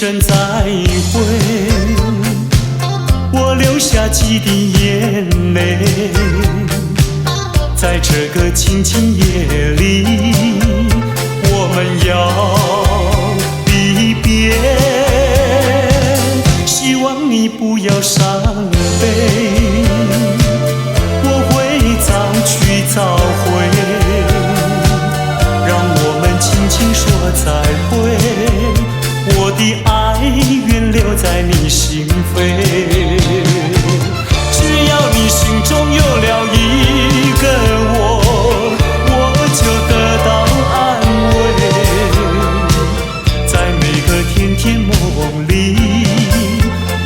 声再会，我流下几滴眼泪，在这个静静夜里，我们要离别。希望你不要伤悲，我会早去早回，让我们轻轻说再会，我的爱愿留在你心扉。只要你心中有了一个我，我就得到安慰。在每个甜甜梦里，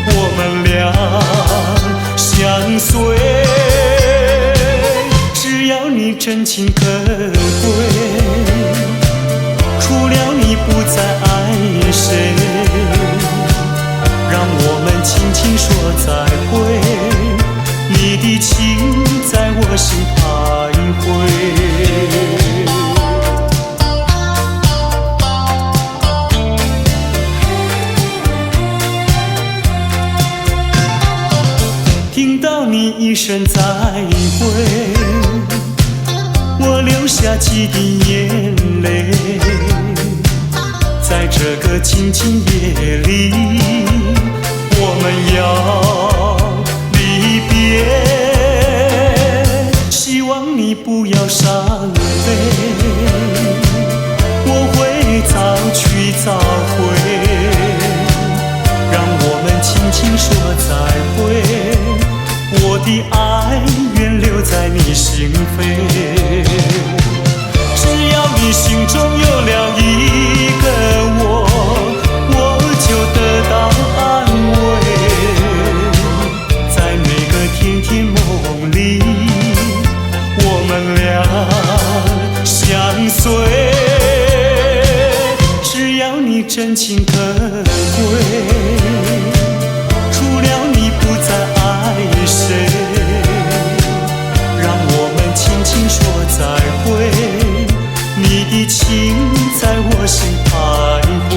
我们俩相随。只要你真情可贵，除了你不再爱谁，让我们轻轻说再会，你的情在我心徘徊。听到你一声再会，我流下几滴眼泪，在这个静静夜里，我们要离别。希望你不要伤悲，我会早去早回，让我们轻轻说再会，我的爱愿留在你心扉。只要你心中有了一个我，我就得到安慰。在每个甜甜梦里，我们俩相随。只要你真情可贵，除了你不再爱谁，让我们轻轻说再会，你的情在我心徘徊。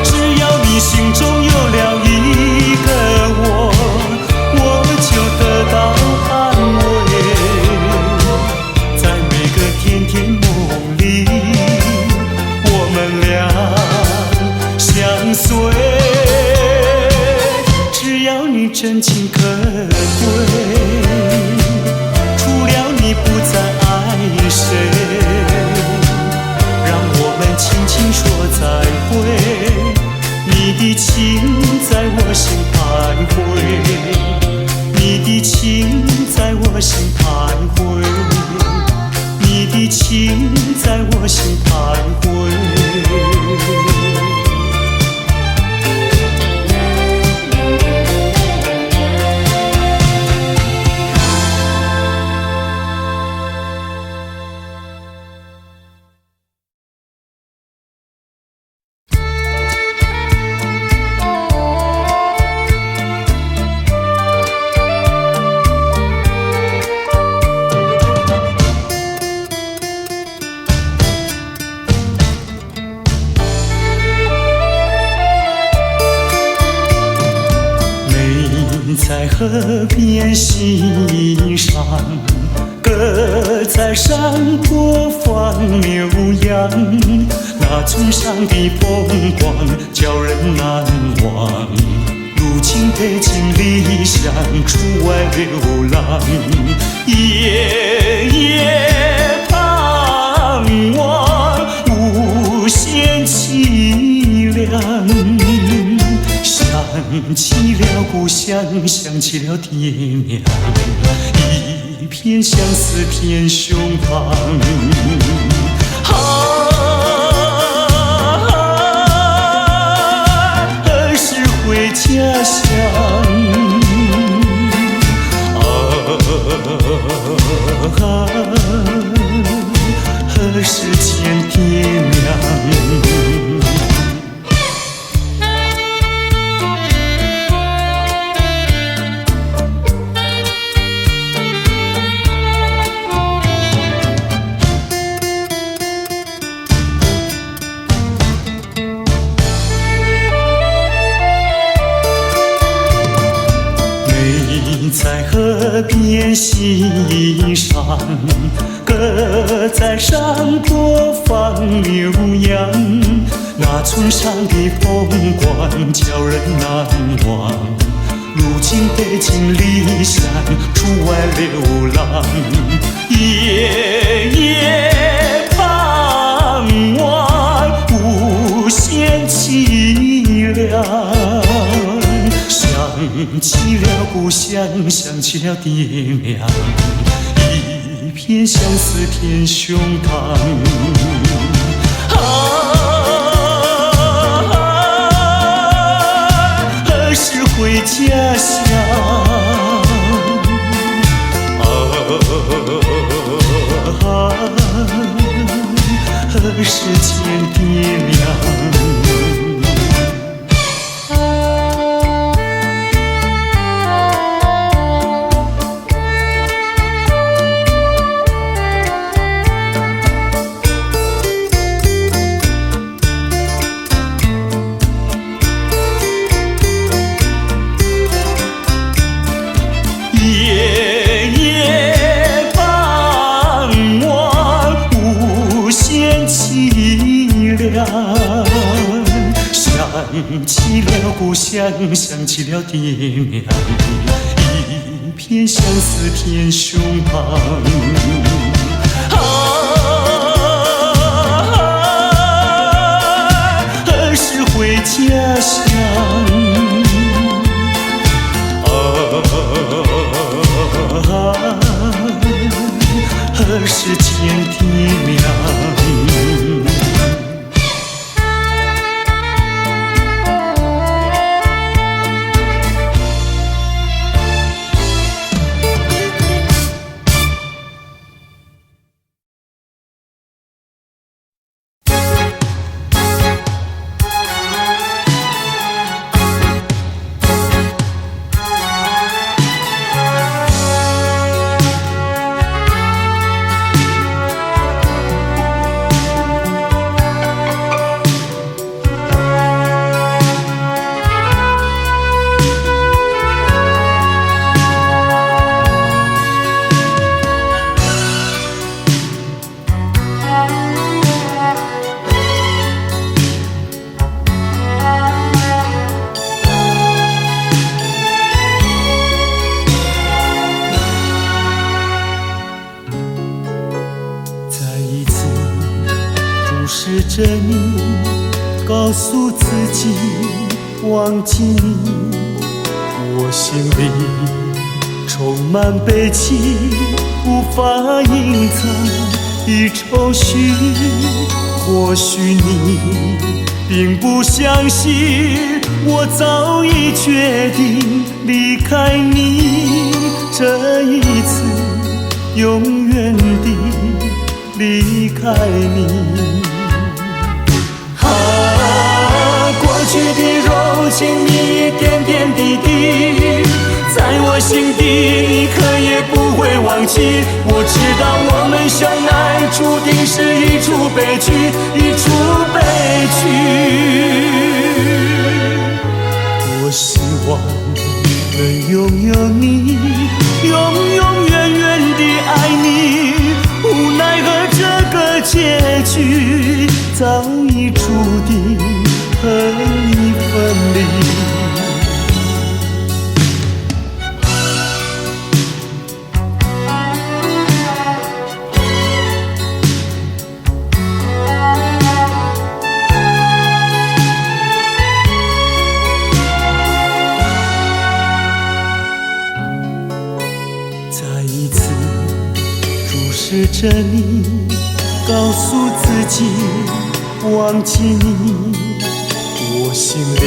只要你心中有了一个我，我就得到安慰。在每个甜甜梦里，我们俩相随。只要你真情可贵，除了你不再爱谁，让我们轻轻说再会，你的情在我心徘徊，你的情在我心徘徊，你的情在我心徘徊。在河边欣赏，鸽在山坡放牛羊，那村上的风光叫人难忘。如今北京理想，出外流浪，夜夜盼望，无限凄凉。想起了故乡，想起了爹娘，一片相思片胸膛。何时回家乡？何时见爹娘？个边西山，隔在山坡放牛羊。那村上的风光叫人难忘。如今北京离乡，出外流浪，夜夜盼望，无限凄凉。想起了故乡，想起了爹娘，一片相思填胸膛。何时回家乡？何时见爹娘？想起了故乡，想起了爹娘，一片相思填胸膛。何时回家乡？何时见爹娘？视着你，告诉自己忘记你，我心里充满悲戚，无法隐藏的愁绪。或许你并不相信，我早已决定离开你，这一次永远地离开你。过去的柔情，你一点点滴滴，在我心底，你可也不会忘记。我知道我们相爱，注定是一出悲剧，一出悲剧。我希望能拥有你，永永远远地爱你，无奈何这个结局早已注定和你分离。再一次注视着你，告诉自己忘记你，我心里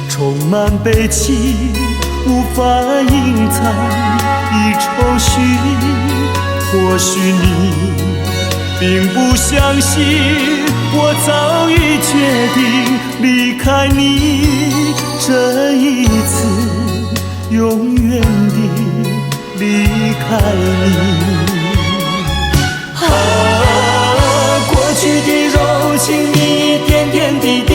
充满悲戚，无法隐藏的愁绪。或许你并不相信，我早已决定离开你，这一次永远地离开你。过去的柔情，你一点点滴滴，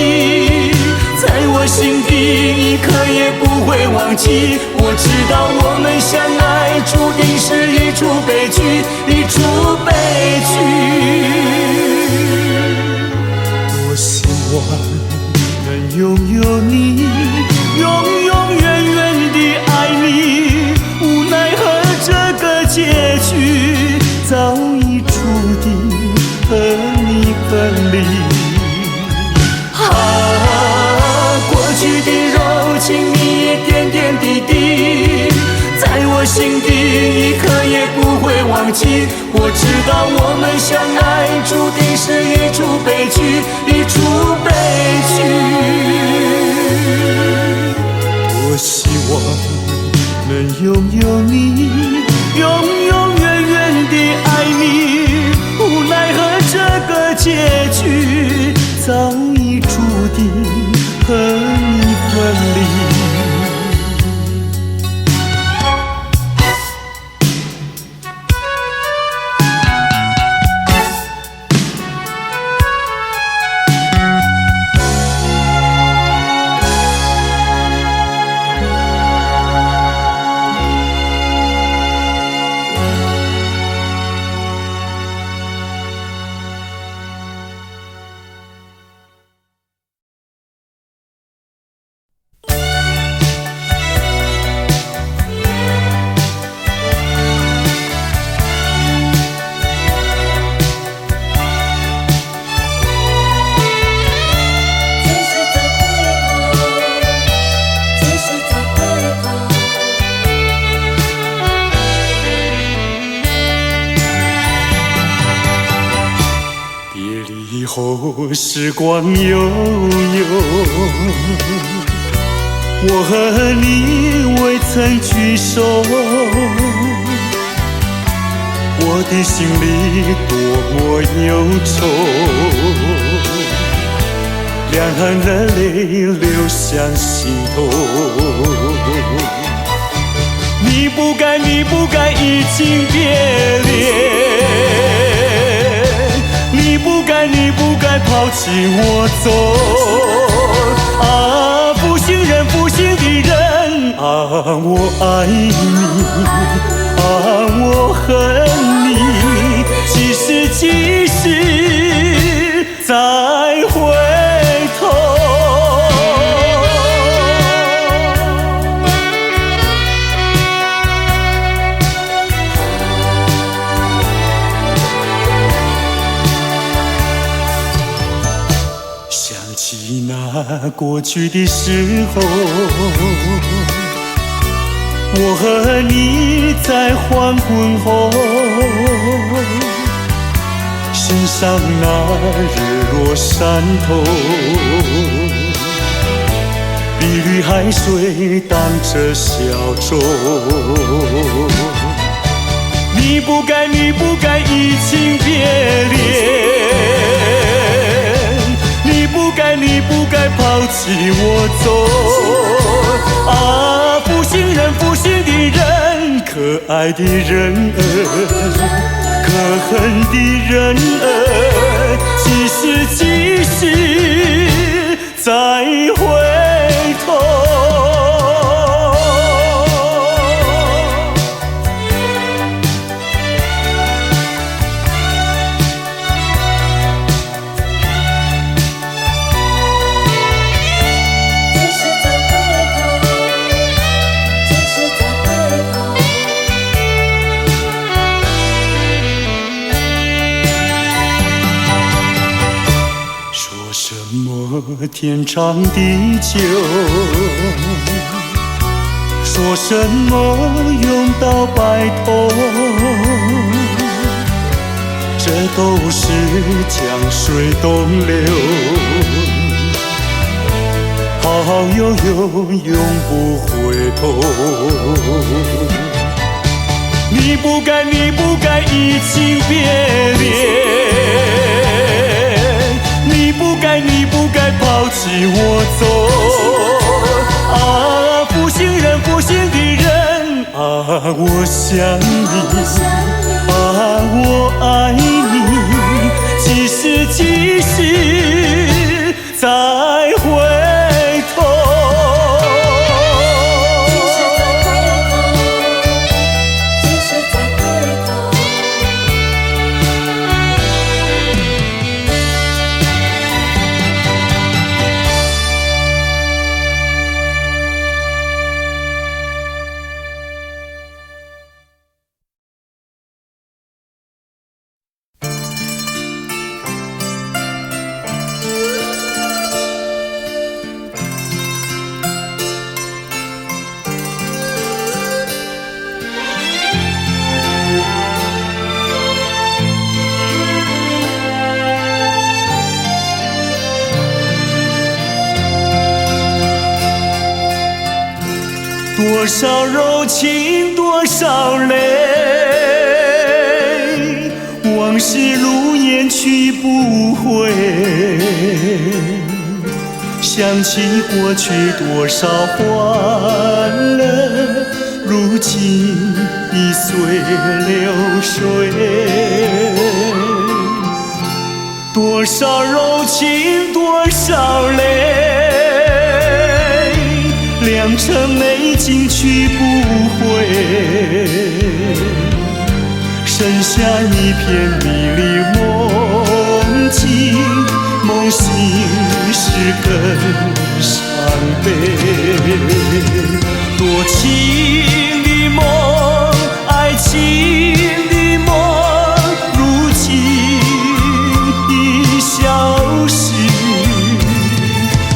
在我心底，你可也不会忘记。我我知道我们相爱注定是一出悲剧，一出悲剧。多希望能拥有你，永永远远地爱你，无奈何这个结局早已注定和你分离。过去的柔情蜜，点点滴滴，在我心底一刻也不会忘记。我知道我们相爱注定是一出悲剧，一出悲剧。多希望能拥有你，永永远远地爱你，无奈何这个结局早已注定和你分离。时光悠悠，我和你未曾聚首，我的心里多么忧愁，两行的泪流向心头。你不该，你不该移情别恋，你不该，你不该抛弃我走。啊，负心人，负心的人，啊，我爱你，啊，我恨你，几时几时再回头。那过去的时候，我和你在黄昏后，欣赏那日落山头，碧绿海水荡着小舟。你不该，你不该移情别恋，你不该，你不该抛弃我走。啊，负心人，负心的人，可爱的人儿，可恨的人儿，几时几时再回头。天长地久，说什么永到白头，这都是江水东流，好悠悠永不回头。你不该，你不该移情别恋，你不该，你不该抛弃我走。啊，负心人，负心的人，啊，我想你，啊，我爱你，几时几时再回头。多少柔情多少泪，往事如烟去不回。想起过去多少欢乐，如今已随流水。多少柔情多少泪，良辰美景去不回。剩下一片迷离梦境，梦醒时更伤悲。多情的梦，爱情的梦，如今已消失。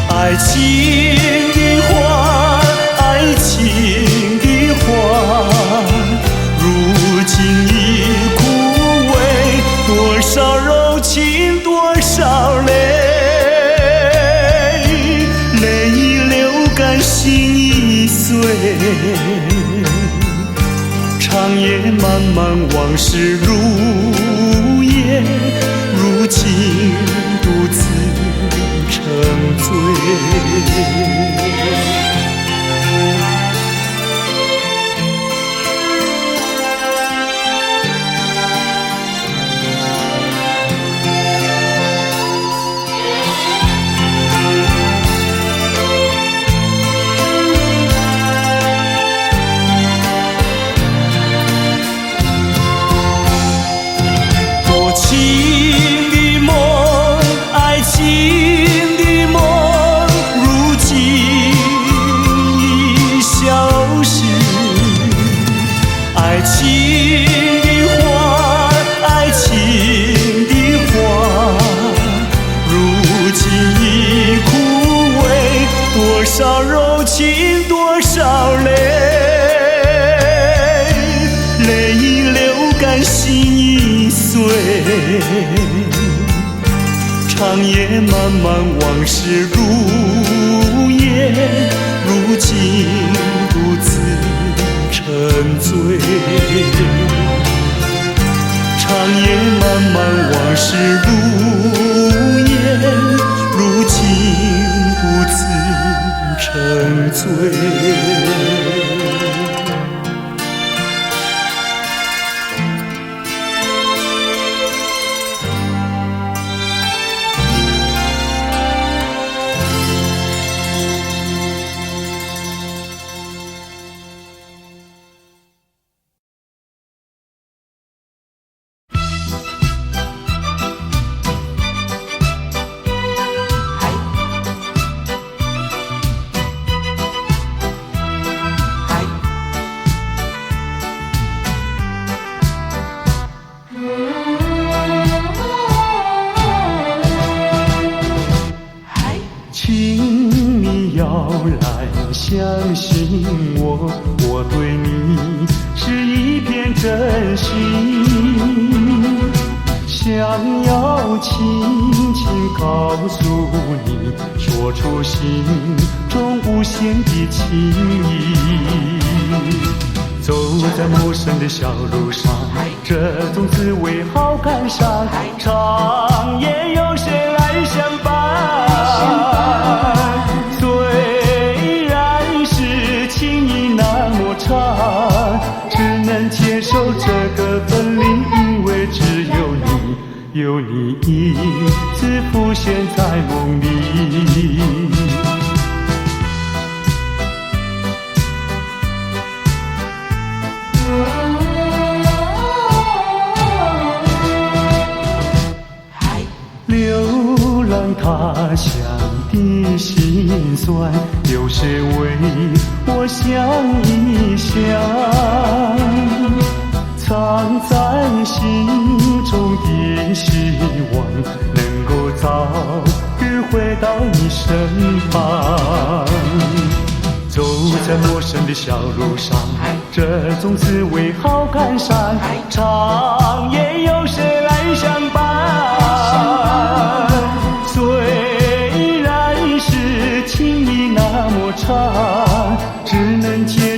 爱情的花，爱情的花，如今已枯萎。多少柔情多少泪，泪已流干心已碎。长夜漫漫往事如烟，如今独自沉醉。爱情的花，爱情的花，如今已枯萎。多少柔情多少泪，泪已流干心已碎。长夜漫漫往事如烟，如今独自沉醉。长夜漫漫往事如烟，如今独自沉醉。相信我，我对你是一片真心，想要轻轻告诉你，说出心中无限的情意。走在陌生的小路上，这种滋味好感伤，长夜有谁来相伴？只能接受这个分离，因为只有你，有你一直浮现在梦里。流浪他乡的辛酸，有谁为我想一想？藏在心中的希望，能够早日回到你身旁。走在陌生的小路上，这种滋味好感伤，长夜有谁来相伴？虽然是情意那么长，只能接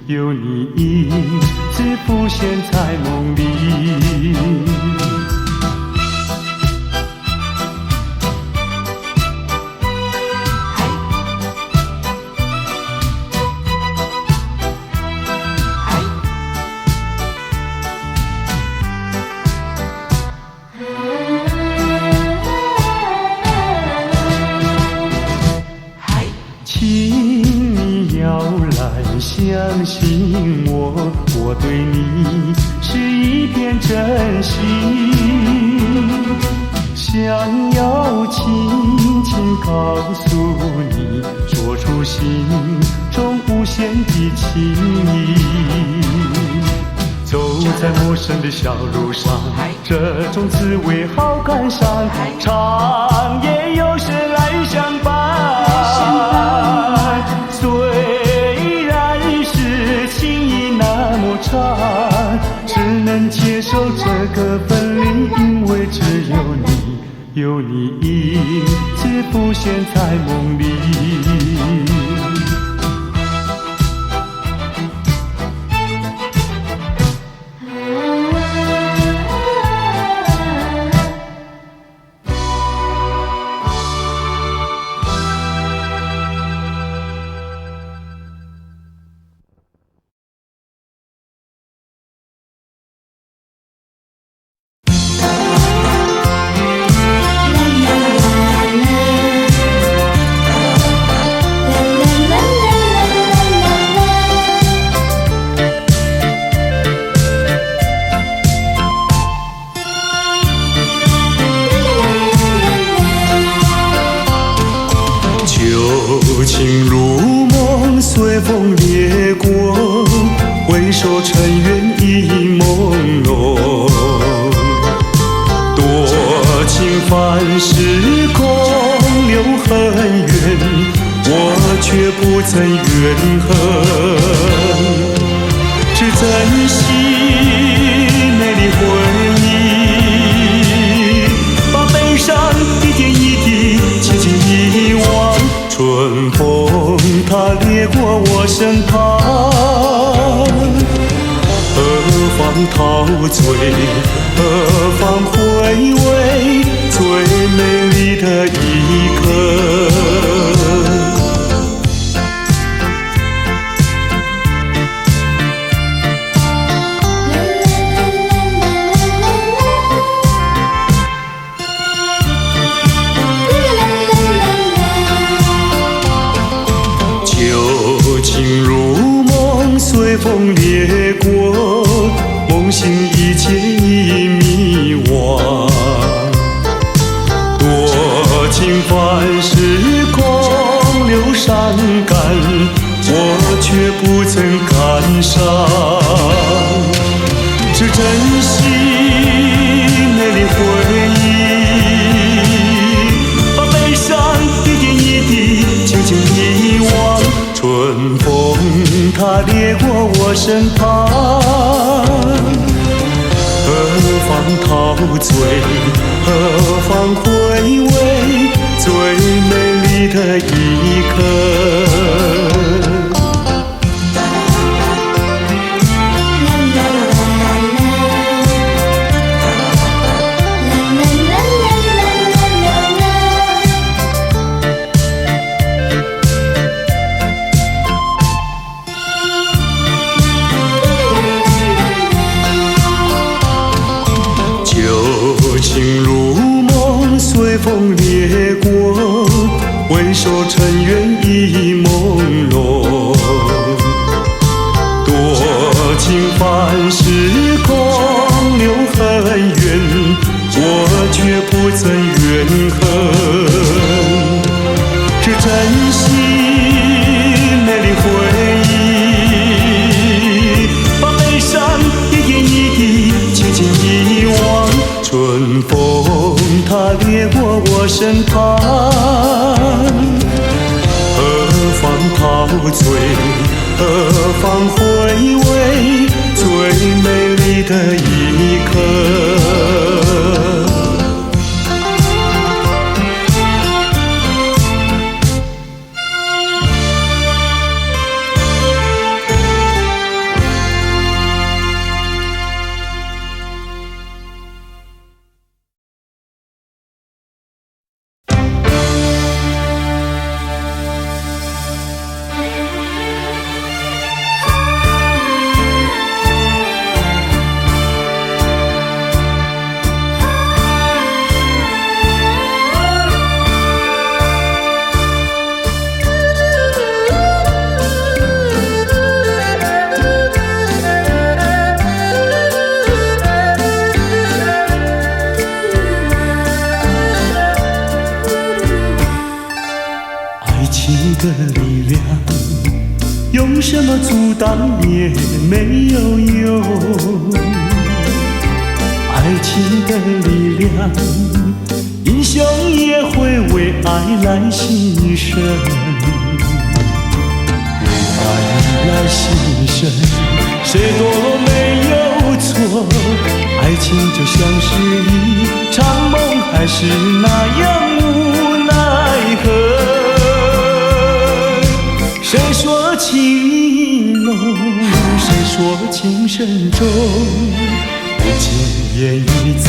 有你影子浮现在梦里。请你要来相信我，我对你是一片真心，想要轻轻告诉你，说出心中无限的情意。走在陌生的小路上，这种滋味好感伤，长夜有时来相伴。虽然是情意那么长，只能接受这个分离，因为只有你，有你影子浮现在梦里。旧情如梦，随风掠过，回首尘缘已朦胧。多情泛时空，留很远，我却不曾怨恨，只珍惜美丽回忆，把悲伤一点一滴轻轻遗忘。春风它掠过我身旁，何方陶醉，何方回味最美丽的一刻。旧情如梦，随风掠过，梦醒一切已迷惘。多情泛时空，留伤感，我却不曾感伤，只珍惜美丽回忆，把悲伤一点一滴轻轻遗忘。春风它掠过我身旁，何方陶醉，何方回味最美丽的一刻。旧情如梦，随风掠过，回首尘缘已朦胧。多情泛时空，留很远，我却不曾怨恨，只珍惜美丽回忆，把悲伤一点一滴轻轻遗忘。春风它掠过我身旁，何方陶醉，何方回味最美丽的一刻。情的力量，用什么阻挡也没有用。爱情的力量，英雄也会为爱来牺牲。为爱来牺牲，谁都没有错。爱情就像是一场梦，还是那样无奈何。谁说情意浓，谁说情深重，不尽言语在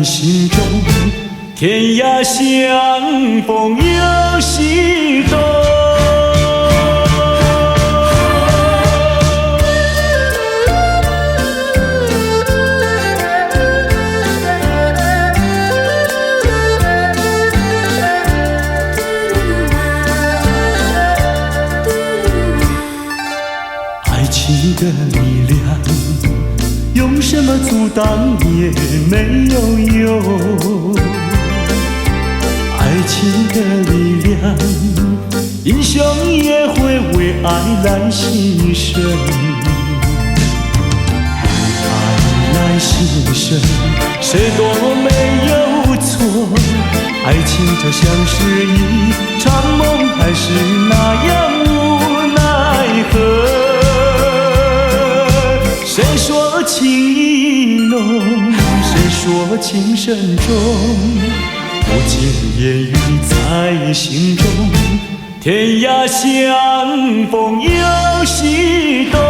心中，天涯相逢有西东。的力量，用什么阻挡也没有用。爱情的力量，英雄也会为爱来牺牲。为爱来牺牲，谁都没有错。爱情就像是一场梦，还是那样无奈何。谁说情意浓，谁说情深重，不尽言语在心中，天涯相逢有西东。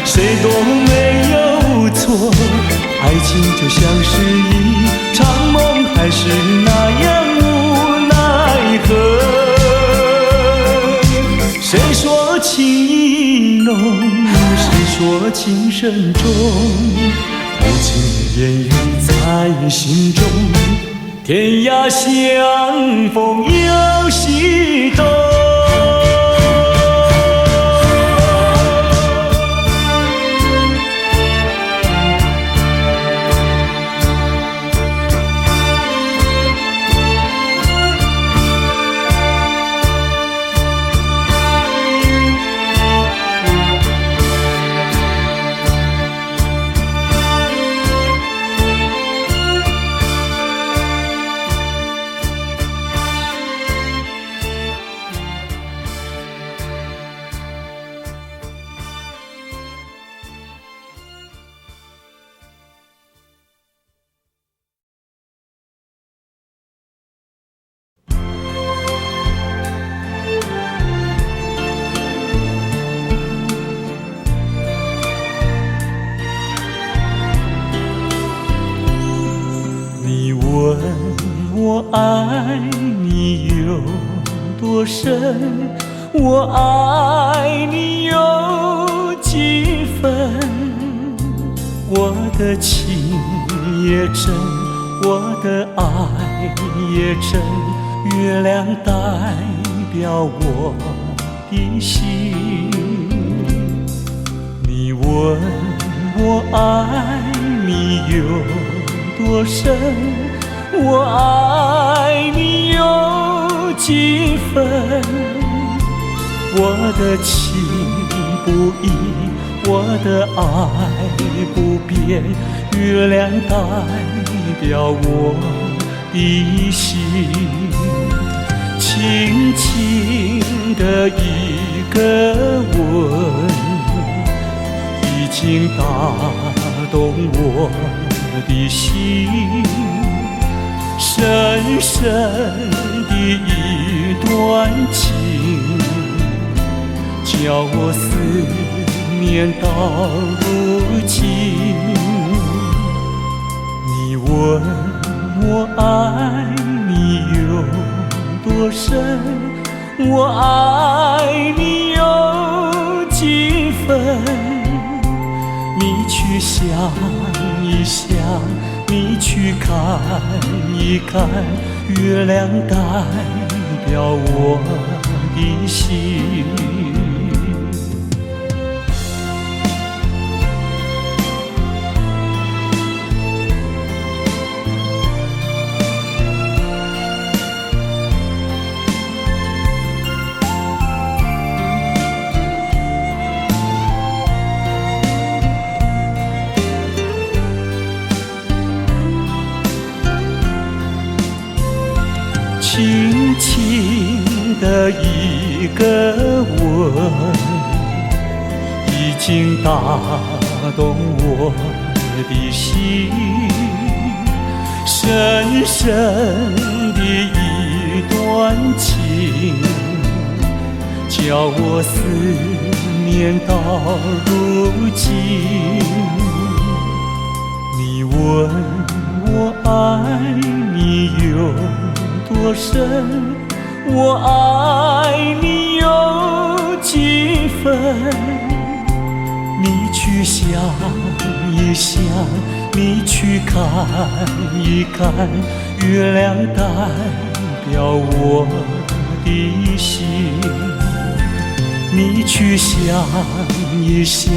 谁都没有错，爱情就像是一场梦，还是那样无奈何。谁说情意浓，谁说情深重，不尽言语在心中，天涯相逢有西东。我爱你有多深，我爱你有几分。我的情也真，我的爱也真，月亮代表我的心。你问我爱你有多深，我爱你有几分。我的情不移，我的爱不变，月亮代表我的心。轻轻的一个吻，已经打动我的心。深深的一段情，叫我思念到如今。你问我爱你有多深，我爱你有几分。你去想一想，你去看一看，月亮代表我的心。轻轻的一个吻，已经打动我的心，深深的一段情，叫我思念到如今。你问我爱你有多深，我爱你有几分？你去想一想，你去看一看，月亮代表我的心。你去想一想，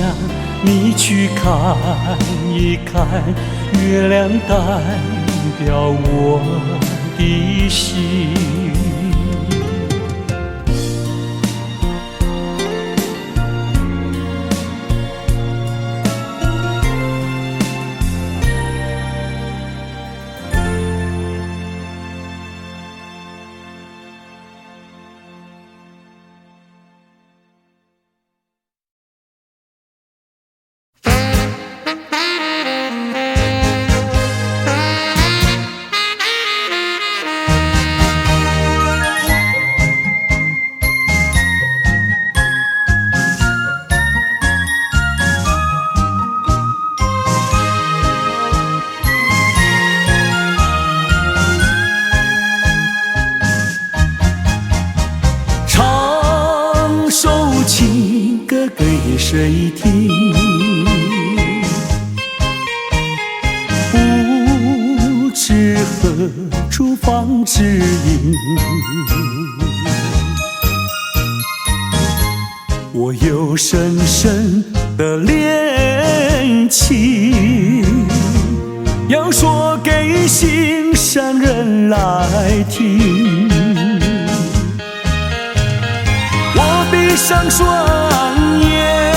你去看一看，月亮代表我的心。情歌给谁听？不知何处放知音。我有深深的恋情，要说给心上人来听。闭上双眼，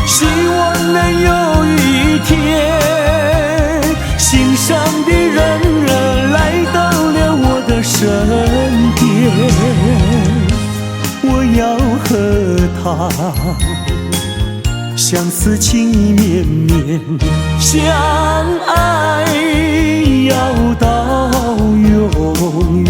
希望能有一天，心上的人来到了我的身边。我要和他相思情意绵绵，相爱要到永远。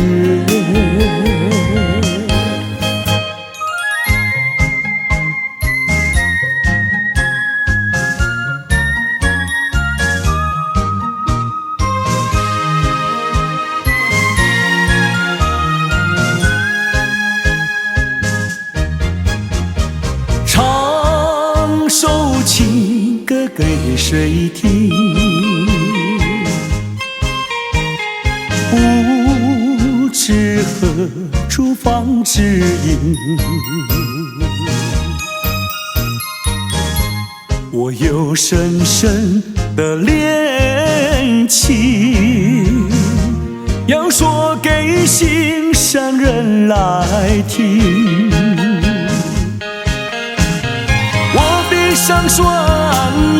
情歌给谁听？不知何处放知音。我有深深的恋情，要说给心上人来听。闭上双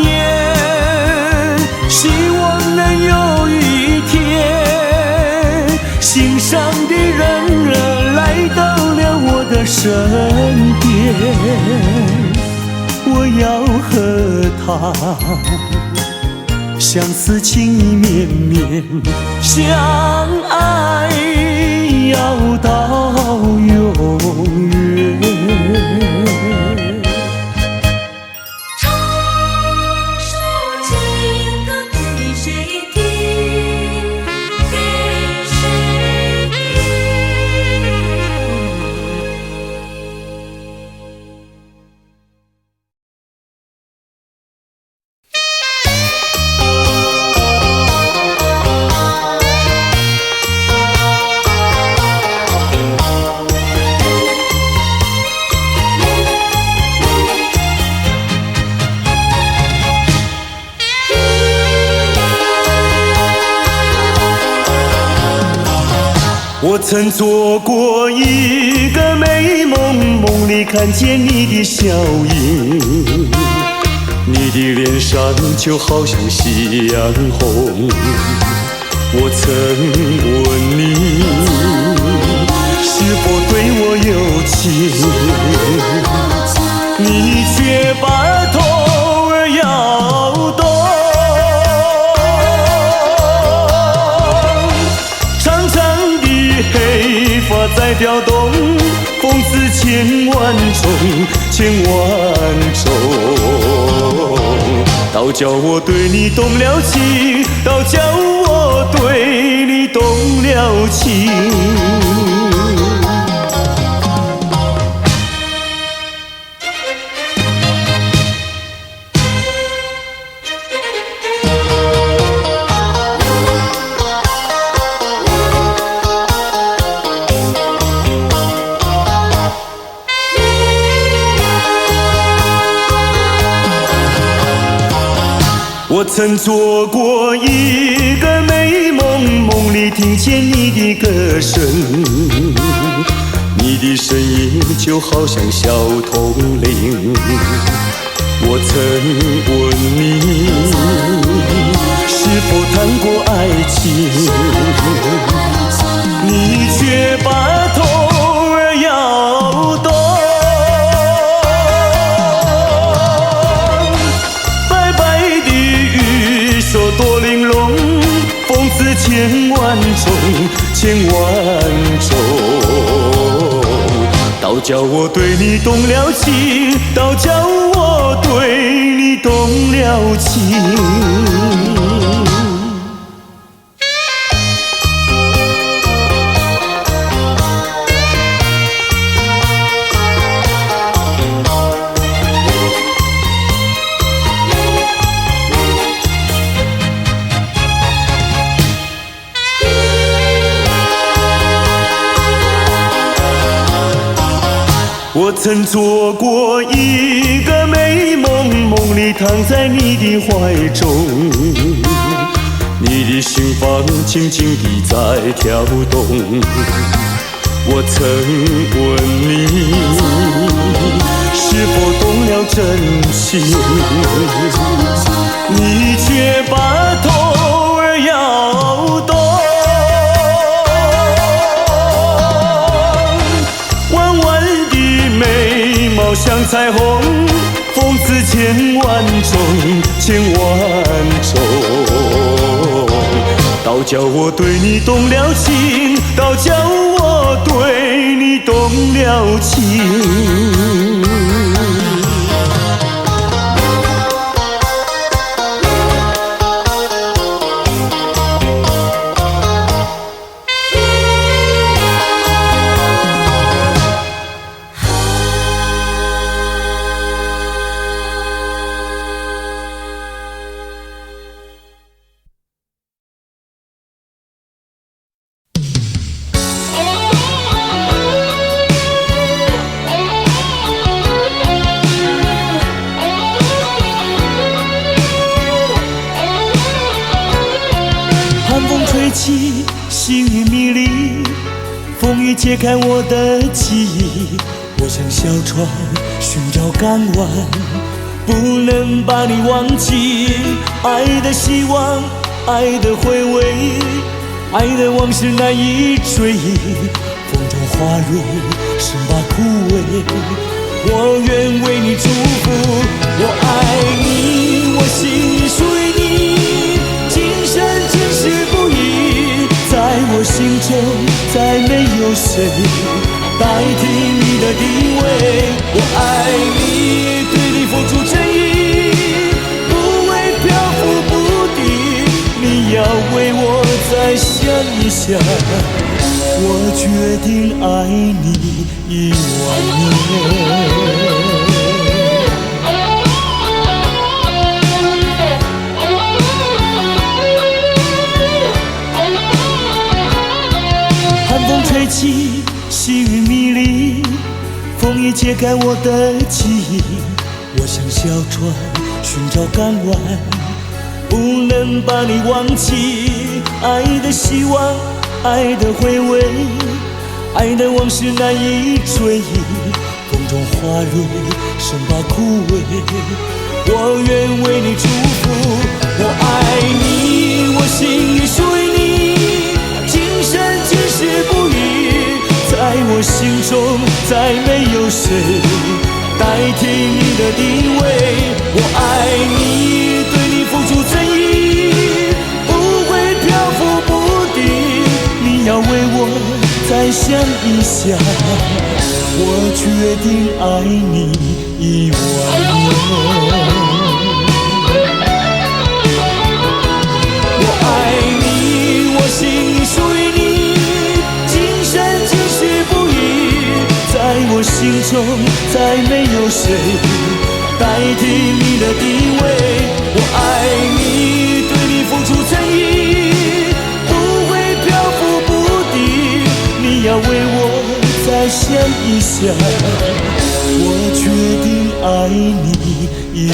眼，希望能有一天，心上的人来到了我的身边。我要和他相思情意绵绵，相爱要到永远。我曾做过一个美梦，梦里看见你的笑影，你的脸上就好像夕阳红。我曾问你是否对我有情，你却把头儿摇动。长长的黑发在飘动，风似千万种，千万种。倒叫我对你动了情，倒叫我对你动了情。我曾做过一个美梦，梦里听见你的歌声，你的声音就好像小铜铃。我曾问你是否谈过爱情，你却把头儿摇动。多玲珑，风似千万种，千万种。倒叫我对你动了情，倒叫我对你动了情。我曾做过一个美梦，梦里躺在你的怀中，你的心房轻轻地在跳动。我曾问你是否动了真情，你却把头儿摇动。像彩虹，风似千万种，千万种。倒叫我对你动了情，倒叫我对你动了情。细雨迷离，风雨揭开我的记忆。我像小船寻找港湾，不能把你忘记。爱的希望，爱的回味，爱的往事难以追忆。风中花蕊生把枯萎，我愿为你祝福。我爱你，我心属于你，今生今世不移。在我心中再没有谁代替你的地位。我爱你，对你付出真意，不为漂浮不定。你要为我再想一想，我决定爱你10000年。风吹起，细雨迷离，风雨揭开我的记忆。我像小船寻找港湾，不能把你忘记。爱的希望，爱的回味，爱的往事难以追忆，风中花蕊生怕枯萎，我愿为你祝福。我爱你，我心里属于你，今生今世不渝，在我心中再没有谁代替你的地位。我爱你，对你付出真意，不会漂浮不定，你要为我再想一想，我决定爱你10000年。我爱你，我心里属于你，今生今世不渝，在我心中再没有谁代替你的地位。我爱你，对你付出真意，不会漂浮不定，你要为我再想一想，我决定爱你10000年。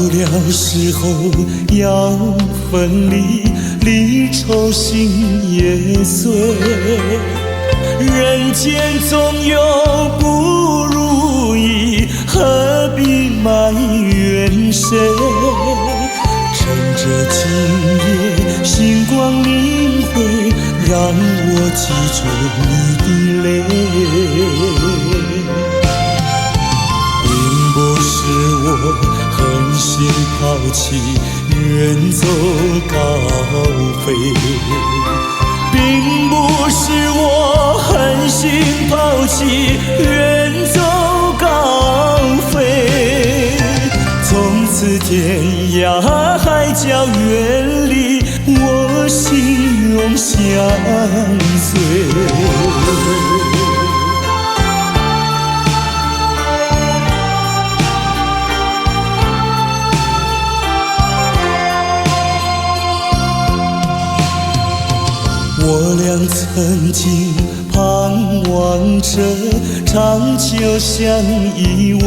到时候要分离，离愁心也碎，人间总有不如意，何必埋怨谁？趁着今夜星光明辉，让我记住你的泪。并不是我狠心抛弃，远走高飞，并不是我狠心抛弃，远走高飞。从此天涯海角远离，我心永相随。我俩曾经盼望着长久相依偎，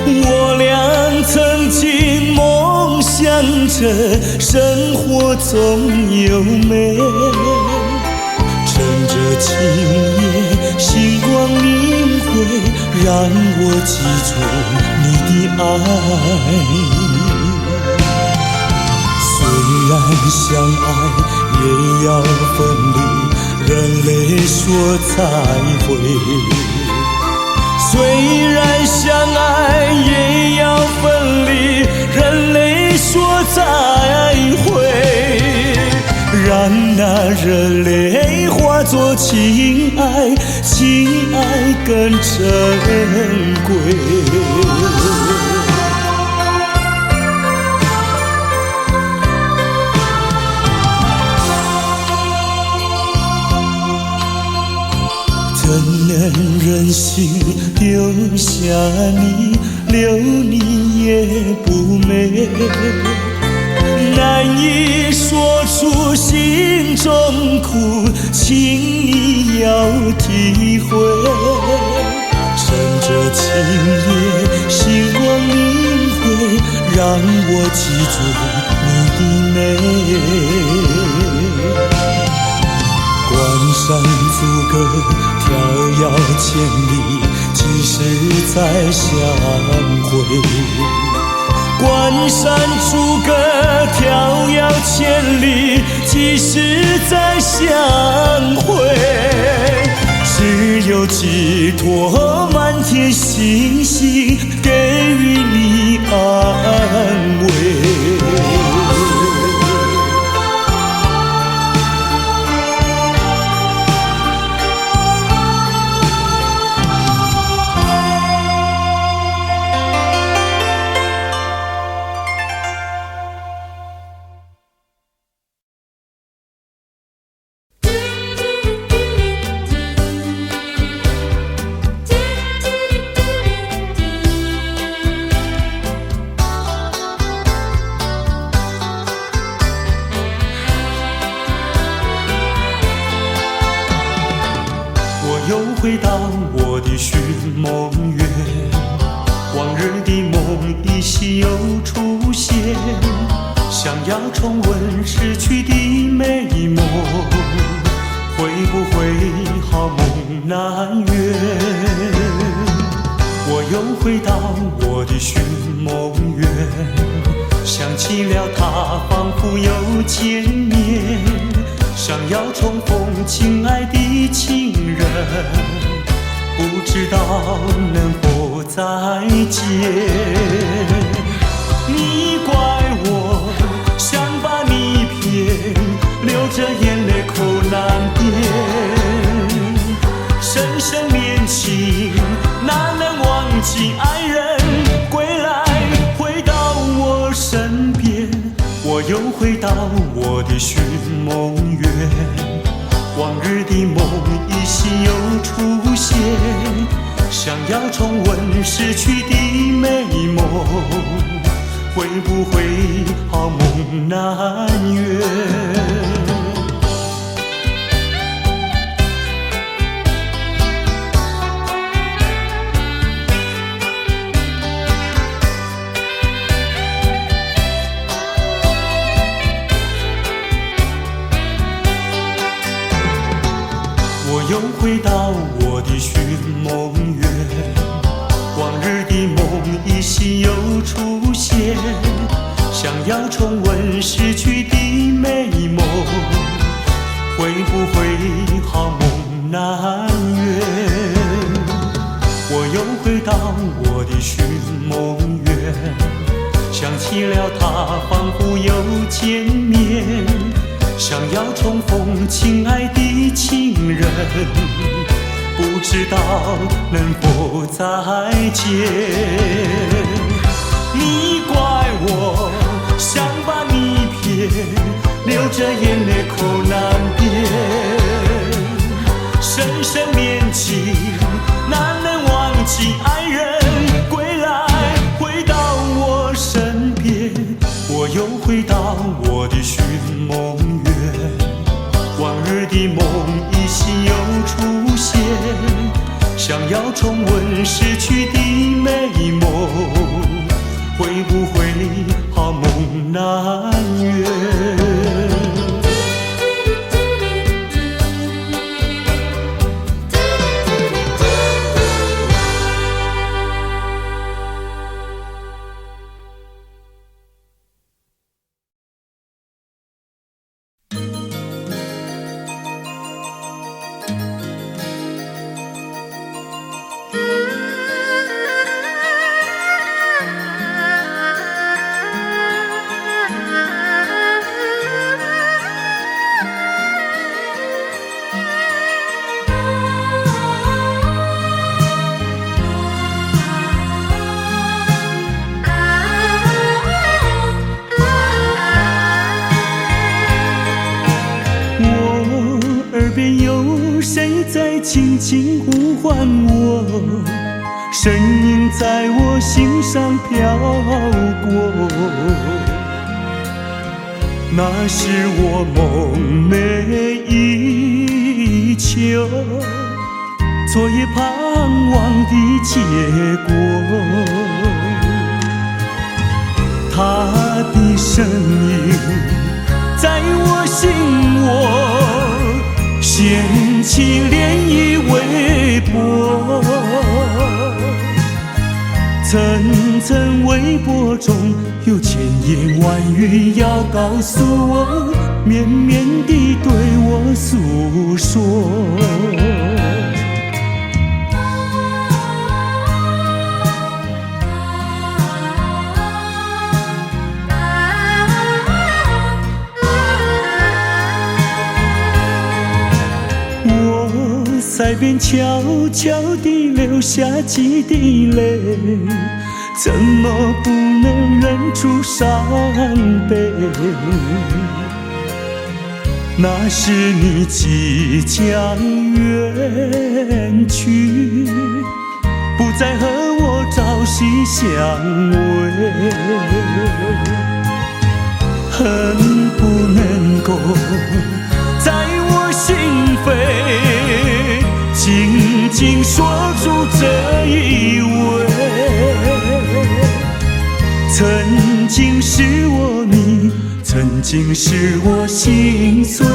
我俩曾经梦想着生活总有美。趁着今夜星光明辉，让我记住你的爱。虽然相爱也要分离，人类说再会。虽然相爱也要分离，人类说再会。让那热泪化作情爱，情爱更珍贵。怎能忍心丢下你，留你也不美，难以说出心中苦，请你要体会。趁着今夜星光明辉，让我记住你的美。关山阻隔，迢遥千里，几时再相会？关山阻隔，迢遥千里，几时再相会？只有寄托满天星星，给予你安慰。梦远，往日的梦依稀又出现，想要重温逝去的美梦，会不会好梦难圆？我又回到我的寻梦园，想起了他，仿佛又见面，想要重逢亲爱的情人，不知道能否再见。你怪我想把你骗，流着眼泪口难辨，深深恋情哪能忘记爱人归来，回到我身边。我又回到我的寻梦园，往日的梦依稀又出现，想要重温逝去的美梦，会不会好梦难圆？我又回到我的寻梦园，往日的梦依稀又出现，想要重温逝去的美梦，会不会好梦难圆？我又回到我的寻梦园，想起了他，仿佛又见面，想要重逢亲爱的情人，不知道能否再见。你怪我想把你骗，流着眼泪口难辨，深深恋情哪能忘记爱人归来，回到我身边。我又回到我的寻梦园，往日的梦依稀又出现，想要重温逝去的美梦，会不会好梦难圆？轻轻呼唤我，声音在我心上飘过，那是我梦寐以求，昨夜盼望的结果。他的身影在我心窝，掀起涟漪微波，层层微波中有千言万语要告诉我，绵绵地对我诉说。在边悄悄地流下几滴泪，怎么不能忍住伤悲？那是你即将远去，不再和我朝夕相偎，恨不能够在我心扉紧紧锁住这一吻。曾经是我迷，曾经是我心碎，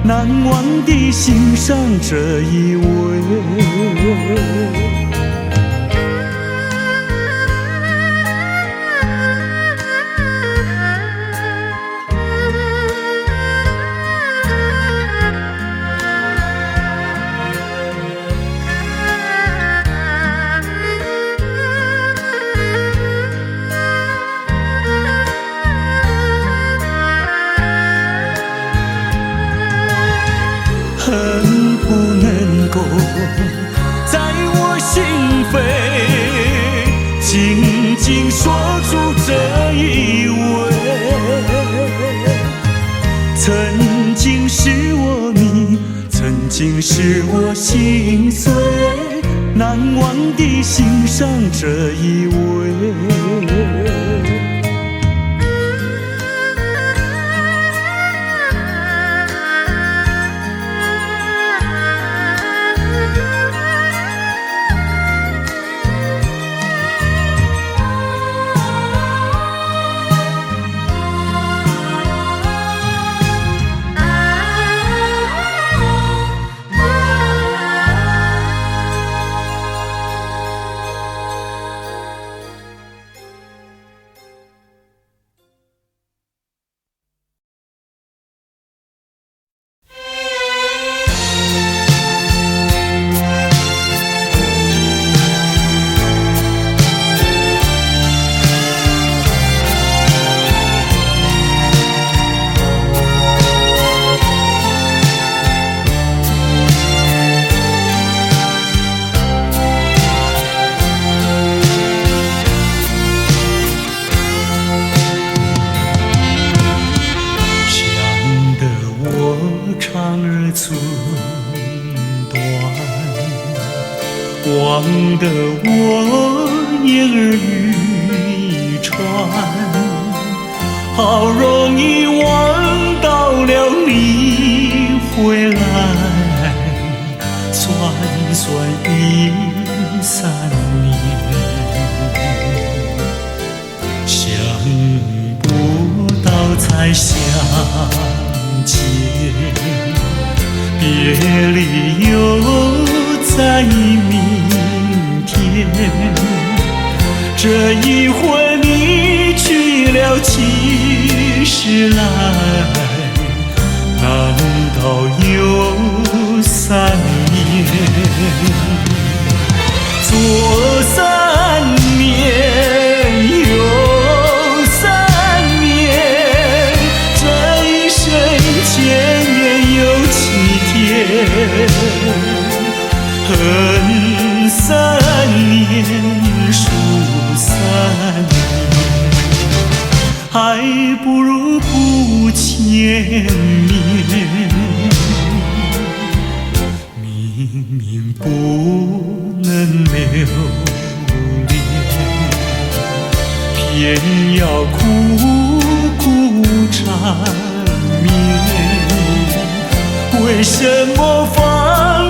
难忘地欣赏这一吻。恨不能够在我心扉紧紧锁住这一吻。曾经是我迷，曾经是我心碎，难忘地欣赏这一吻。忘得我言儿渔船，好容易望到了你回来，算算已3年，想不到才相见，别离又在明天，这一回你去了几时来？难道有3年？左3年，右3年，这一生见面有7天。恨3年，数3年，还不如不见面。明明不能留恋，偏要苦苦缠绵。为什么放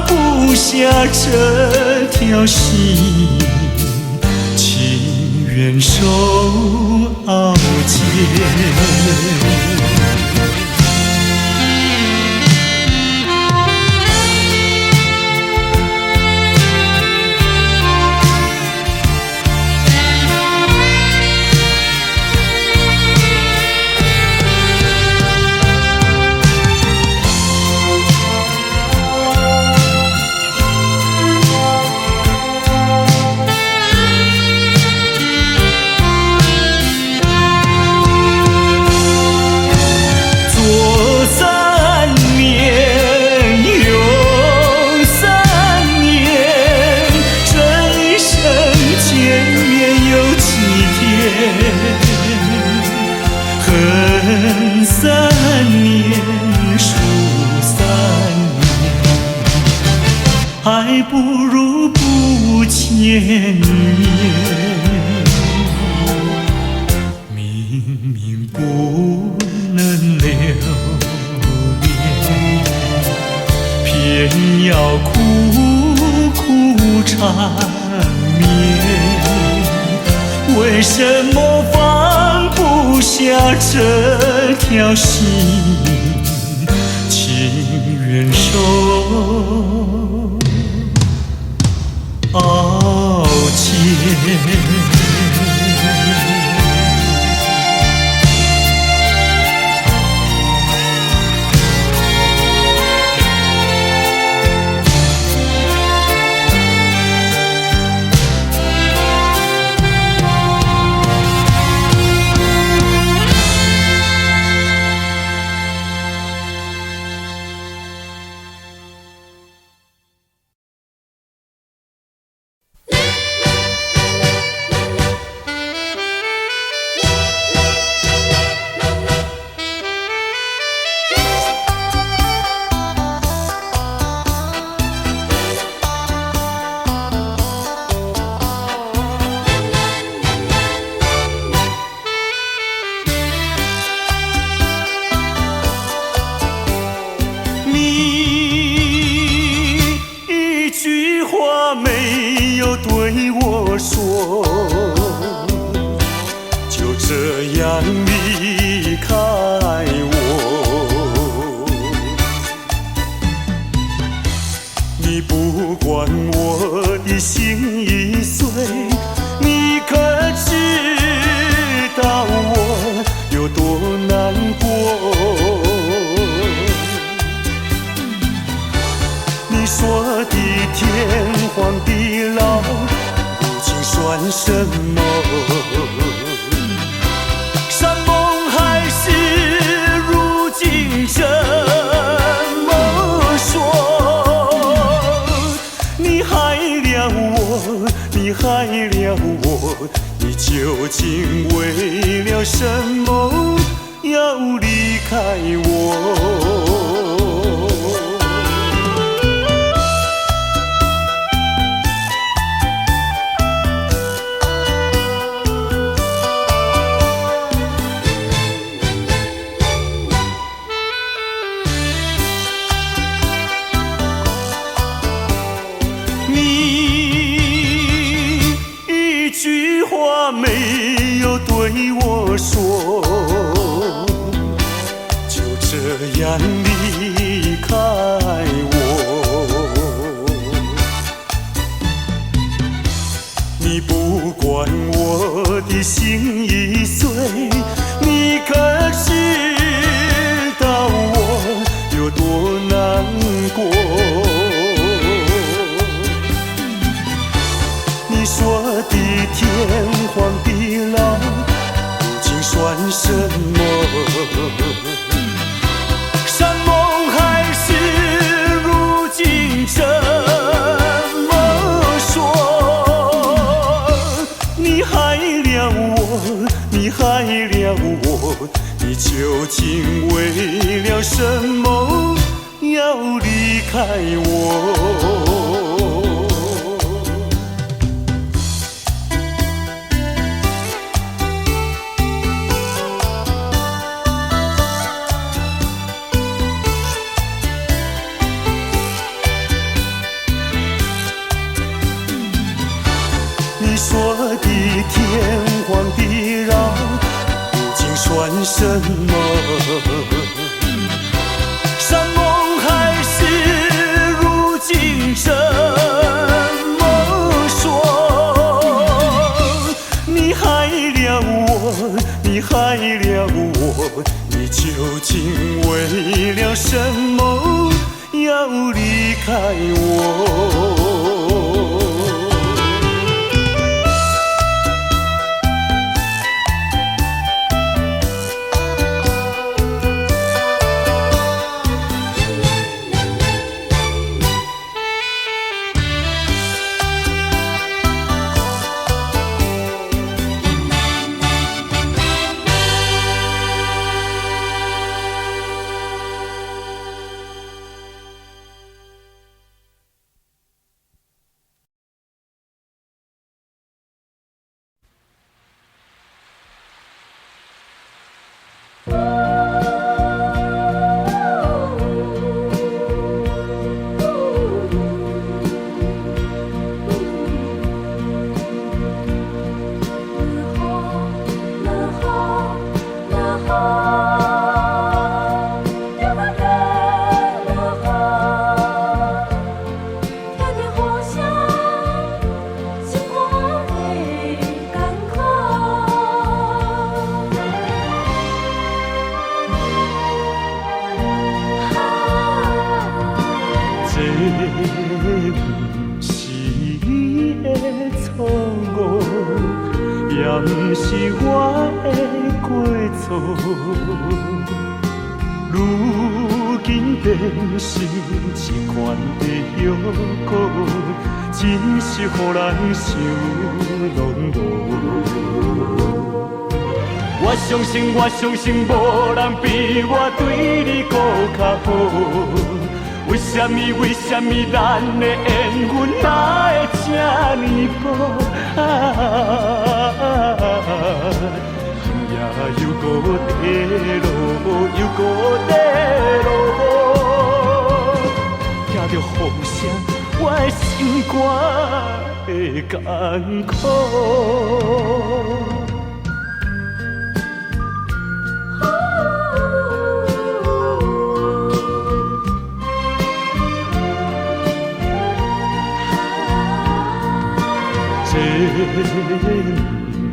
不下这条心，情愿受熬煎？恨3年，数3年，还不如不见面。明明不能留恋，偏要苦眠，为什么放不下这条心？情愿受熬煎。没有对我说，就这样离开我。你不管我的心已碎，你可知道我有多难过？你说的天荒地老，如今算什么？山盟海誓，如今怎么说？你害了我，你害了我，你究竟为了什么要离开我？没有对我说，就这样离开我。你不管我的心已碎，你可知道我有多难过？你说的天荒地老，如今算什么？山盟海誓，如今怎么说？你害了我，你害了我，你究竟为了什么要离开我？你说的天荒地老，如今算什么？山盟海誓，如今怎么说？你害了我，你害了我，你究竟为了什么要离开我？错误，也毋是我的过错。如今变成一款的约果，真是予人想拢无。我相信，无人比我对你搁较好。为什么咱的缘分哪会这呢薄？也又搁地落，又搁地落，听着风声，我的心肝会艰苦。这不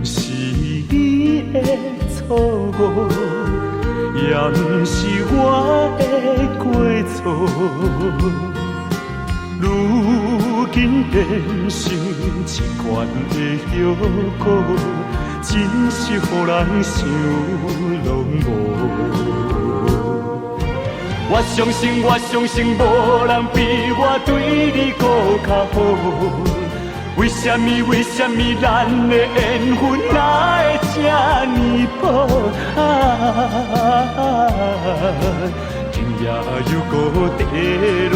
是你的错误，也不是我的过错。如今变成一款的约果，真是予人想拢无。我相信，无人比我对你搁较好。为什么咱的缘分哪会这呢薄？天也又搁地落，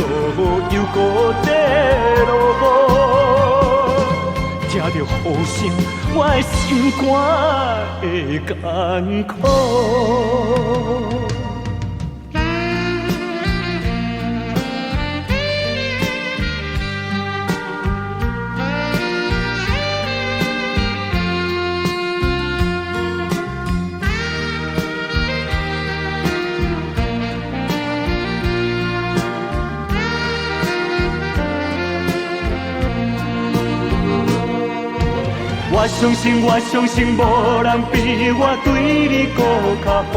又搁地落，听着雨声，我的心肝会艰苦。我相信，无人比我对你搁较好。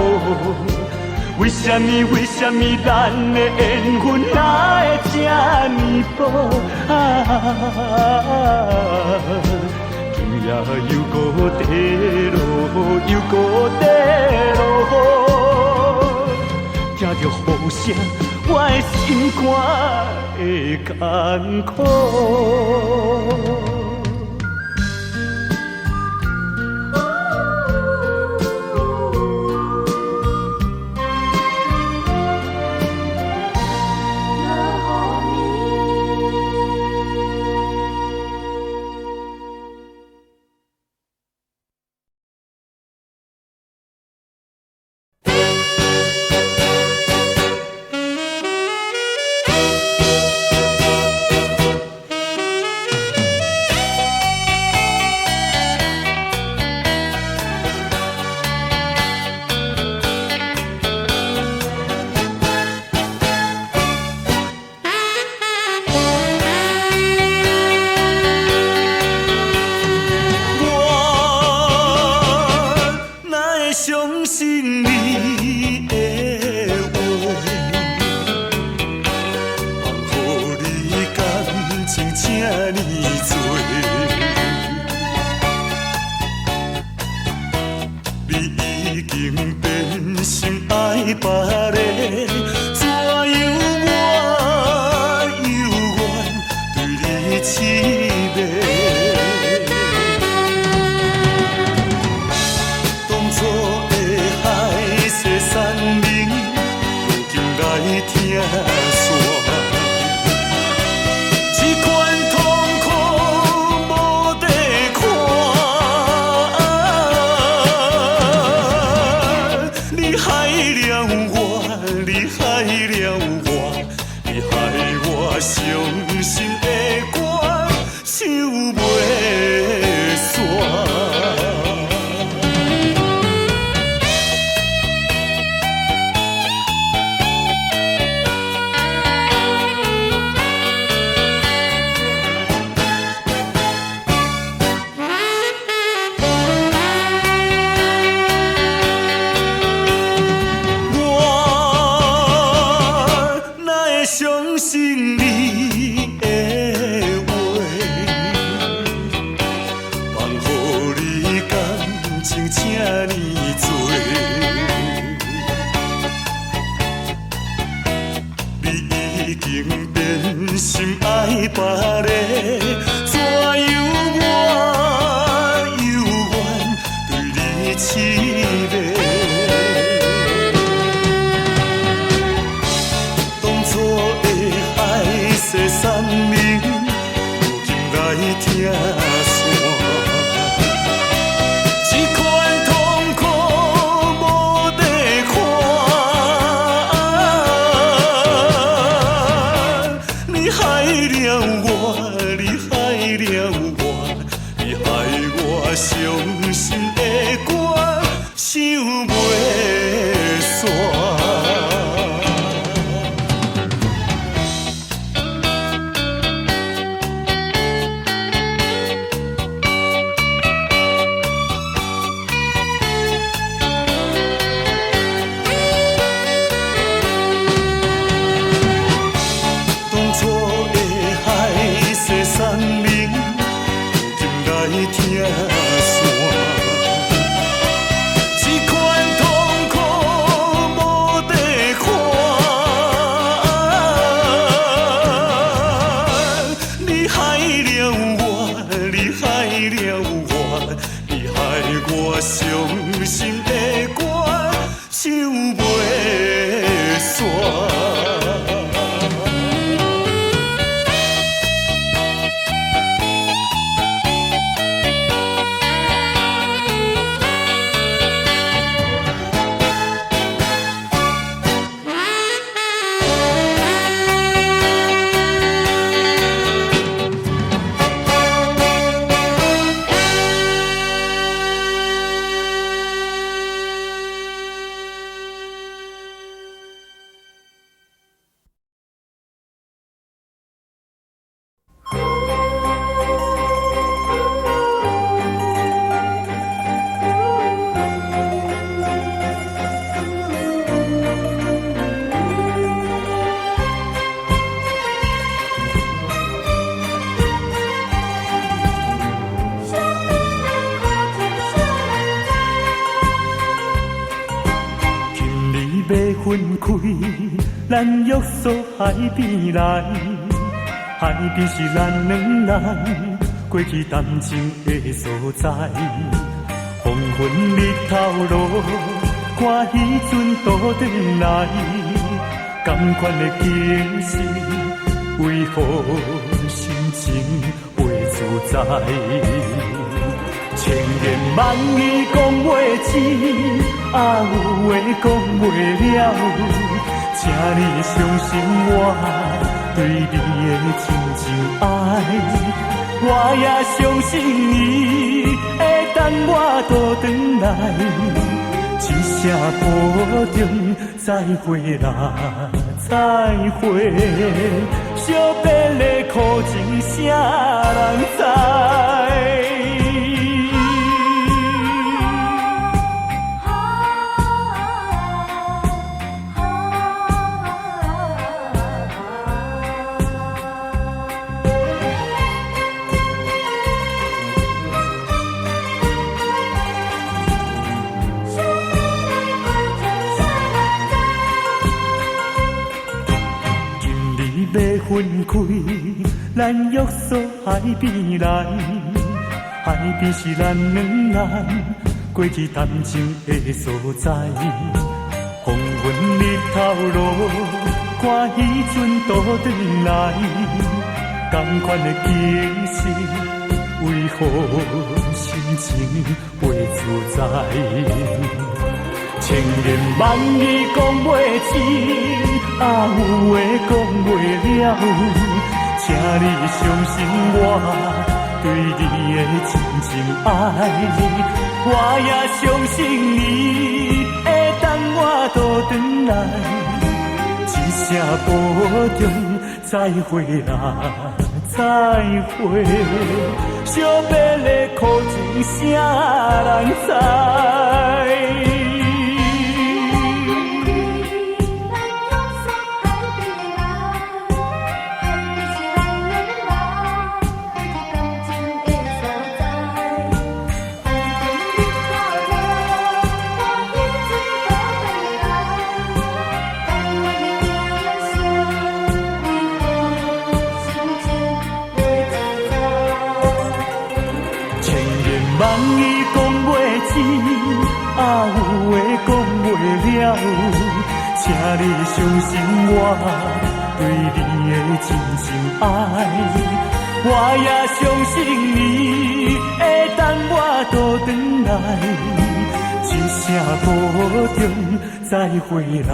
为什么咱的缘分哪会这呢薄？天也又搁地落，又搁地落，听着雨声，我的心肝会艰苦。害了我。听线。这款痛苦无地看，你害了我，你害了我，你害我伤心的歌唱袂煞。我伤心的歌唱袂煞。分开，咱约束海边来，海边是咱两人过去谈情的所在。黄昏日头落，看彼阵倒转来，甘款的情绪，为何心情袂自在？千言万语讲袂清，啊有话讲袂了，请你相信我对你的真情爱，我也相信你会等我倒转来，一声保重，再会啦，再会，惜别的苦情啥人知？分开，咱约束海边来，海边是咱两人过去谈情的所在。黄昏日头落，看彼阵倒转来，同款的情绪，为何心情袂自在？千言万语讲袂清，啊有话讲袂了，请你相信我对你的真情爱，我也相信你会等我倒转来，一声保重，再会啦，再会，惜别的苦情啥人知？万语讲袂清，啊有话讲袂了，请你相信我对你的真情爱，我也相信你会等我倒转来，一声保重，再会啦，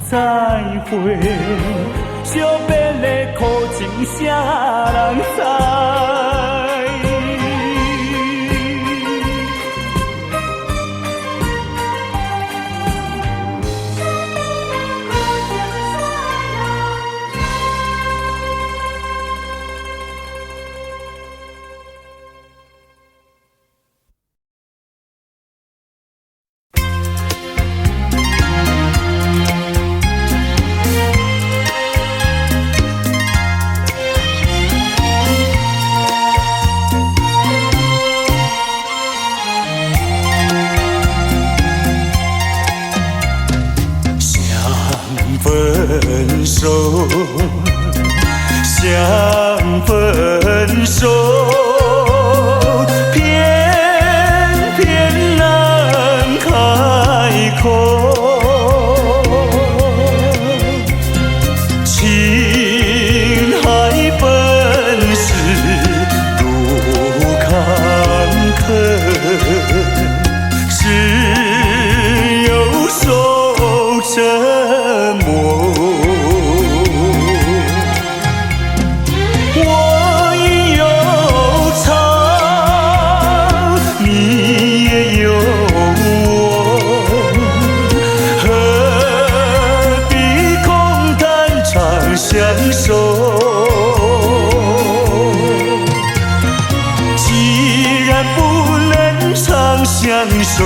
再会。惜别的苦情，啥人知？分手，想分手，偏偏难开口。情海本是路坎坷，只有守着。相守，既然不能长相守，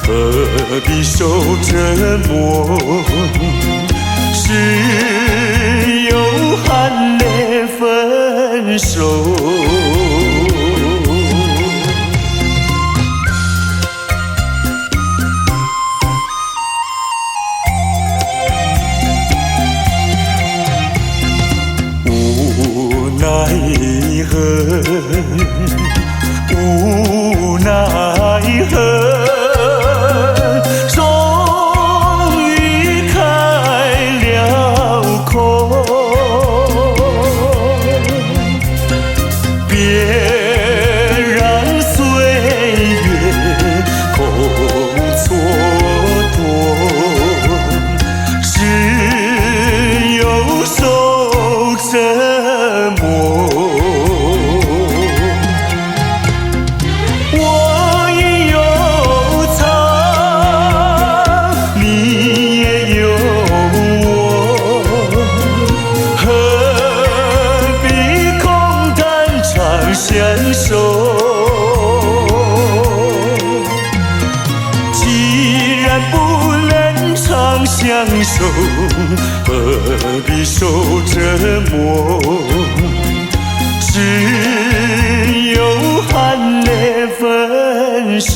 何必受折磨？只有含泪分手。无奈何，终于开了口。别让岁月空蹉跎，只有受折磨。相守，既然不能长相守，何必受折磨？只有含泪分手。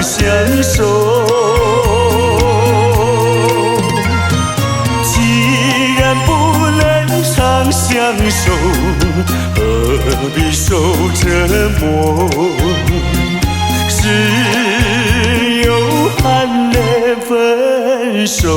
相守，既然不能长相守，何必受折磨？只有含泪分手。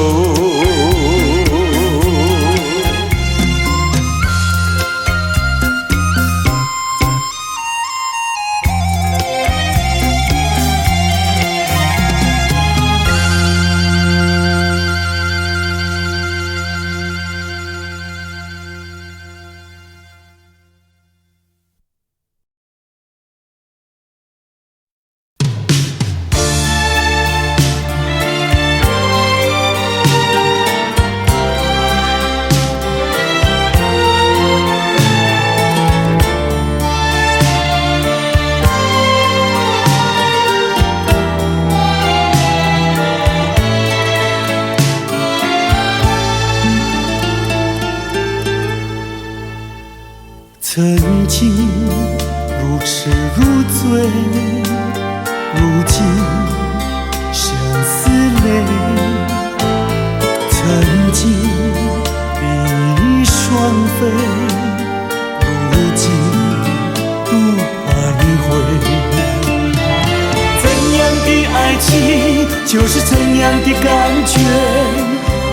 曾经如痴如醉，如今相思泪。曾经比翼双飞，如今不徘徊。怎样的爱情就是怎样的感觉，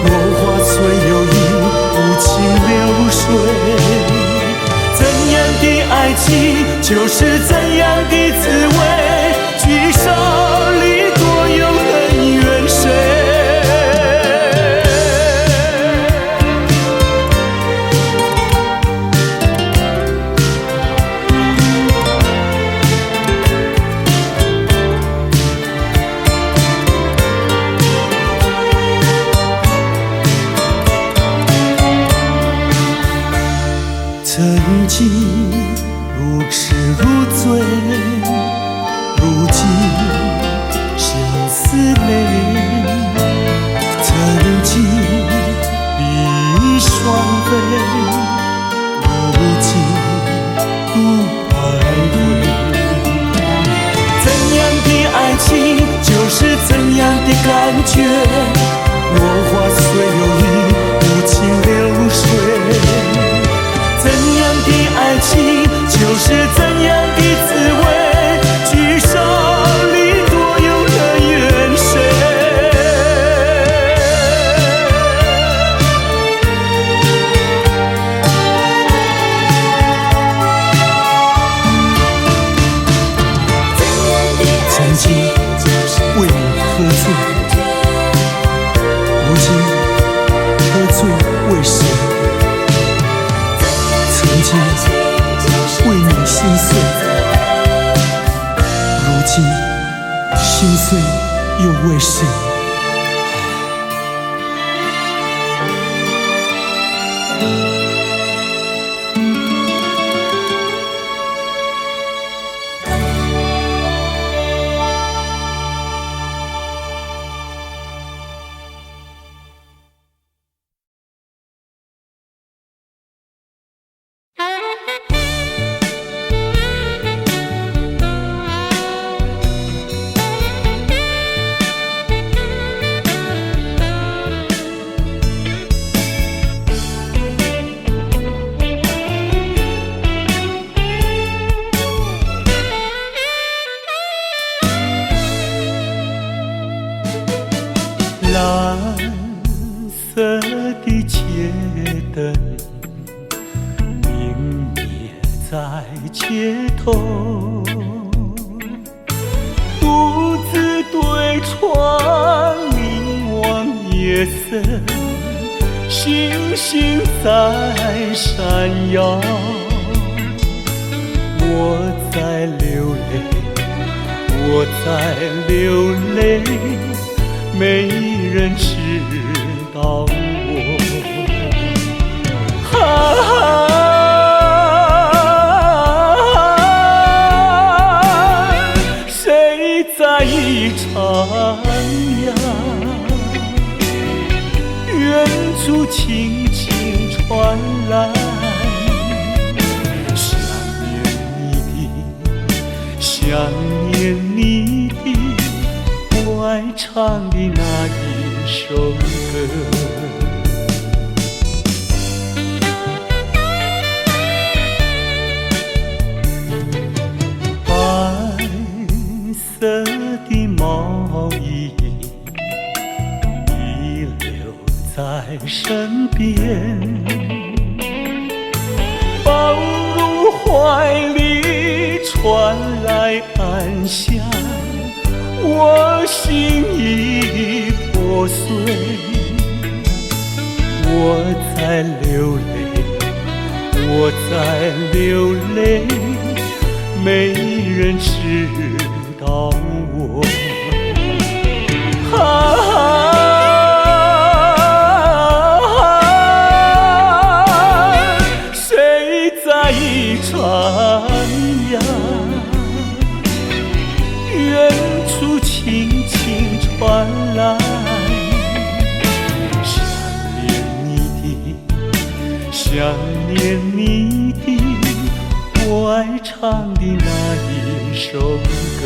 落花虽有意，无情流水。怎样的爱情就是怎样的滋味，聚少离多有恩怨谁？曾经如痴如醉，如今相思泪。曾经比翼双飞，如今不徘徊。怎样的爱情就是怎样的感觉，落花虽有意，无情流水。怎样的爱情就是怎样的滋味，聚少离多有恩怨谁？曾经为你喝醉，如今喝醉为谁？曾经为你心碎，如今心碎又为谁？蓝色的街灯明灭在街头，独自对窗凝望夜色，星星在闪耀。我在流泪，我在流泪，没人知道我。谁在一徜徉？远处轻轻传来，想念你的我爱唱的那一首歌。白色的毛衣遗留在身边，抱入怀里传来安详。我心已破碎，我在流泪，我在流泪，没人知道我。谁在一徜徉？远处轻轻传来，想念你的我爱唱的那一首歌。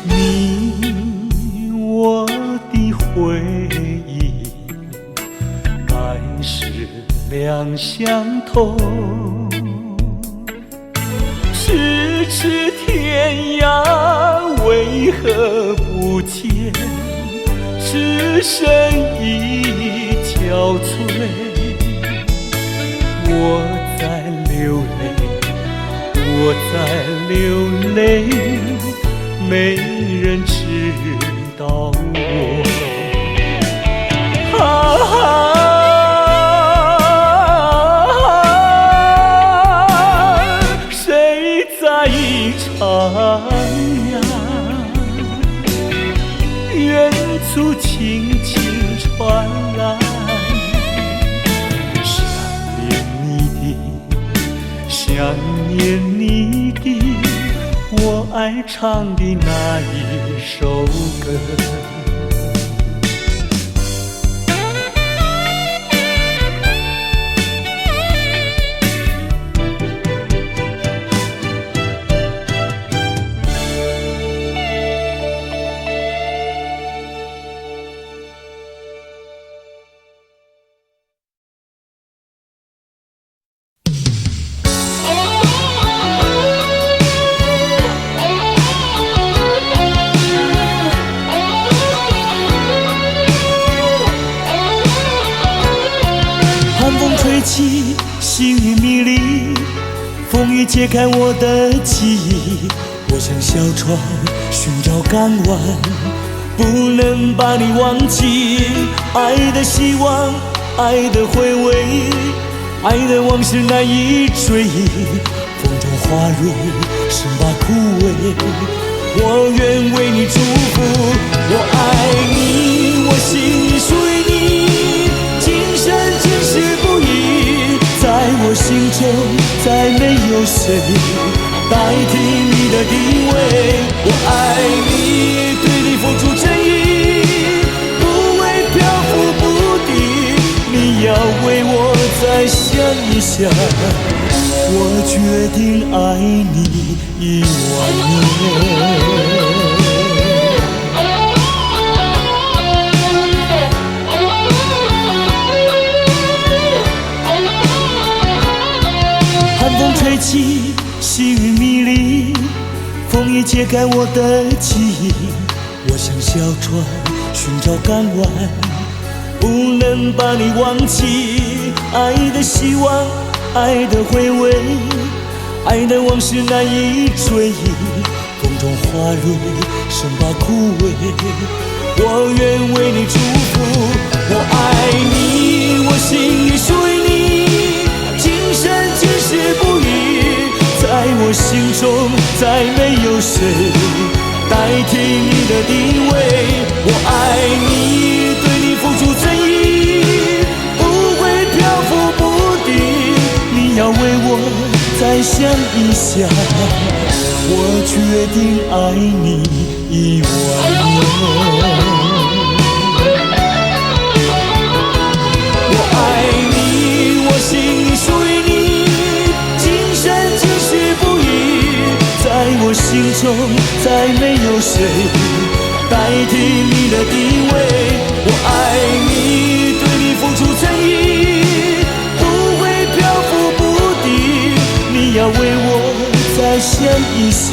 你我的回忆该是两相同，咫尺天涯为何不见，只剩一憔悴。我在流泪，我在流泪，没人知道我。谁在徜徉？远处轻轻传来，想念你的，我爱唱的那一首歌。星雨迷离，风雨揭开我的记忆。我像小船寻找港湾，不能把你忘记。爱的希望，爱的回味，爱的往事难以追忆。风中花蕊生把枯萎，我愿为你祝福。我爱你，我心里属于你，今生今世不移。在我心中再没有谁代替你的地位。我爱你，对你付出真意，不会漂浮不定。你要为我再想一想，我决定爱你10000年。风吹起，细雨迷离，风雨揭开我的记忆。我像小船寻找港湾，不能把你忘记。爱的希望，爱的回味，爱的往事难以追忆。风中花蕊生把枯萎，我愿为你祝福。我爱你，我心里属于你，今生今世不移。在我心中再没有谁代替你的地位。我爱你，对你付出真意，不会漂浮不定。你要为我再想一想，我决定爱你10000年。我爱你，我心里属于你，今生今世不移。在我心中再没有谁代替你的地位。我爱你，对你付出真意，不会漂浮不定。你要为我再想一想，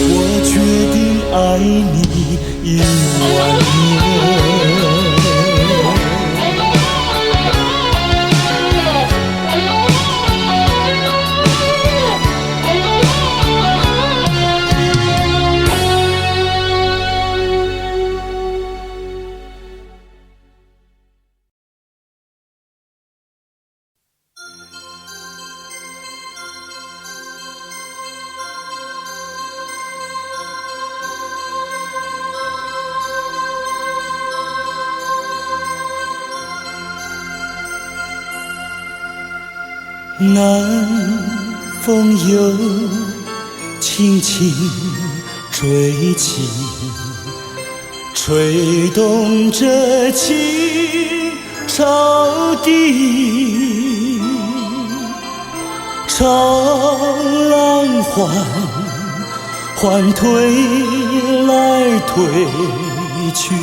我决定爱你10000年。南风有轻轻吹起，吹动着青草地，潮浪缓推来推去，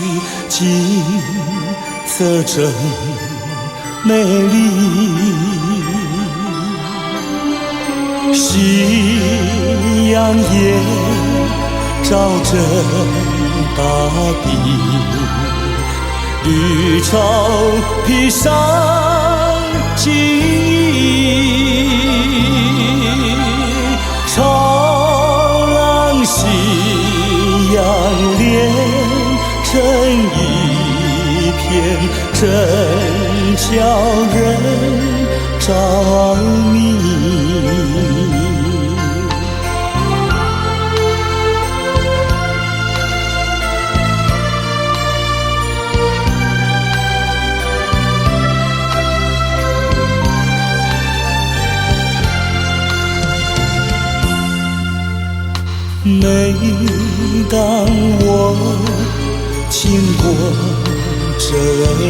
景色真美丽。夕阳也照着大地，绿草披上金衣，潮浪夕阳连成一片，真叫人着迷。每当我经过这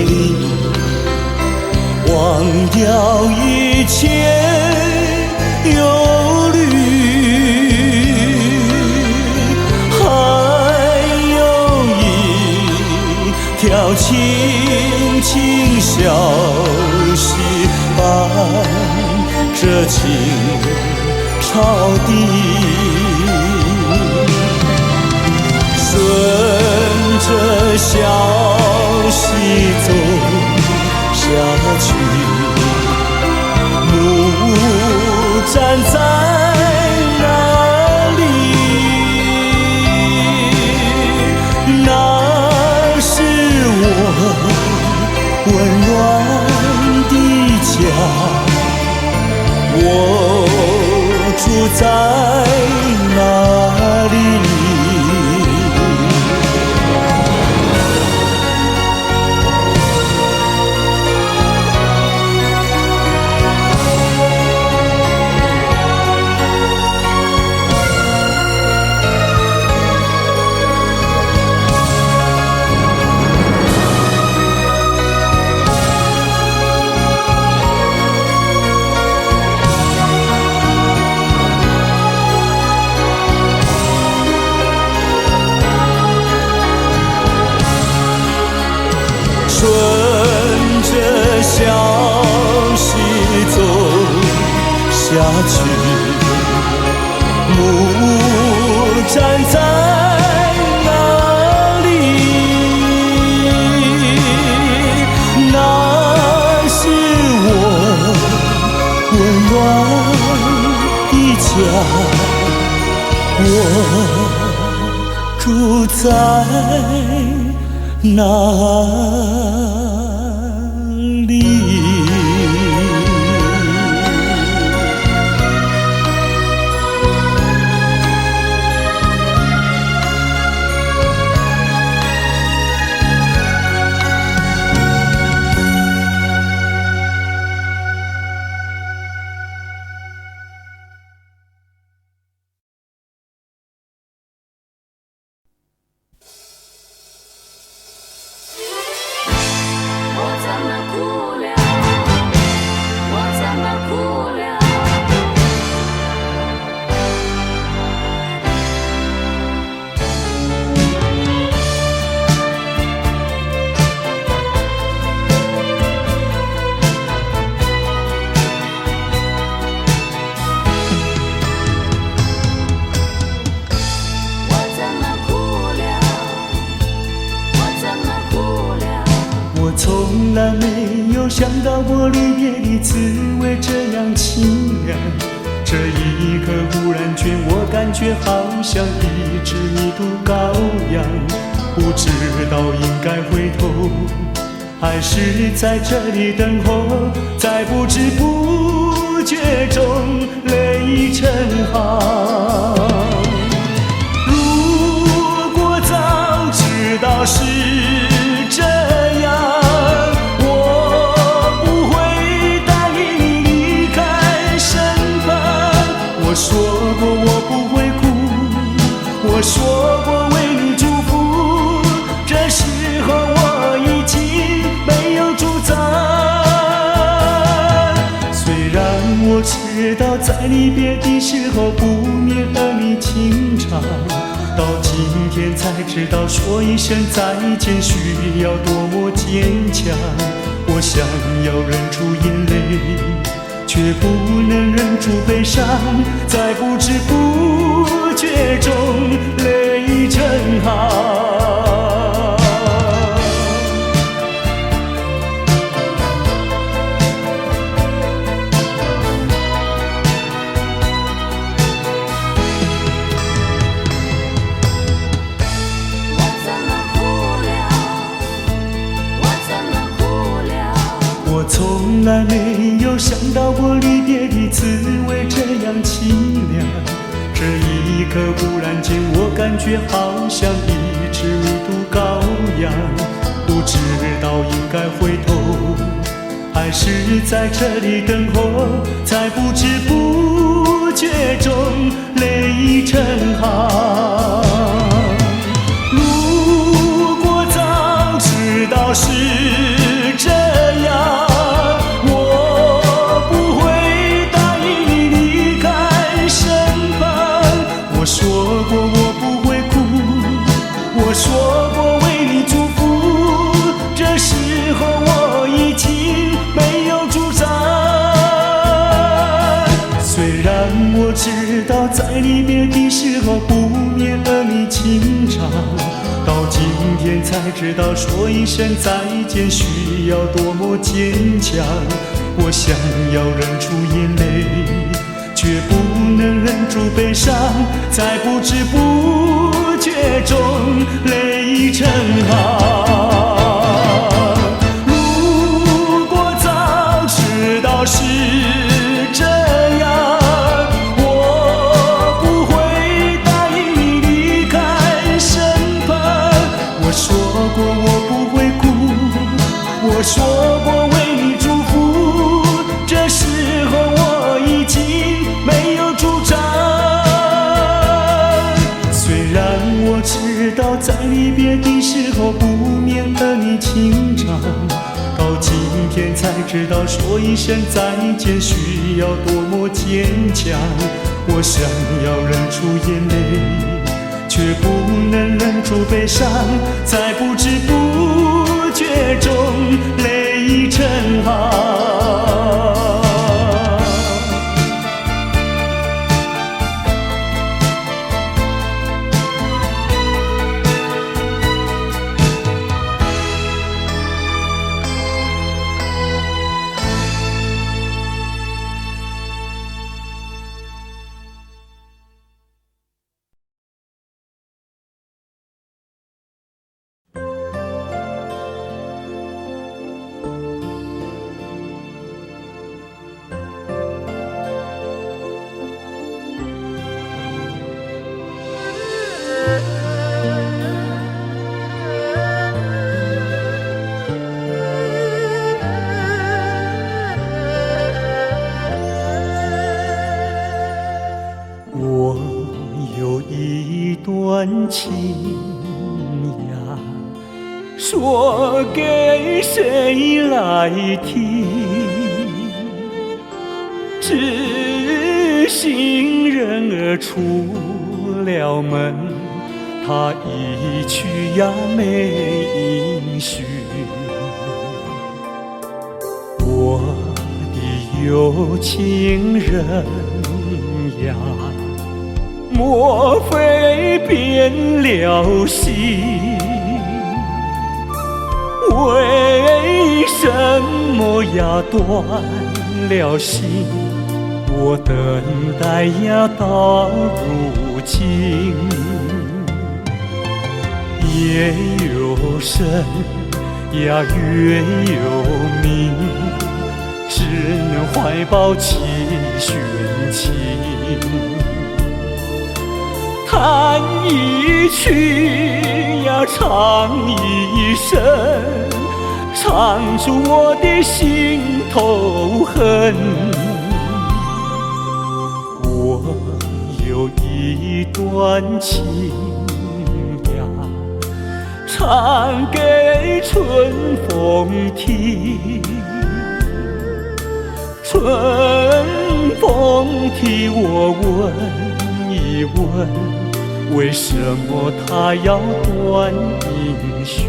里，忘掉一切忧虑，还有一条青青小溪伴着青草地，顺着小溪走下去，木站在那里，那是我温暖的家，我住在那里。顺着小溪走下去，木站在那里，那是我温暖的家，我住在哪里？从来没有想到过离别的滋味这样凄凉，这一刻忽然间我感觉好像一只迷途羔羊，不知道应该回头还是在这里等候，在不知不觉中泪成行。如果早知道是这样，说过我不会哭。我知道在离别的时候不免和你情长，到今天才知道说一声再见需要多么坚强。我想要忍住眼泪，却不能忍住悲伤，在不知不觉中泪成行。我从来没有想到过离别的滋味这样凄凉，这一刻忽然间我感觉好像一只迷途羔羊，不知道应该回头还是在这里等候，在不知不觉中泪成行。如果早知道是这样，我说过我不会哭，我说过为你祝福，这时候我已经没有主张。虽然我知道在离别的时候不免和你情长，到今天才知道说一声再见需要多么坚强。我想要忍住眼泪，却不能忍住悲伤，在不知不觉中泪成行。如果早知道是这样，我不会答应你离开身旁。我说过我不会哭，我说过为你祝福，这时候我已经没有主张。虽然我知道在离别的时候不免和你情长，到今天才知道说一声再见需要多么坚强。我想要忍住眼泪，却不能忍住悲伤，在不知不觉中泪成行。我有一段情呀，说给谁来听？知心人儿出了门，他一去呀没音讯。我的有情人呀，莫非变了心？为什么呀断了心？我等待呀到如今，夜有深呀月有明，只能怀抱期寻情。弹一曲呀唱一声，唱出我的心头恨。我有一段情呀，唱给春风听。春风替我问一问，为什么它要断音讯？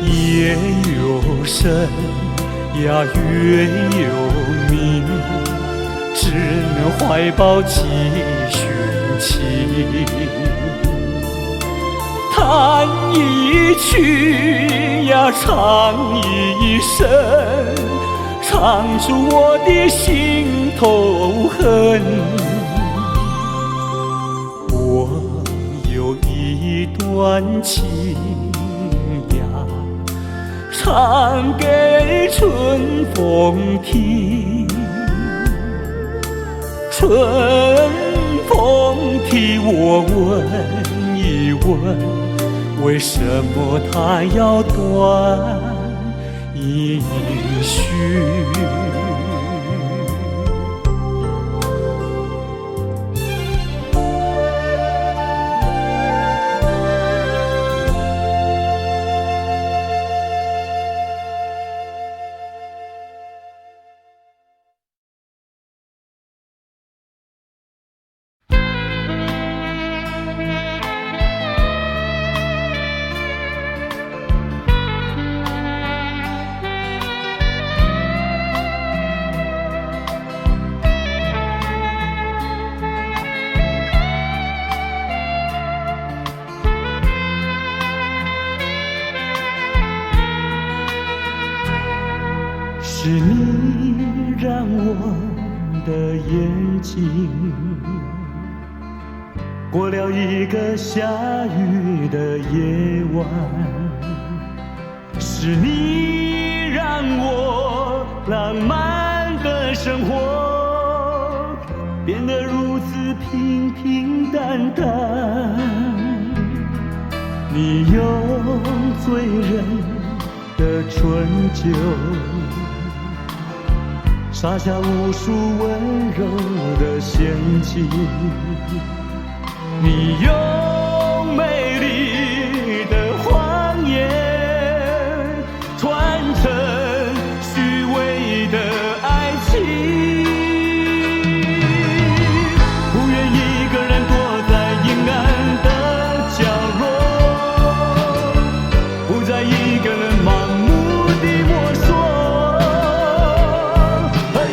夜有深呀，月有明，只能怀抱寄寻情。弹一曲呀，唱一声，唱出我的心头恨。我有一段情，唱给春风听，春风替我问一问，为什么它要断音讯？是你让我的眼睛过了一个下雨的夜晚，是你让我浪漫的生活变得如此平平淡淡。你用醉人的春酒洒下无数温柔的陷阱，你用美丽的谎言传承虚伪的爱情，不愿一个人躲在阴暗的角落，不再一个人盲目地摸索，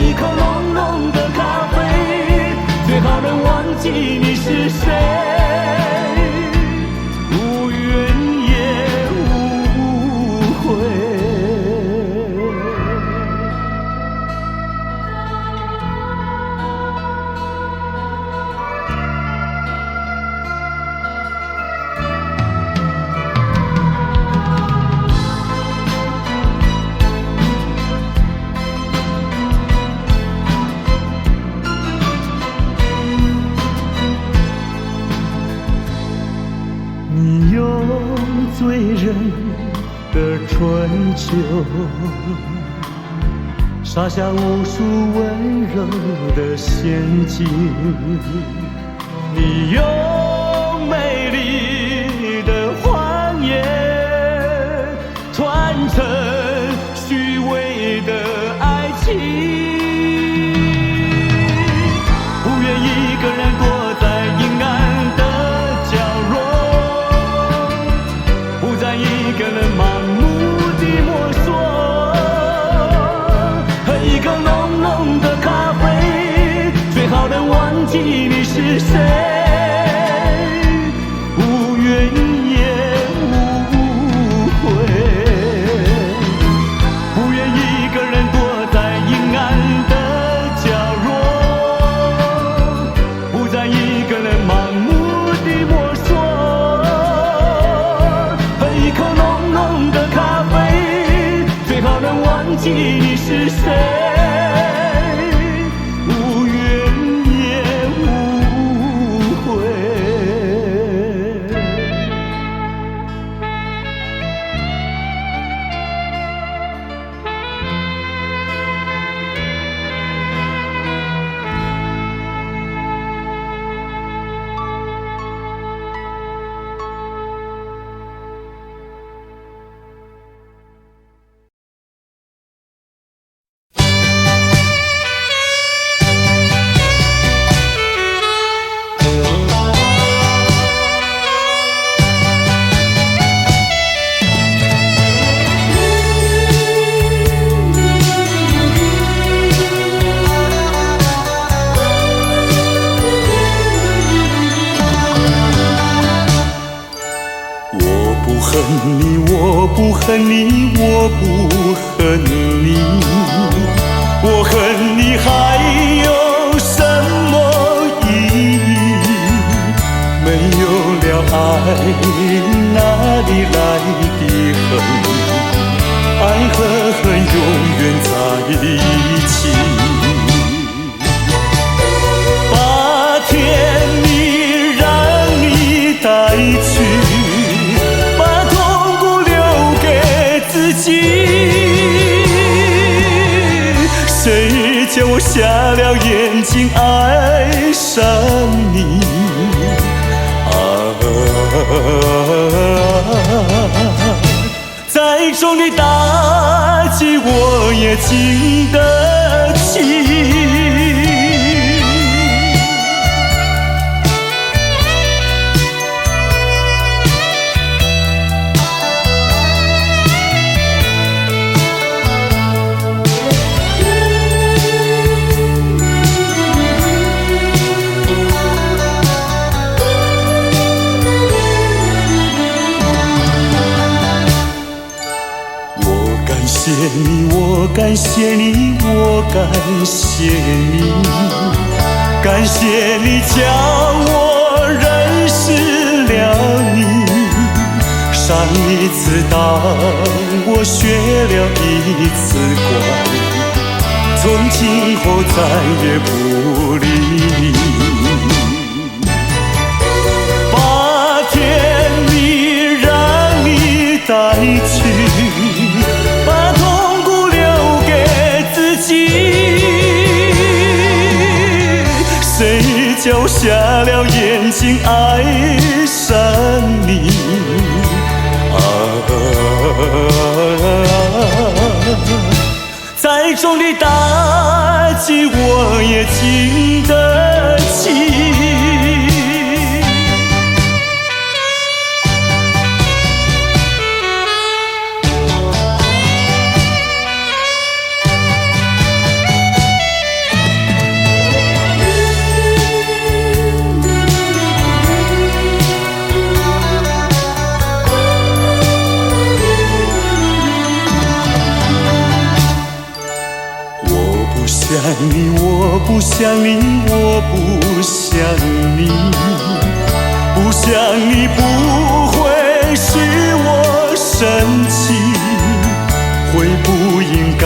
一口浓浓的咖啡，最好能忘记你是谁，无怨也无悔。你用醉人的春秋洒下无数温柔的陷阱，你用美丽的谎言传承虚伪的爱情，不愿一个人躲在阴暗的一个人盲目地摸索，喝一口浓浓的咖啡，最好能忘记你是谁，无怨也无悔。不愿一个人躲在阴暗的角落，不再一个人盲目地摸索，一口浓浓的咖啡，最好能忘记你是谁，无怨也无悔。你，我不恨你，我不恨你，我恨你还有什么意义？没有了爱，哪里来的恨？爱和恨永远在一起。把甜蜜让你带去，把痛苦留给自己。谁叫我瞎了眼睛爱上你？再重的打击我也经得起。感谢你，我感谢你，我感谢你，感谢你叫我认识了你。上一次当我学了一次乖，从今后再也不理你。把甜蜜让你带去，把痛苦留给自己。谁叫瞎了眼睛爱上你？再重的打击我也经得起。想你，我不想你，我不想你，不想你不会使我生气，会不应该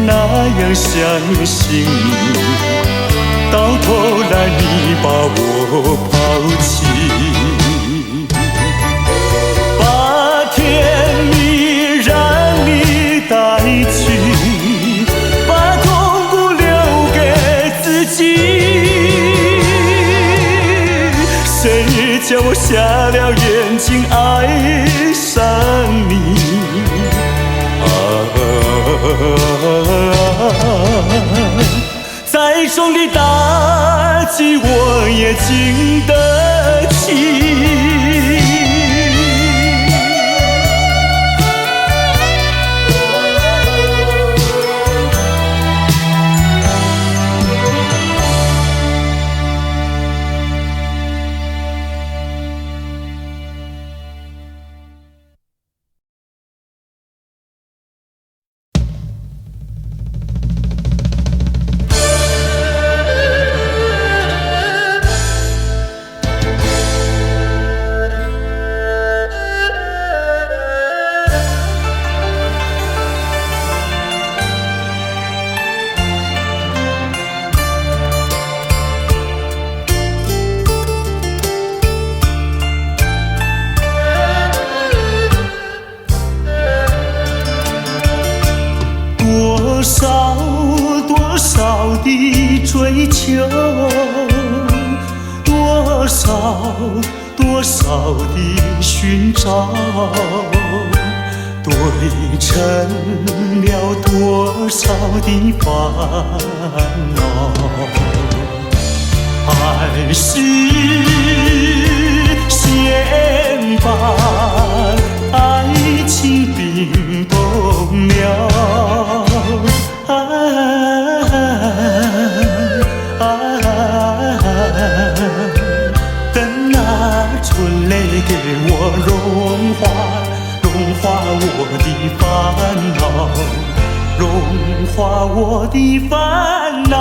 那样相信你，到头来你把我抛弃。把甜蜜让你带去，把痛苦留给自己。谁叫我瞎了眼睛爱上你？再重的打击我也经得起。多少的追求，多少的寻找，对成了多少的烦恼。爱是先把爱情冰冻了。等那春雷给我融化恼，融化我的烦恼。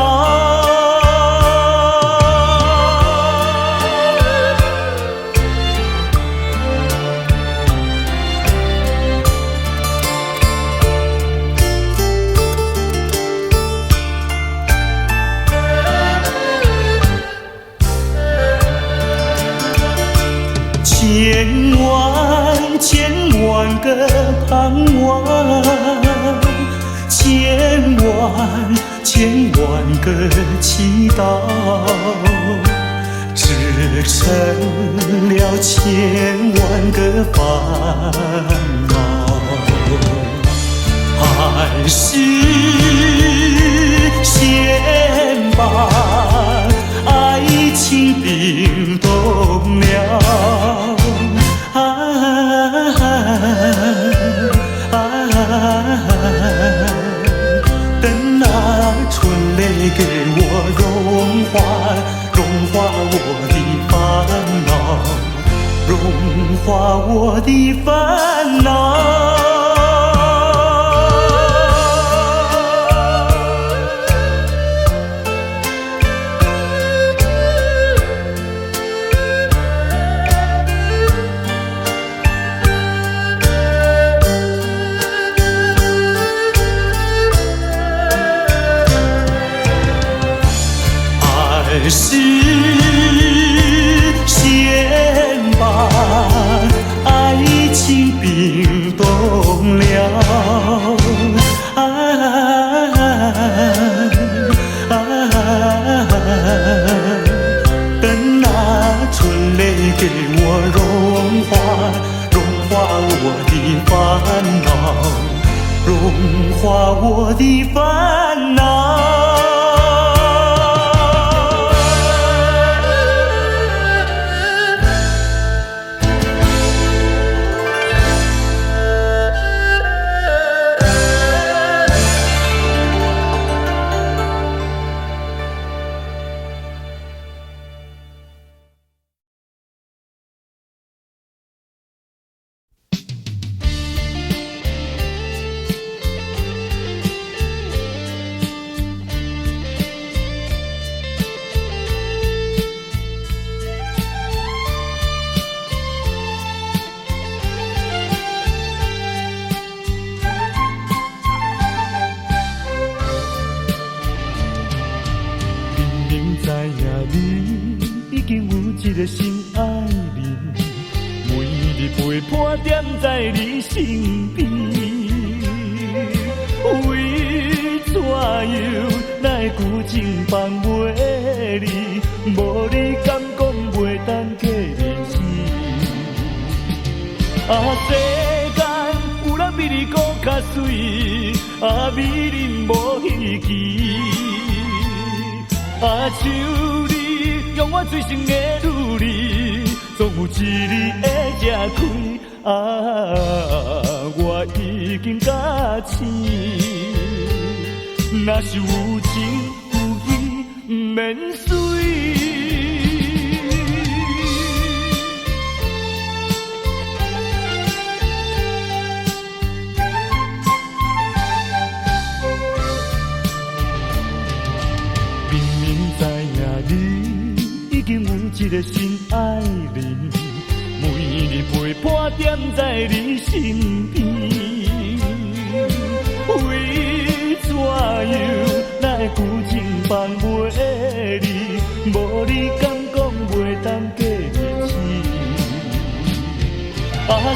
千万个盼望，千万个祈祷，织成了千万个烦恼。还是先把爱情冰冻了。等那春泪给我融化我的烦恼，融化我的烦恼。还是先把爱情冰冻了。等那春泪给我融化我的烦恼，融化我的烦恼。一个心爱人，每日陪伴踮在你身边，为怎样来旧情放袂离？无你敢讲袂当过日子？世间有人比你搁较水，美人无稀奇，像你。用我最深的努力，总有一日会吃开。我已经假醒，若是有情有义，不免随。明明知影你。已经有一个心爱人，每日陪伴踮在你身边，为怎样来旧情放袂离？无你敢讲袂当过日子？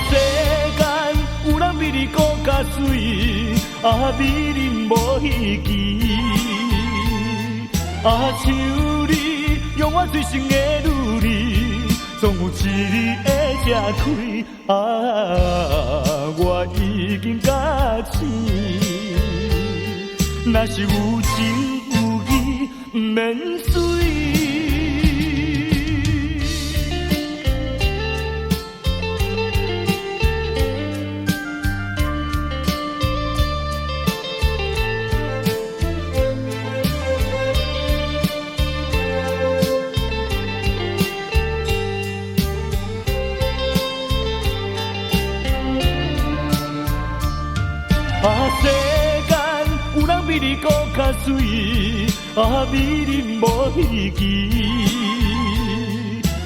世间有人比你搁较水，美人无稀奇，像你。用我最深的努力，总有一日会吃开。我已经假醒，若是有情有义，不免随。世间有人比你搁较水，美人无稀奇。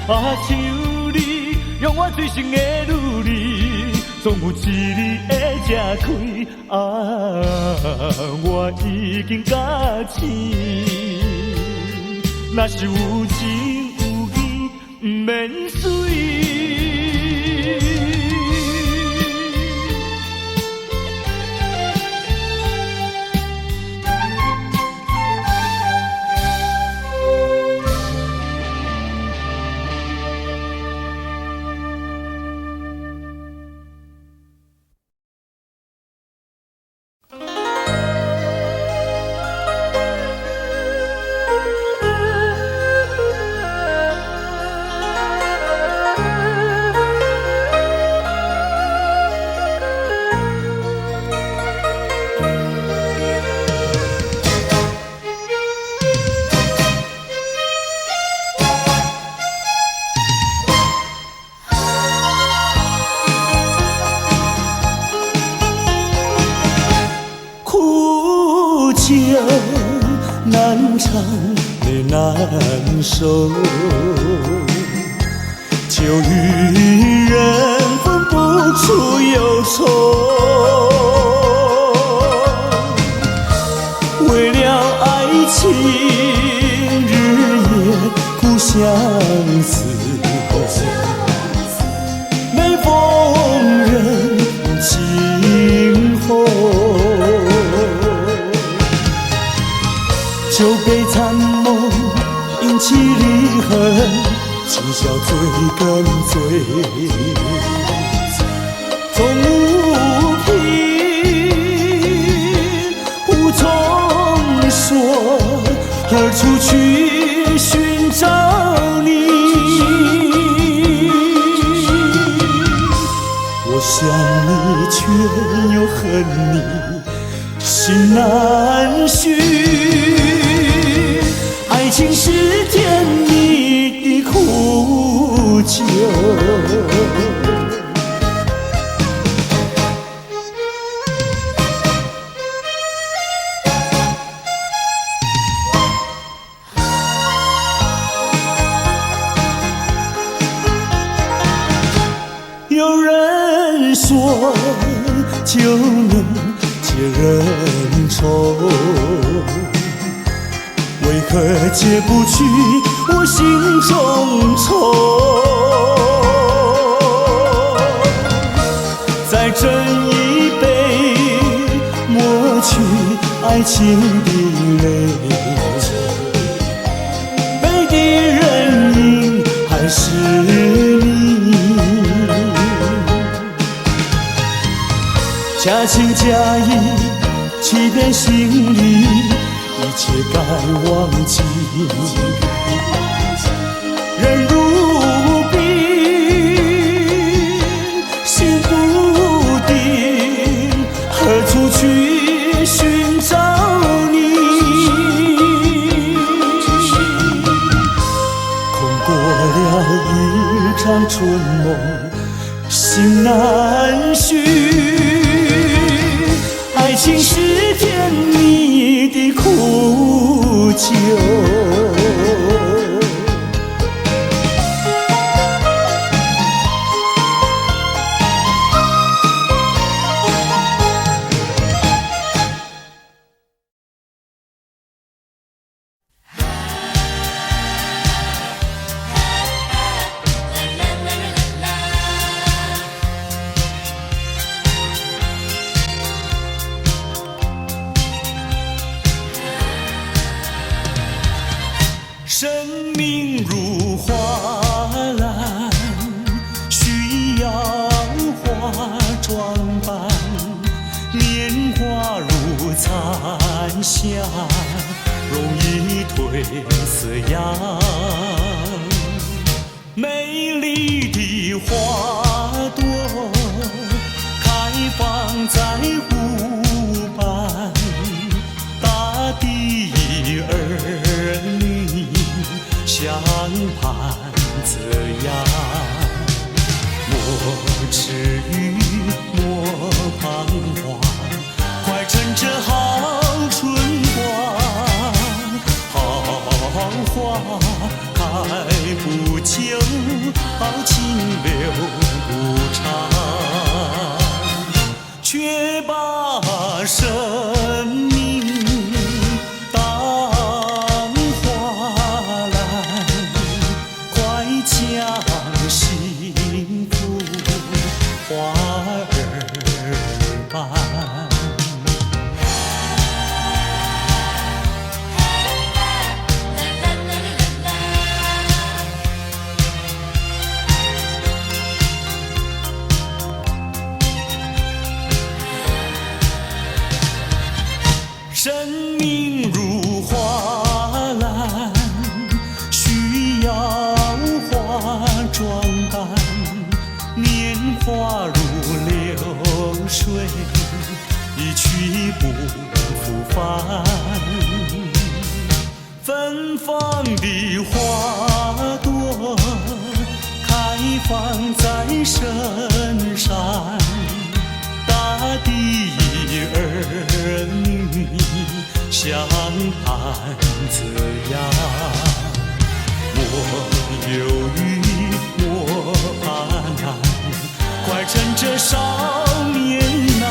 像你，用我最深的努力，总有一日会吃开。我已经假醒，若是有情有义，不免水。难唱的难受，就与人分不出忧愁。为了爱情，日夜苦相思，每逢人惊鸿。酒杯残梦，引起离恨，今宵醉更醉，终无凭，无从说，何处去寻找你？我想你，却又恨你，心难续。爱情是甜蜜的苦酒，有人说就能解人愁，为何解不去我心中愁？再斟一杯，抹去爱情的泪。杯底人影还是你，假情假意，欺骗心理。一切该忘记，人如冰，心不定，何处去寻找你？空过了一场春梦，心难续。爱情是甜蜜的苦酒，生命如花篮，需要花装扮。年华如残霞，容易褪色样。美丽的花朵开放在湖畔，大地儿女相伴这样，莫迟疑，莫彷徨，情留不长，却把生命当花篮，快将幸福花儿般。生命如花篮，需要花装扮。年华如流水，一去不复返。芬芳的花朵开放在深山，大地儿女相伴滋养。莫犹豫，莫怕难，快趁着少年郎。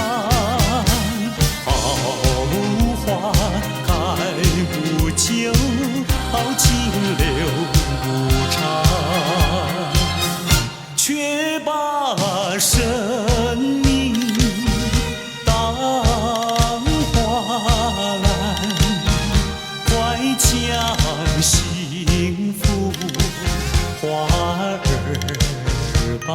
好花开不久，好情留不长，却把生命当花篮，快将幸福花儿般。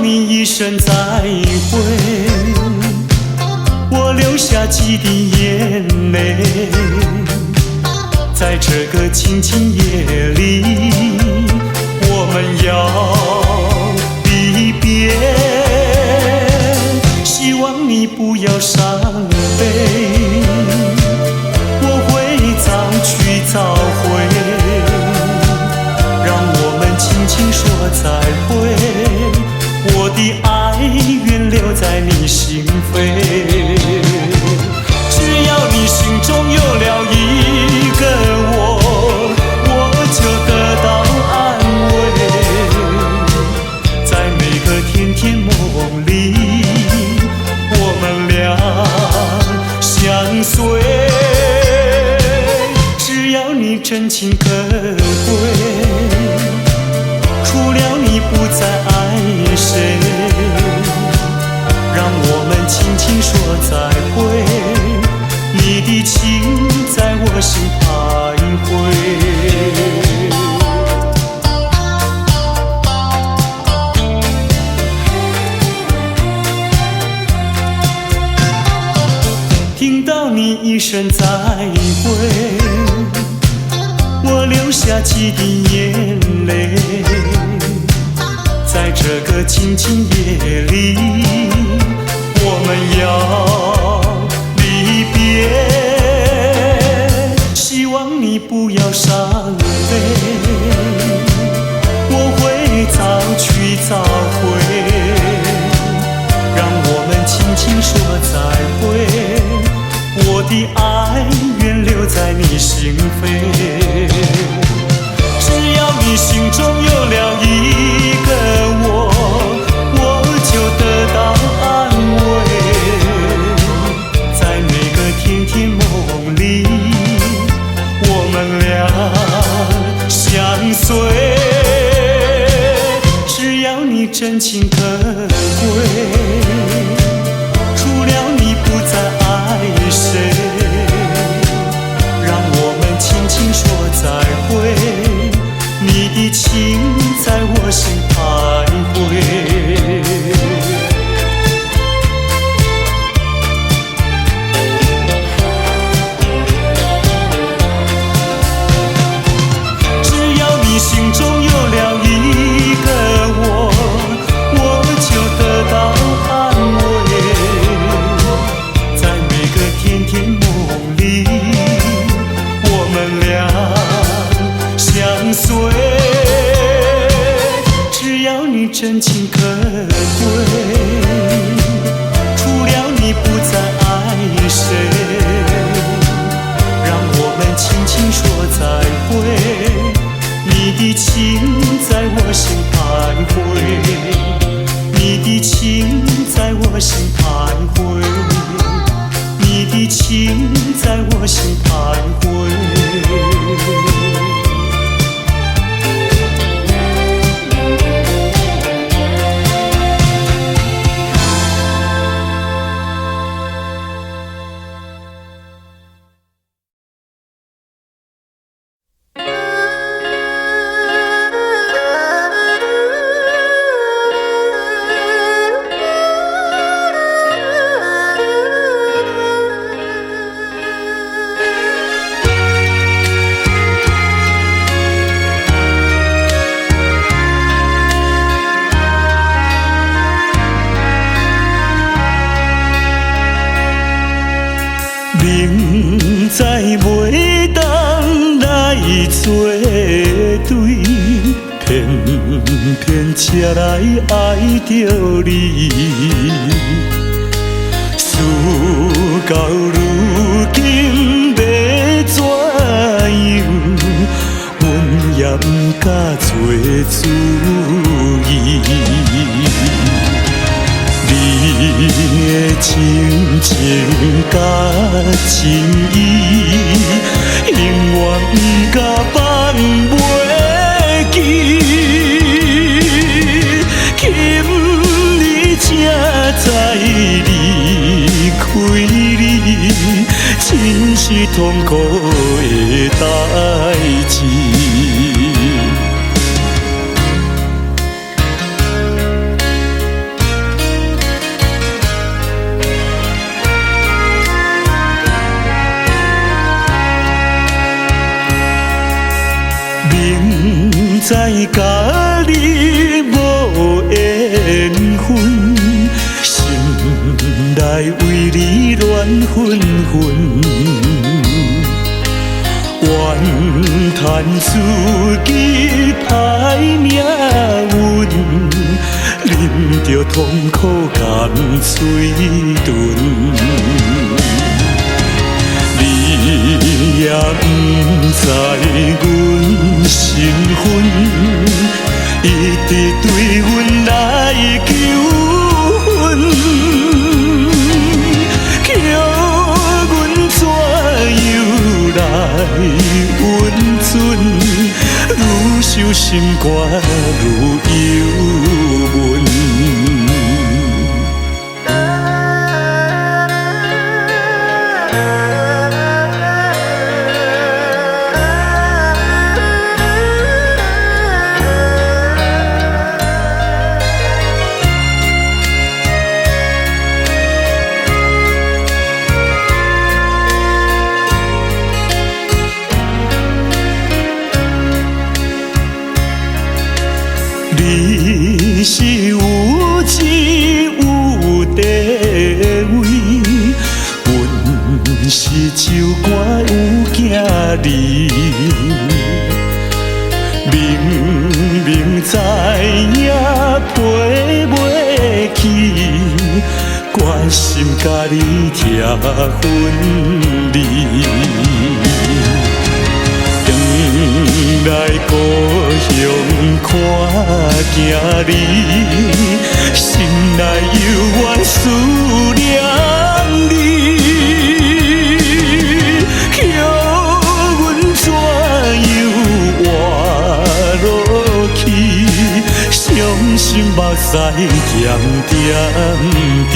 一声再会，我流下几滴眼泪。在这个清清夜里，我们要离别。希望你不要伤悲，我会早去早回，让我们轻轻说再会。我的爱愿留在你心扉，只要你心中有了一个我，我就得到安慰。在每个甜甜梦里，我们俩相随。只要你真情可贵，除了你不再爱谁，让我们轻轻说再会。你的情在我心徘徊。听到你一声再会，我流下几滴眼泪。在这个清清夜里，我们要离别。希望你不要伤悲，我会早去早回，让我们轻轻说再会。我的爱愿留在你心扉，只要你心中有了一个我，我就得到安慰。在每个甜甜梦里，我们俩相随。只要你真情可贵，除在我心徘徊。明知袂当来作对，偏偏才来爱着你。事到如今要怎样？阮也不敢做主意。你的情甲情意，永远不甲放袂记。今日才知离开你，真是痛苦的代志。明知甲你无缘分，心内为你乱纷纷，怨叹自己歹命运，啉着痛苦甘嘴唇。你也不知阮身份，一直对阮来求婚，叫阮怎样来温存？愈想心肝愈忧闷。你是有钱有地位，阮是酒馆有囝儿，明明知影陪袂起，决心甲你拆分离。来故乡看囝儿，心内犹原思念你，叫阮怎样活落去？伤心目屎点点滴。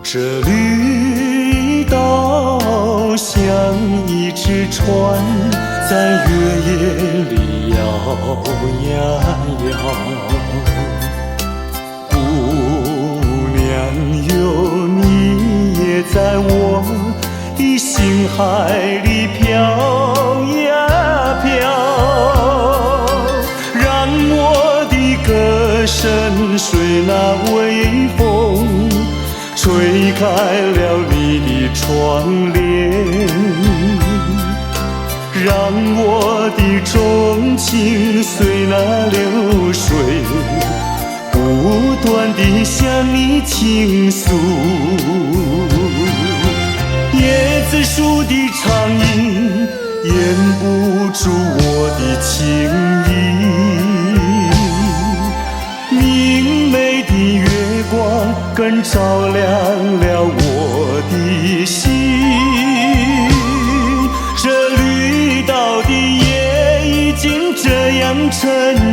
这绿岛像一只船，在月夜里摇呀摇。姑娘哟，你也在我海里飘呀飘，让我的歌声随那微风吹开了你的窗帘，让我的钟情随那流水不断地向你倾诉。椰子树的长影掩不住我的情意，明媚的月光更照亮了我的心。这绿岛的夜已经这样沉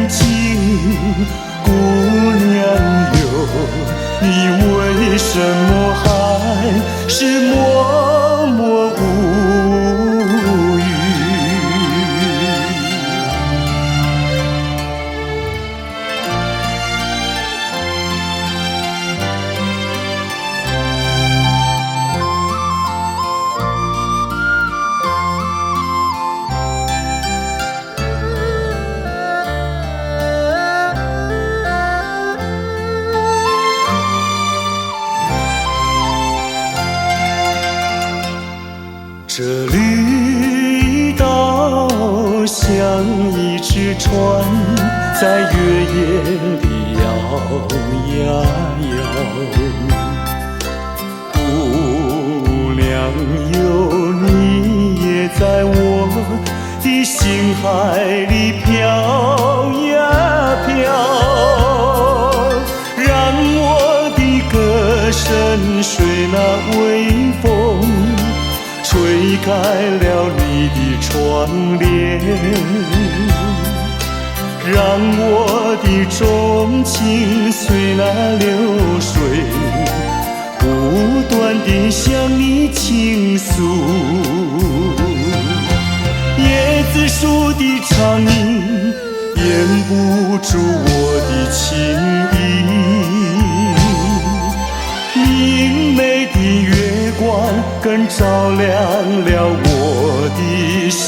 静，姑娘哟，你为什么还是默默无语？这绿岛像一只船，在月夜里摇呀摇。姑娘哟，你也在我的心海里飘呀飘，让我的歌声随那微风吹开了你的窗帘，让我的钟情随那流水不断地向你倾诉。椰子树的长影掩不住我的情意，明媚的月光更照亮了我的心。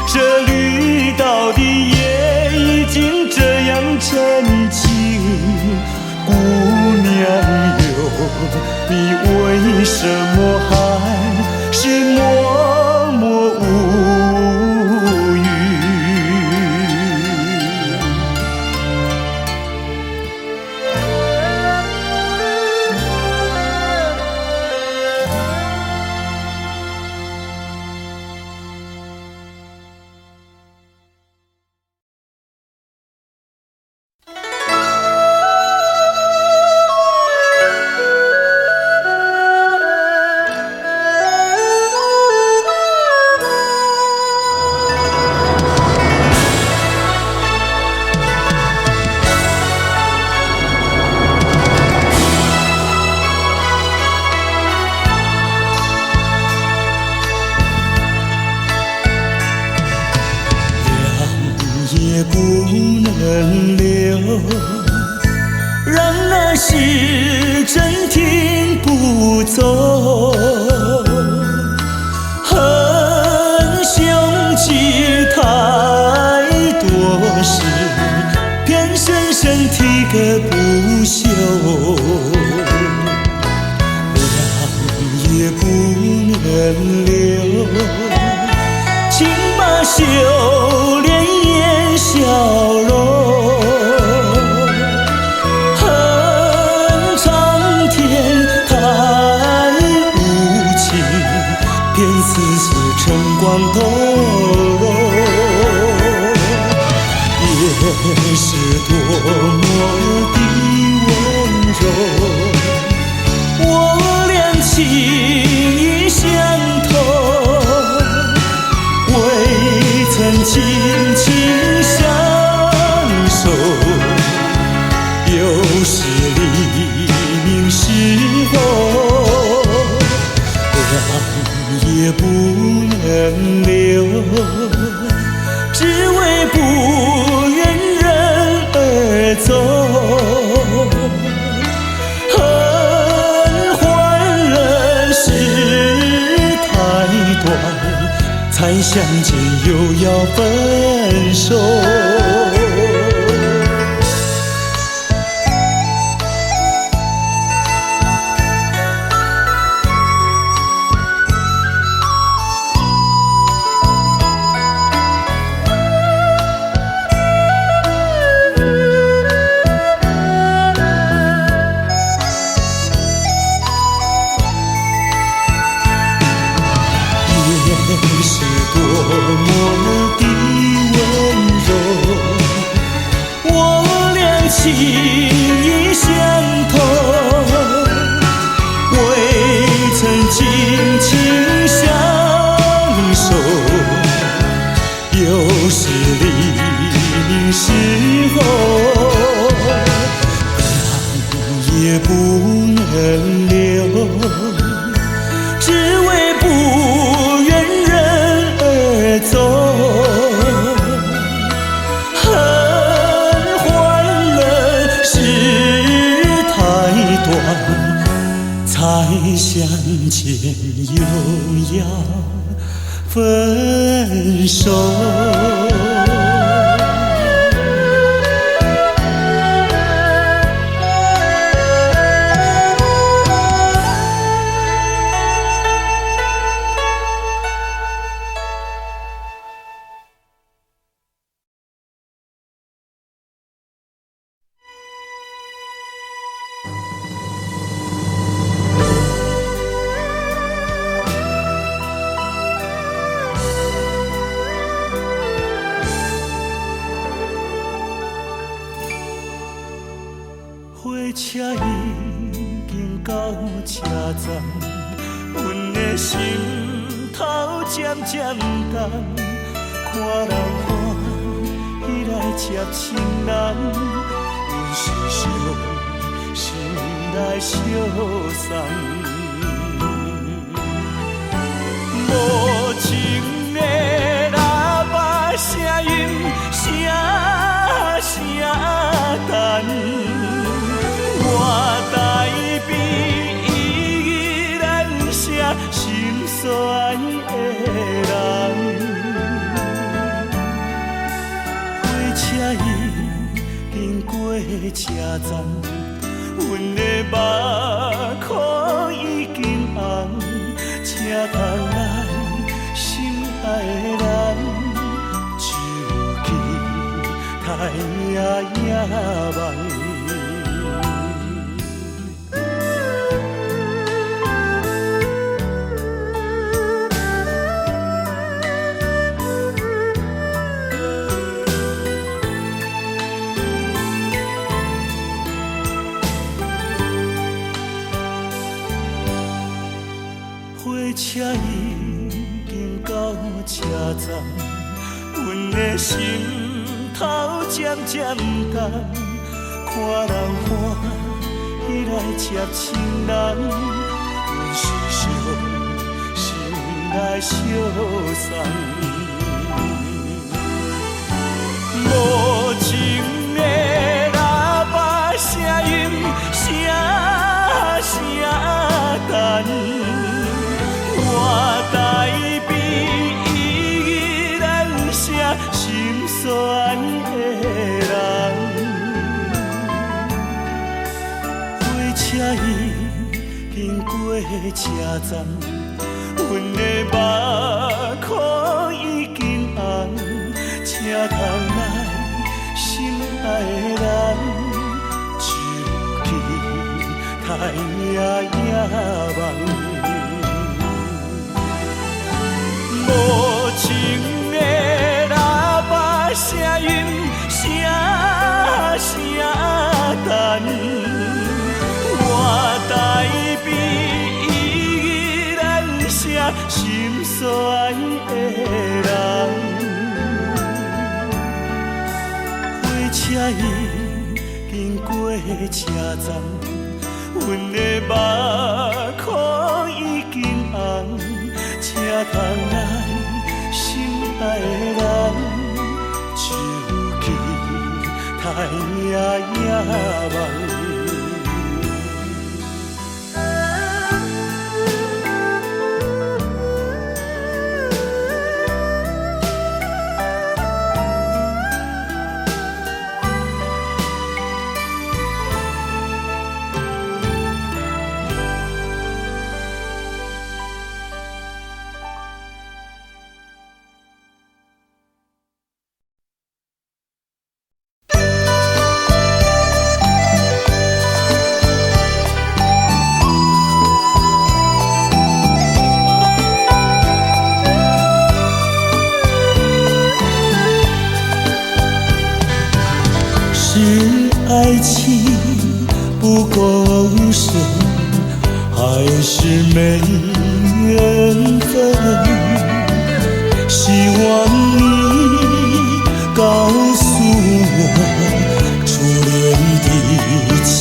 这绿岛的夜已经这样沉静，姑娘哟，你为什么还是默默无语？也不能留，让那时针停不走，恨凶气太多事，偏深深提个不休，让也不能留，请把修炼笑容，恨长天太无情，便丝丝晨光透融，也是多么的温柔，我俩情意相通，未曾轻轻相守，又是黎明时候，让也不能留，只为不愿人而走，恨换了时相见又要分手。是多么的温柔，我俩情意相投，未曾紧紧相守，有时离别时候，爱也不能留，只为不愿走，恨欢乐事太短，才相见又要分手。火车已经到车站，阮的心头渐渐重，看人欢喜来接亲人，阮是伤心来相送。无情的喇叭声音，声声等。我台边依然是心酸的人，火车已经过车站，阮的目眶已经红，请通来心爱的人，手机太夜夜梦。火车已经到车站，阮的心头渐渐重，看人欢喜来接亲人，阮是伤心来相送。无情的喇叭声音，声声等。我台边依然是心酸的人，火车已经过车站，阮的目眶已经红，请通来心爱的人，手机太夜夜梦。无情的喇叭声音，声声等。我台边依然是心酸的人，火车已经过车站，阮的目眶已经红，请通来心爱的人，手机太夜夜梦。不够深，还是没缘分。希望你告诉我，初恋的情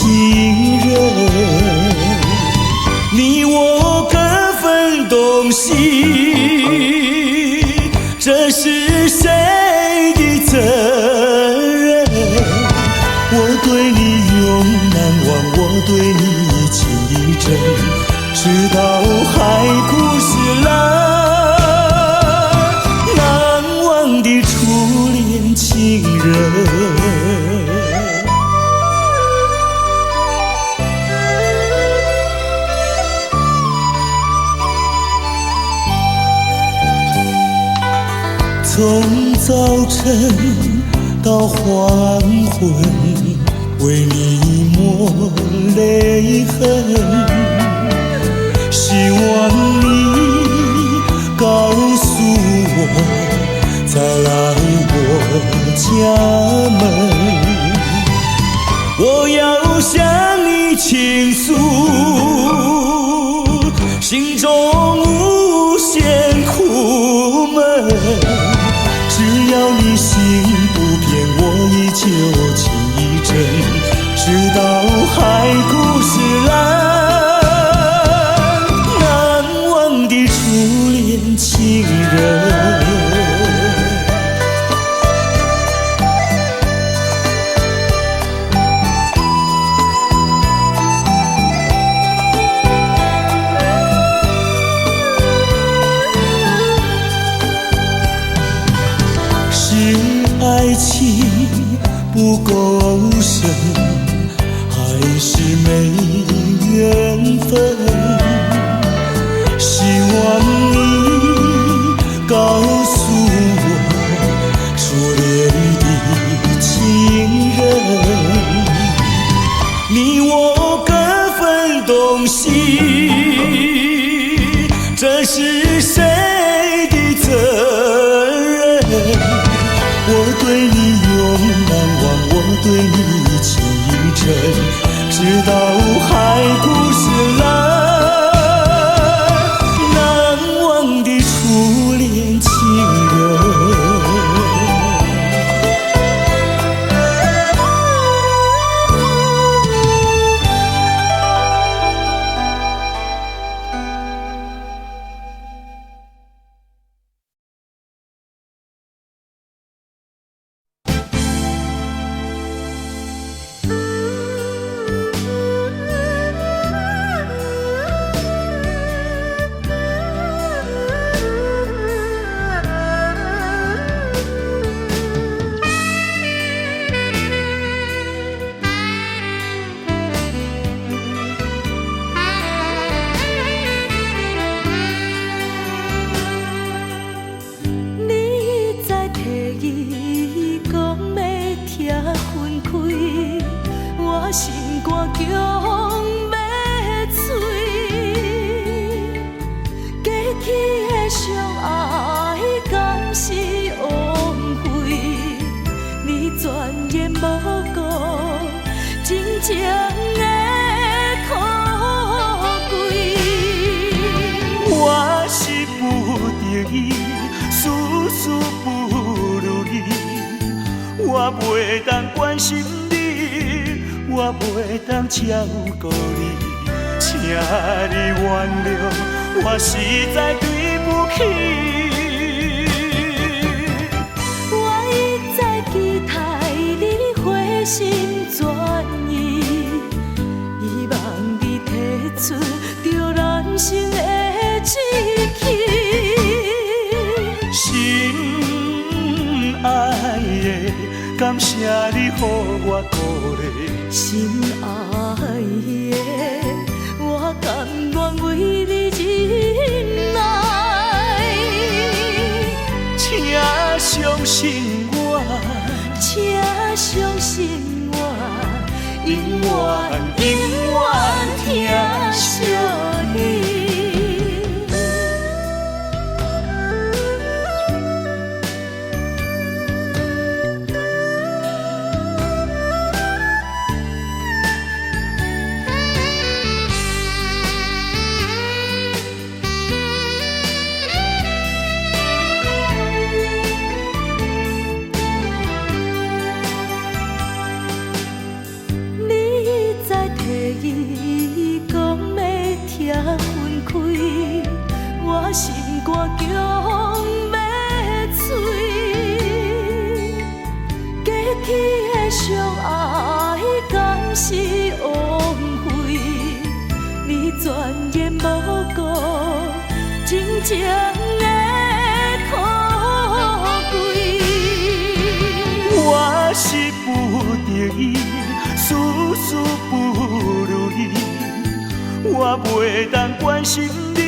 人，你我各分东西，这是谁的责任？我对你永难忘，我对你情意真，直到海枯石烂，难忘的初恋情人。从早晨到黄昏，为你抹泪痕，希望你告诉我，再来我家门。我要向你倾诉心中无限苦闷，只要你心不变，我依旧情意真，直到海枯石烂，难忘的初恋情人。爱情不够深，还是没缘分。希望你告诉我，初恋的情人，你我各分东西，这是谁的责任？我对你永难忘，我对你情意真，直到海枯石烂，难忘的初恋情人。我袂当关心你，我袂当照顾你，请你原谅，我实在对不起。我一再期待你回心转意，希望你提出着人生的志气。心爱的。感谢你予我鼓励，心爱的，我甘愿为你忍耐。请相信我，请相信我，永远永远疼惜你。情的可贵。我是不得已，事事不如意，我袂当关心你，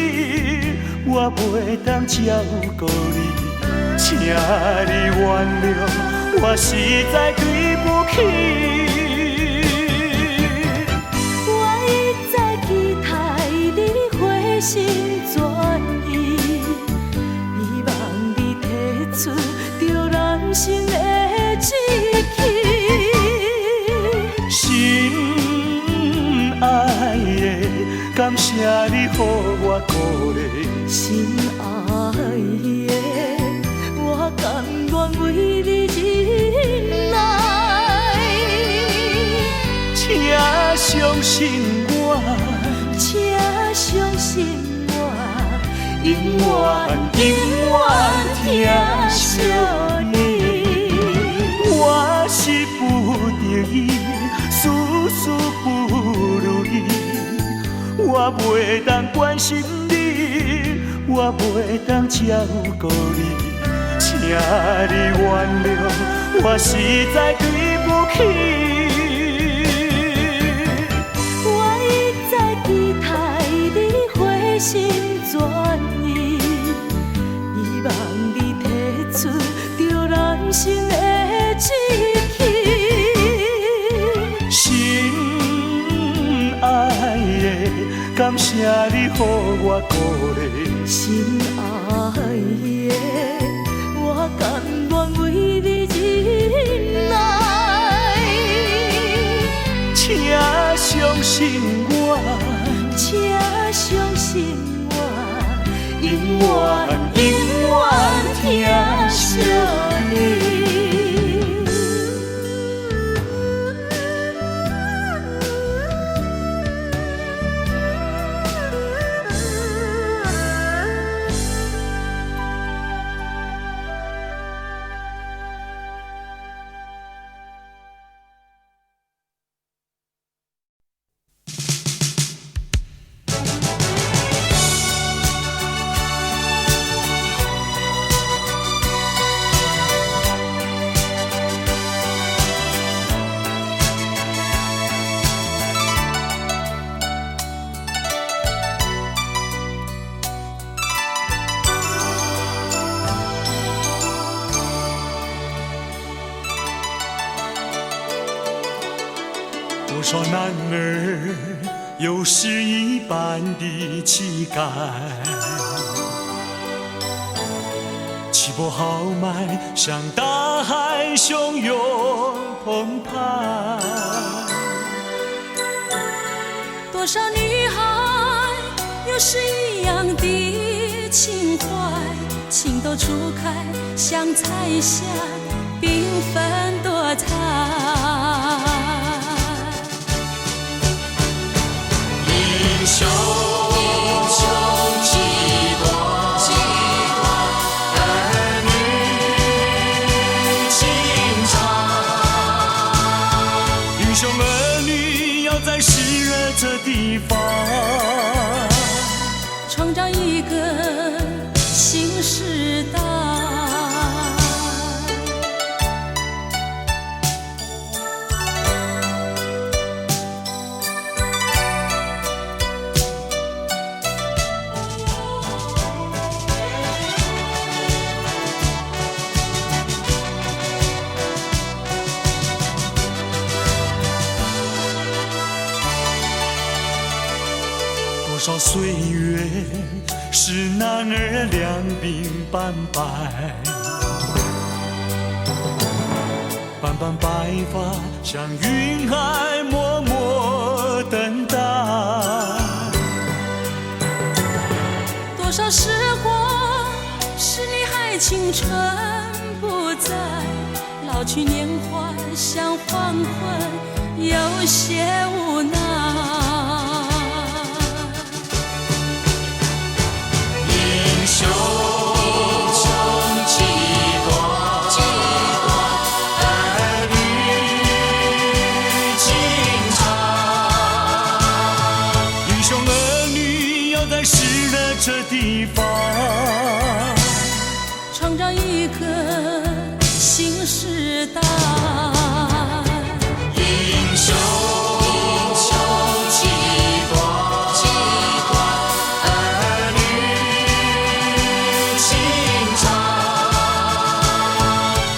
我袂当照顾你，请你原谅，我实在对不起。心转移，希望你提出着人生的志气。心爱的，感谢你予我鼓励。心爱的，我甘愿为你忍耐。请相信我。请相信我，永远疼惜你。我是不得已，事事不如意，我袂当关心你，我袂当照顾你，请你原谅，我实在对不起。心转移，希望你提出着人生的志气。心爱的，感谢你予我鼓励。心爱的，我甘愿为你忍耐。请相信我。请相信我，永远疼惜你。多少男儿有诗一般的气概，气魄豪迈，像大海汹涌澎湃。多少女孩有诗一样的情怀，情窦初开，像彩霞，缤纷多彩。英雄几多，儿女情长。英雄儿女要在湿热这地方，创造一个新时代。多少岁月使男儿两鬓斑白，斑斑白发像云海默默等待。多少时光使你还青春不在，老去年华像黄昏，有些无奈。英雄几多，儿女情长。英雄儿女要在湿热这地方，一个新时代。英雄气短，儿女情长。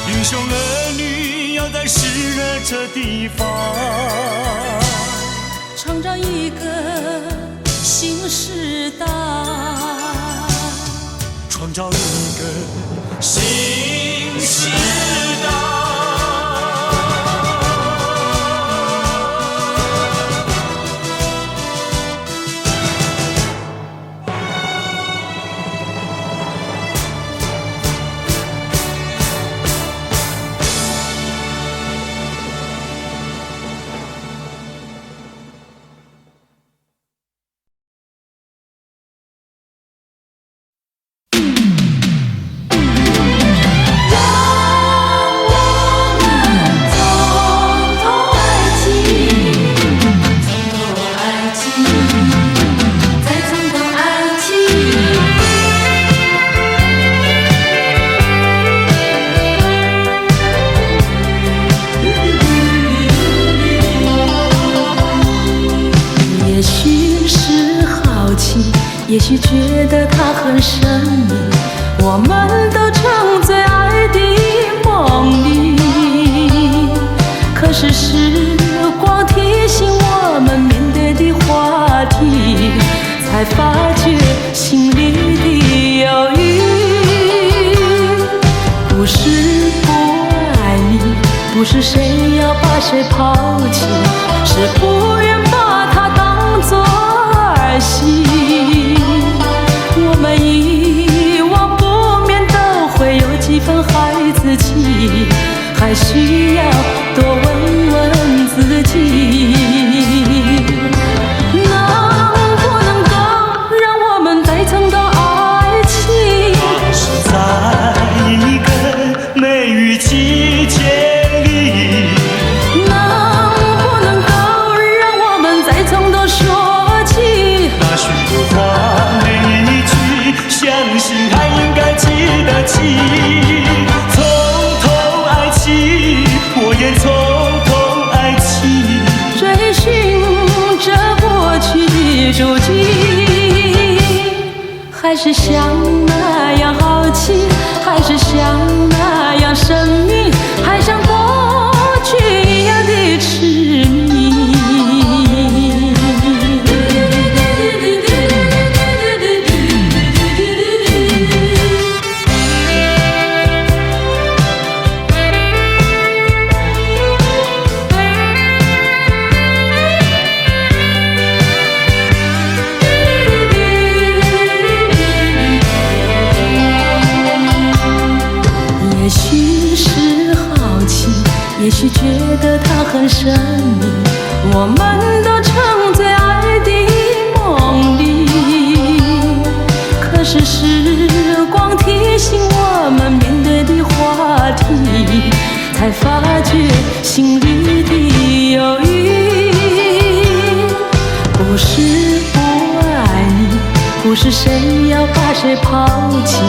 英雄儿女要在湿热这地方，创造一个新时代，创造一个新时代。也许觉得它很神秘，我们都沉醉爱的梦里。可是时光提醒我们面对的话题，才发觉心里的犹豫。不是不爱你，不是谁要把谁抛弃，是不愿把它当作儿戏。我们遗忘不免都会有几分孩子气，还需要多问问自己，能不能够让我们再尝到爱情？是在一个梅雨季节里，能不能够让我们再从头说起？那许多话每一句，相信还应该记得起。从头爱起，我也从头爱起。追寻着过去的足迹，还是像那样好奇，还是像那样神秘，还像过去一样的痴迷。也许是好奇，也许觉得它很神秘，我们都沉醉爱的梦里。可是时光提醒我们面对的话题，才发觉心里的犹豫。不是不爱你，不是谁要把谁抛弃，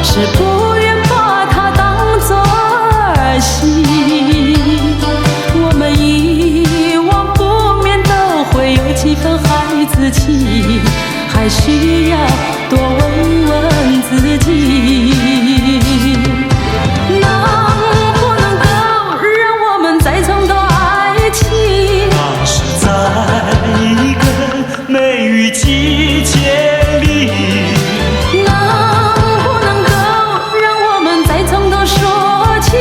是不愿把它当作儿戏。我们遗忘不免都会有几分孩子气，还需要多问问自己，能不能够让我们再从头爱起？那是在一个梅雨季节里，能不能够让我们再从头说起？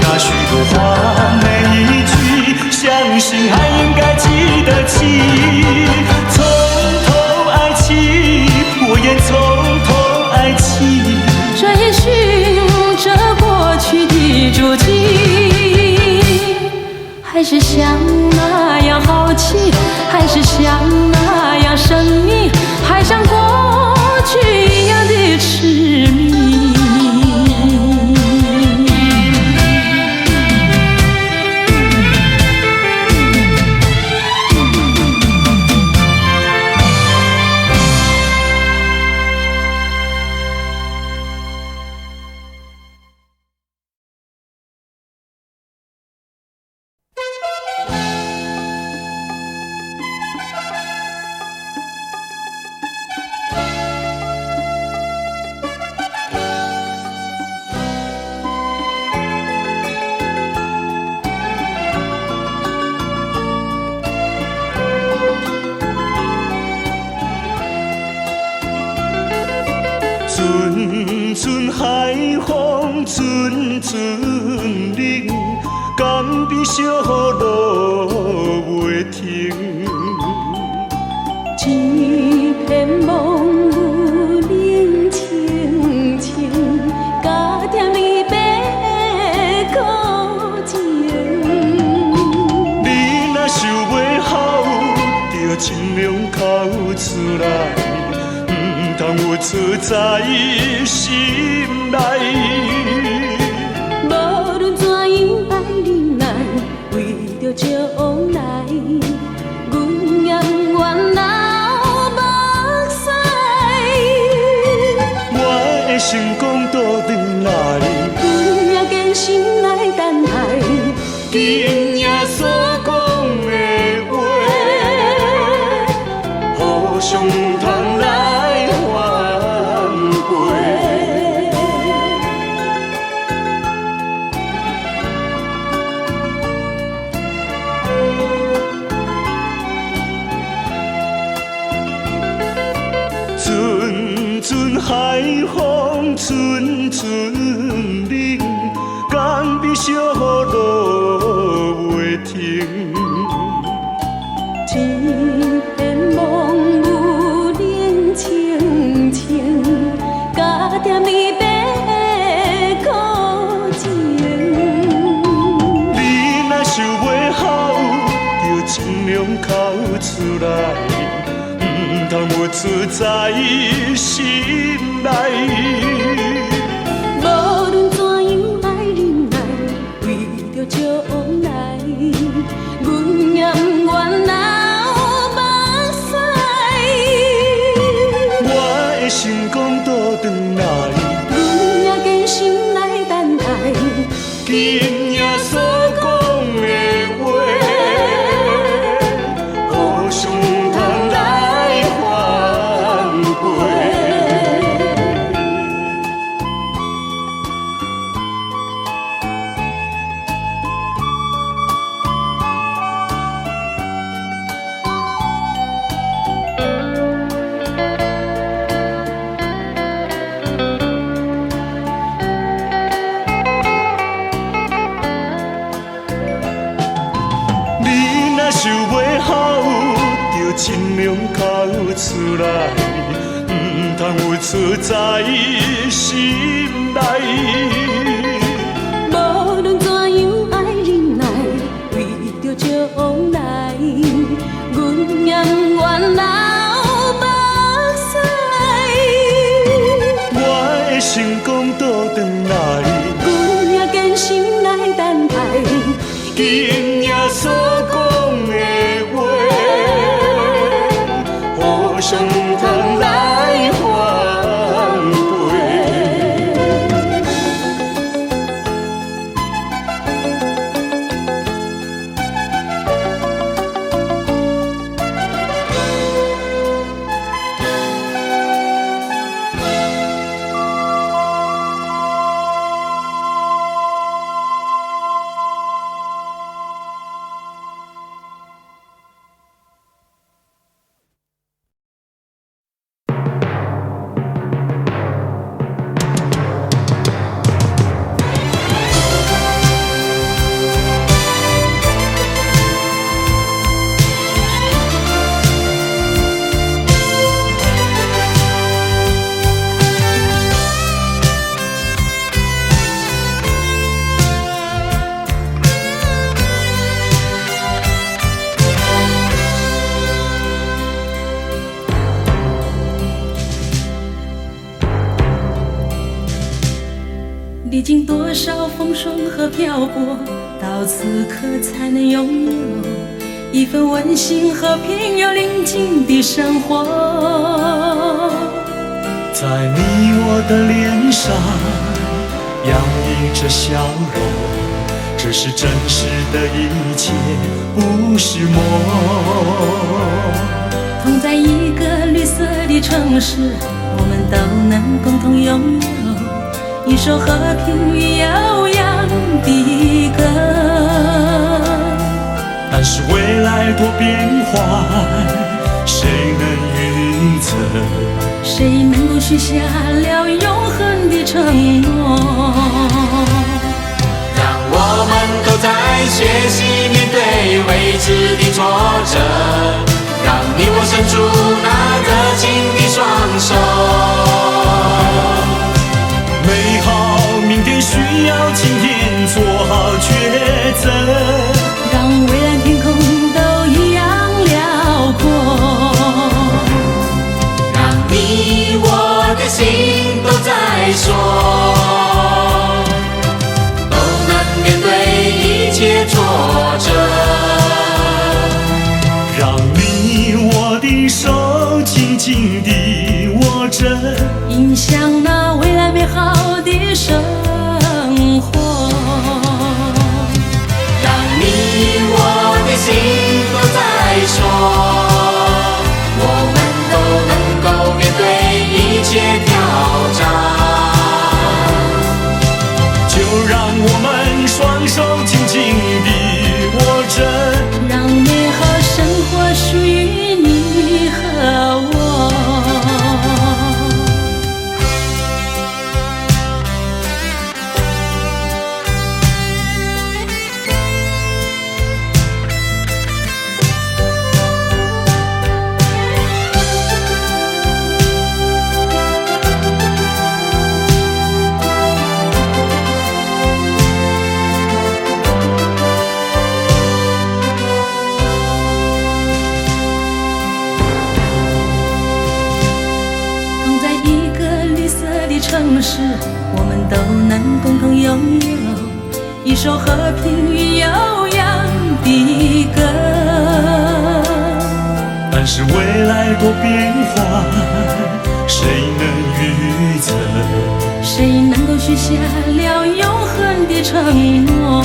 那许多话每一句，相信还应该记得起。从头爱起，我也从头爱起。追寻着过去的足迹，还是像那样好奇，还是像那样神秘，还像过去一样的痴迷。阵阵海风，阵阵冷，江边小路袂停。一片梦有冷清清，加点离别的苦情。你若想袂好，就尽量哭出来，唔通有出在心内。无论怎样爱忍耐，为着将来，阮也不愿流目屎。我的成功倒转来，阮也坚心来等待，今夜所讲的话，互相通来反悔。阵阵海风，阵阵冷，江边小路袂停。一片梦有冷清清，加点离别的苦情。你若想袂好，就尽量哭出来，唔通有出在心内。无论怎样爱忍耐，为着将来，阮也不愿流目屎。我的成功倒转来，阮也坚心来等待，今夜所讲的话，互相通来反悔。你若想袂好，就尽量哭出来，唔通有出在心内。无论怎样爱忍耐，为着将来，阮也不愿流目屎。我的成功倒转来，阮也坚心来等待，今夜所讲的话，互相通来反悔。历经多少风霜和漂泊，到此刻才能拥有一份温馨和平又宁静的生活。在你我的脸上洋溢着笑容，这是真实的一切，不是梦。同在一个绿色的城市，我们都能共同拥有一首和平与悠扬的歌。但是未来多变幻，谁能预测？谁能够许下了永恒的承诺。让我们都在学习面对未知的挫折，让你我伸出那热情的双手。美好明天需要今天做好抉择，让蔚蓝天空都一样辽阔，让你我的心都在说，都能面对一切挫折。让你我的手紧紧地握着，迎向那未来美好的生活。让你我的心都在说，我们都能够面对一切挑战。就让我们双手紧紧地握着，让美好生活属于你和我。同在一个绿色的城市，我们都能共同拥有一首和平与悠扬的歌。但是未来多变幻，谁能预测？谁能够许下了永恒的承诺？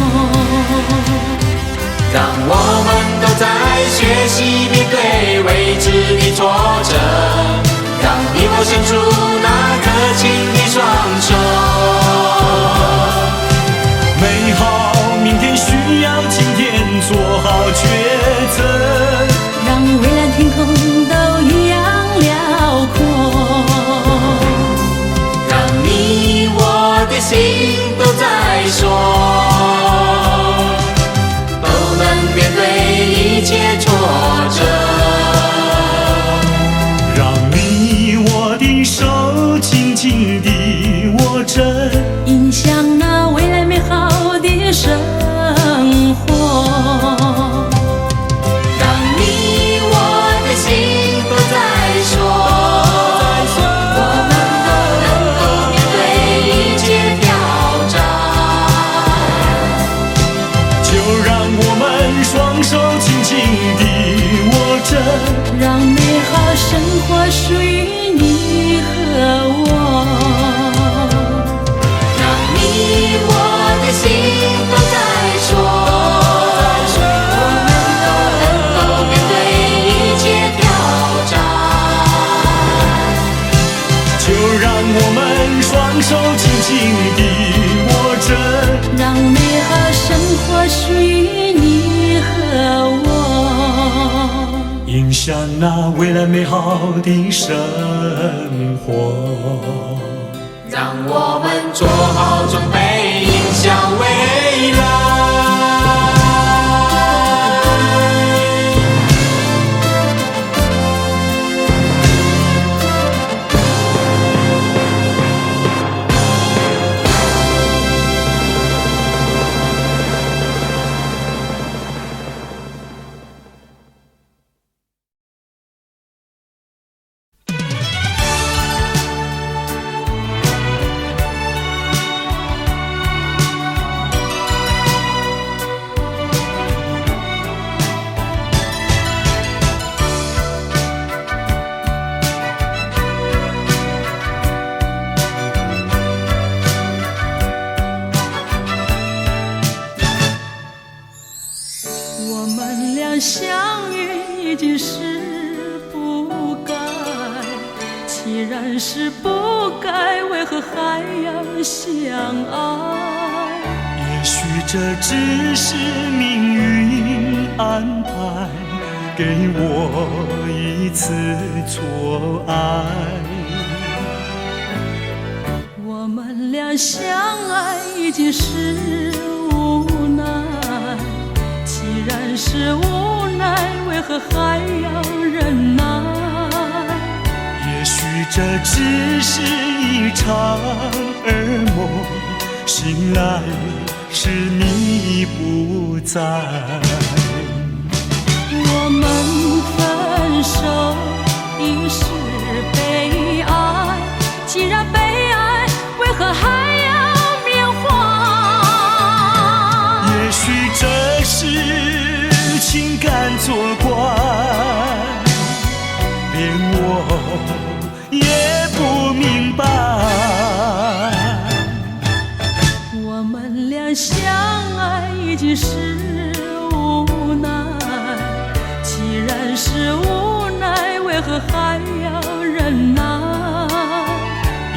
让我们都在学习面对未知的挫折，让你我伸出那热情的双手。美好明天需要今天做好抉择，让蔚蓝天空都一样辽阔，让你我的心都在说，都能面对一切挫折。让你我的手紧紧地握着，迎向那未来美好的生活。让你我的心都在说，我们都能够面对一切挑战。就让我们双手紧紧地握着，让美好生活属于你和我。让你我的心都在说，我们都能够面对一切挑战。就让我们双手紧紧地握着，让美好生活属于你和我。迎向那未来美好的生活。让我们做好准备，迎向未来。相遇已经是不该，既然是不该，为何还要相爱？也许这只是命运安排，给我一次错爱。俩相爱已经是无奈，既然是无奈，为何还要忍耐？也许这只是一场噩梦，醒来时你不在。我们分手已是悲哀，既然悲哀，为何还要缅怀？也许这是情感作怪，连我也不明白。我们俩相爱已经是无奈，既然是无奈，为何还要忍耐？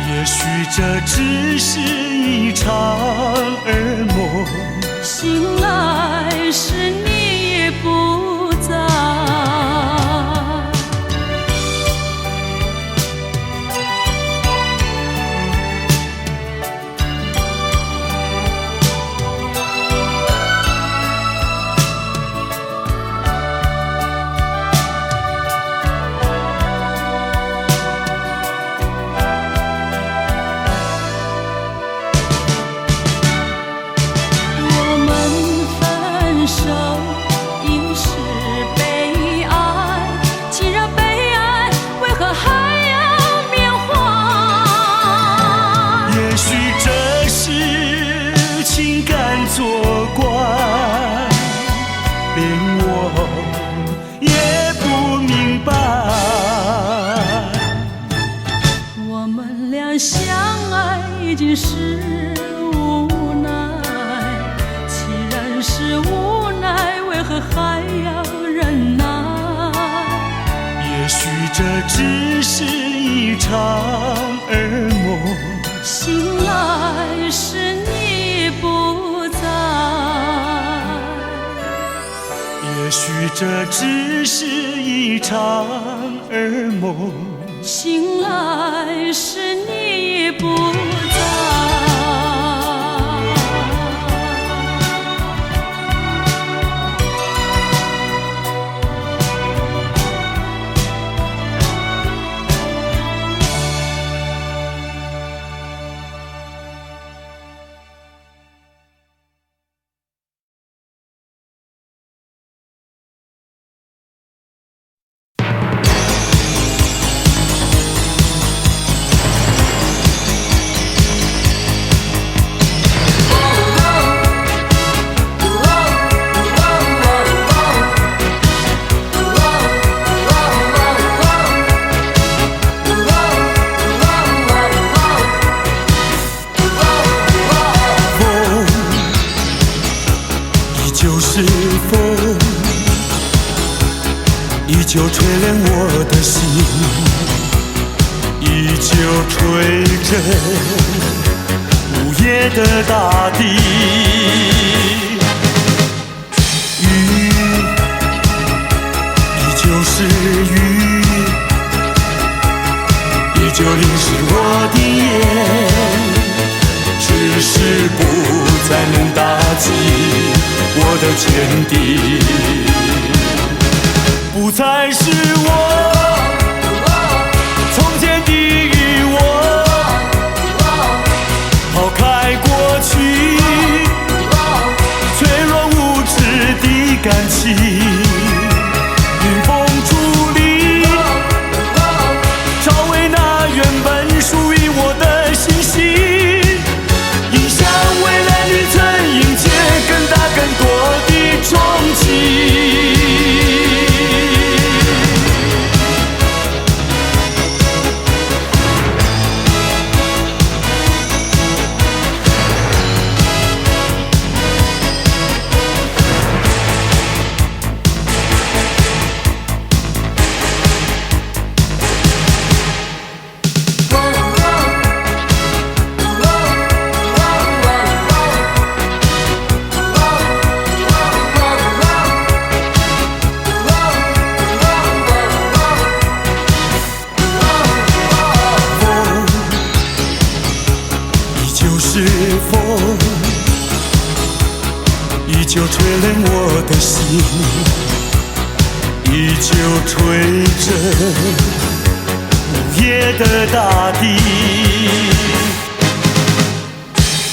也许这只是一场噩梦，醒来时你已不在。作怪，连我也不明白。我们俩相爱已经是无奈，既然是无奈，为何还要忍耐？也许这只是一场噩梦，醒来时你不在。也许这只是一场噩梦，醒来时你不在。依旧吹亮我的心，依旧吹着午夜的大地。雨依旧是雨，依旧淋湿我的眼，只是不再能打击我的坚定。不再是我从前的与我，抛开过去脆弱无知的感情，迎风伫立，找回那原本属于我的信心，迎向未来旅程，迎接更大更多的憧憬。吹冷我的心，依旧吹着午夜的大地。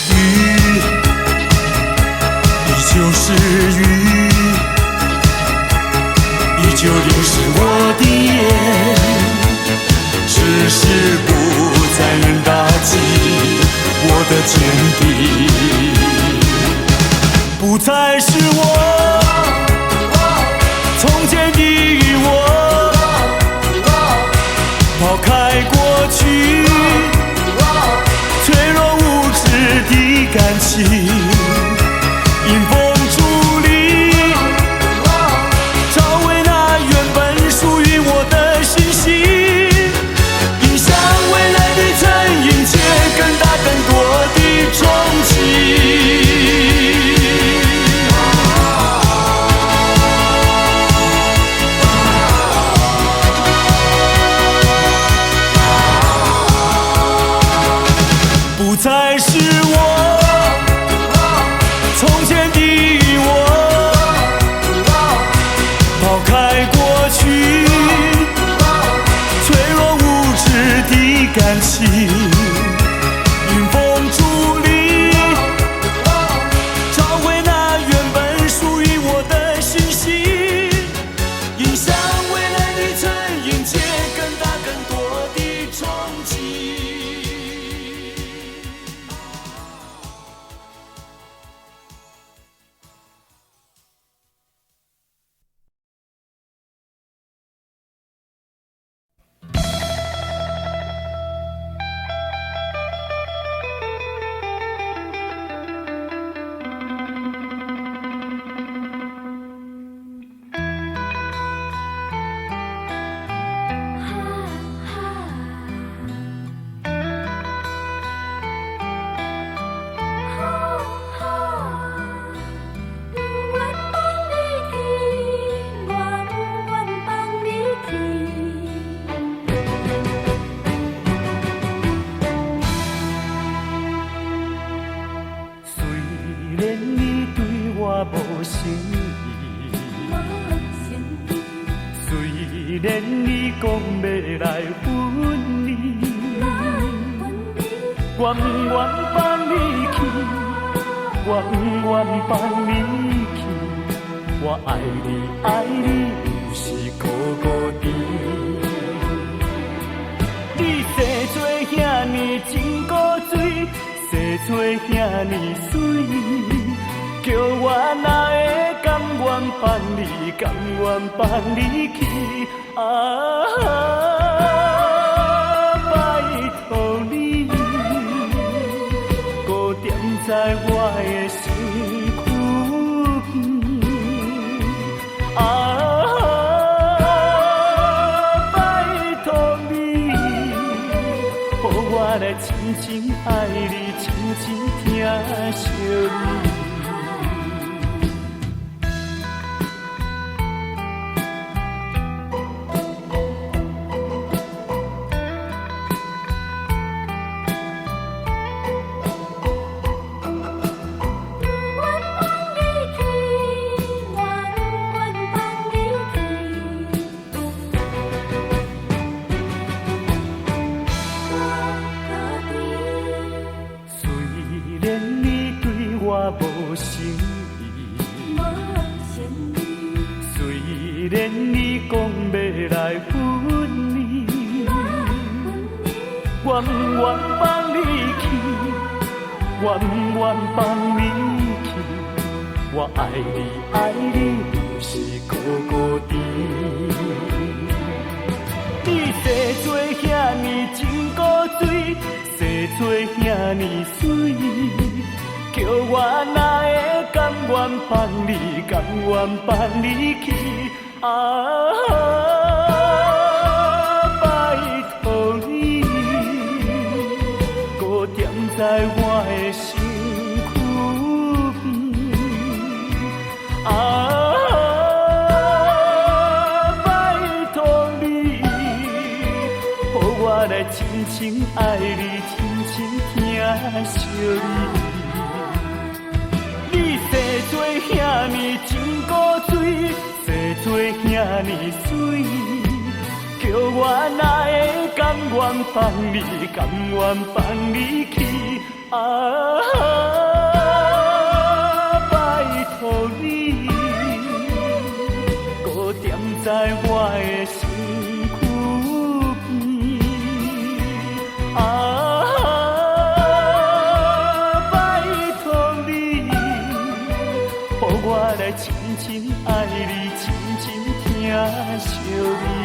雨依旧是雨，依旧淋湿我的眼，只是不再能打击我的坚定，不再是我从前的我，抛开过去脆弱无知的感情，迎风伫立，找回那原本属于我的信心，迎向未来的曾迎接更大更多的憧憬。不再是我从前的我，抛开过去脆弱无知的感情，迎风伫立，找回那原本属于我的信心，迎向未来的曾迎接更大更多的憧憬。虽然你讲要来分离，我不愿放你去，我不愿放你去，我爱你爱你就是孤孤单。你生做遐尼真古锥，生做遐尼水，叫我哪会甘愿放你，甘愿放你去？啊，拜托你，搁踮在我的身躯边。啊，拜托你，予我来真真爱你，真真疼惜你。无诚意，虽然你讲要来分离，我不愿放你去，我不愿放你去，我爱你爱你就是孤孤单。你生做遐尼真古锥，生做遐尼水，叫我哪会甘愿放你，甘愿放你去？啊，拜托你，搁踮在我的身躯边。啊，拜托你，予我来真情爱你，真情疼惜你。你生做遐尼真古锥，坐做遐尼水，叫我哪会甘愿放你，甘愿放你去啊！拜托你，搁踮在我的身躯边啊！我来深深爱你，深深疼惜你。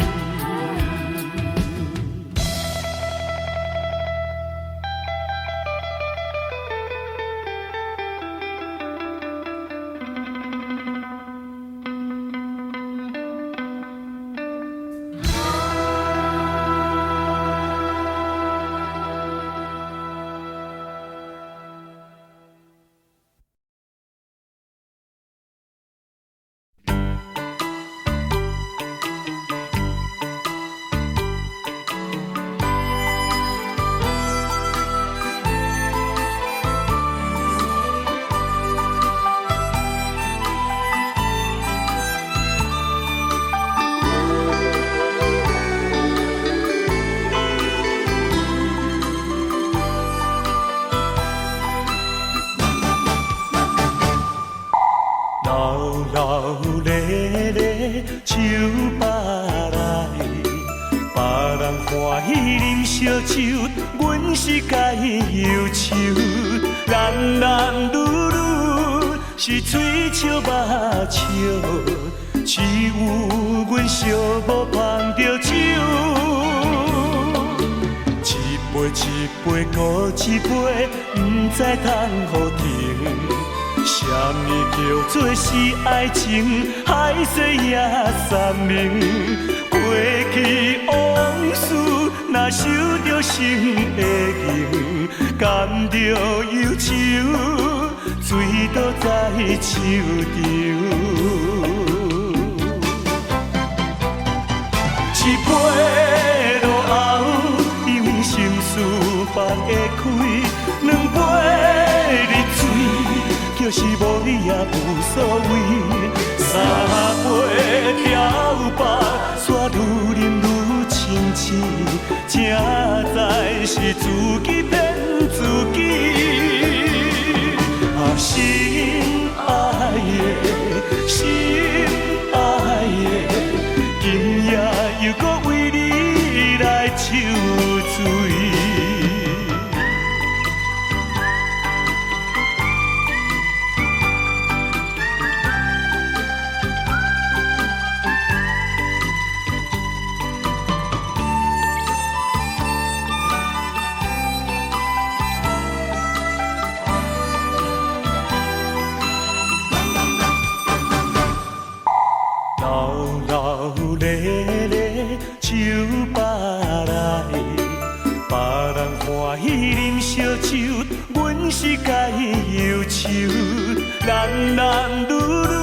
手扒来，别人欢喜啉烧酒，阮是该忧愁。男男女女是嘴笑目笑，只有阮寂寞捧着酒。一杯一杯搁一杯，不知通予停。什么叫做是爱情？海誓也三明。过去往事，若受着心的刑，甘着忧愁，醉倒在手中。一杯落后，因为心事放会开；两杯入嘴，就是无你也无所谓。三杯调白，煞愈饮愈清醒，正在是自己骗自己。啊，心爱的，心爱的，今夜又搁为你来抽醉。手扒来，别人欢喜啉烧酒，阮是该忧愁。男男女女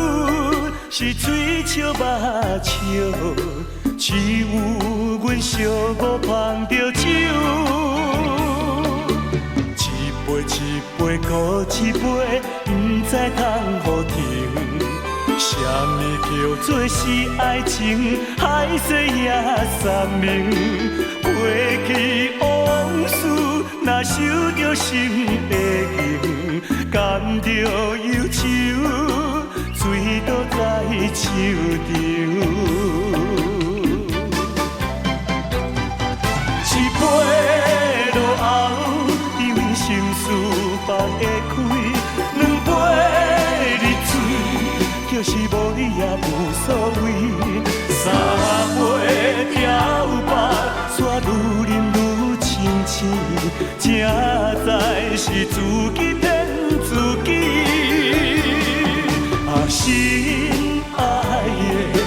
是嘴笑目笑，只有阮寂寞捧着酒。一杯一杯搁一杯，不知通予停。什么叫做是爱情？海誓也三明。过去往事，若受着心的刑，甘着忧愁，醉倒在手中。一杯落后，因为心事放会开；两杯入嘴，就是无你也无所谓。三杯调白，煞愈饮愈清醒，正在是自己骗自己。啊，心爱的，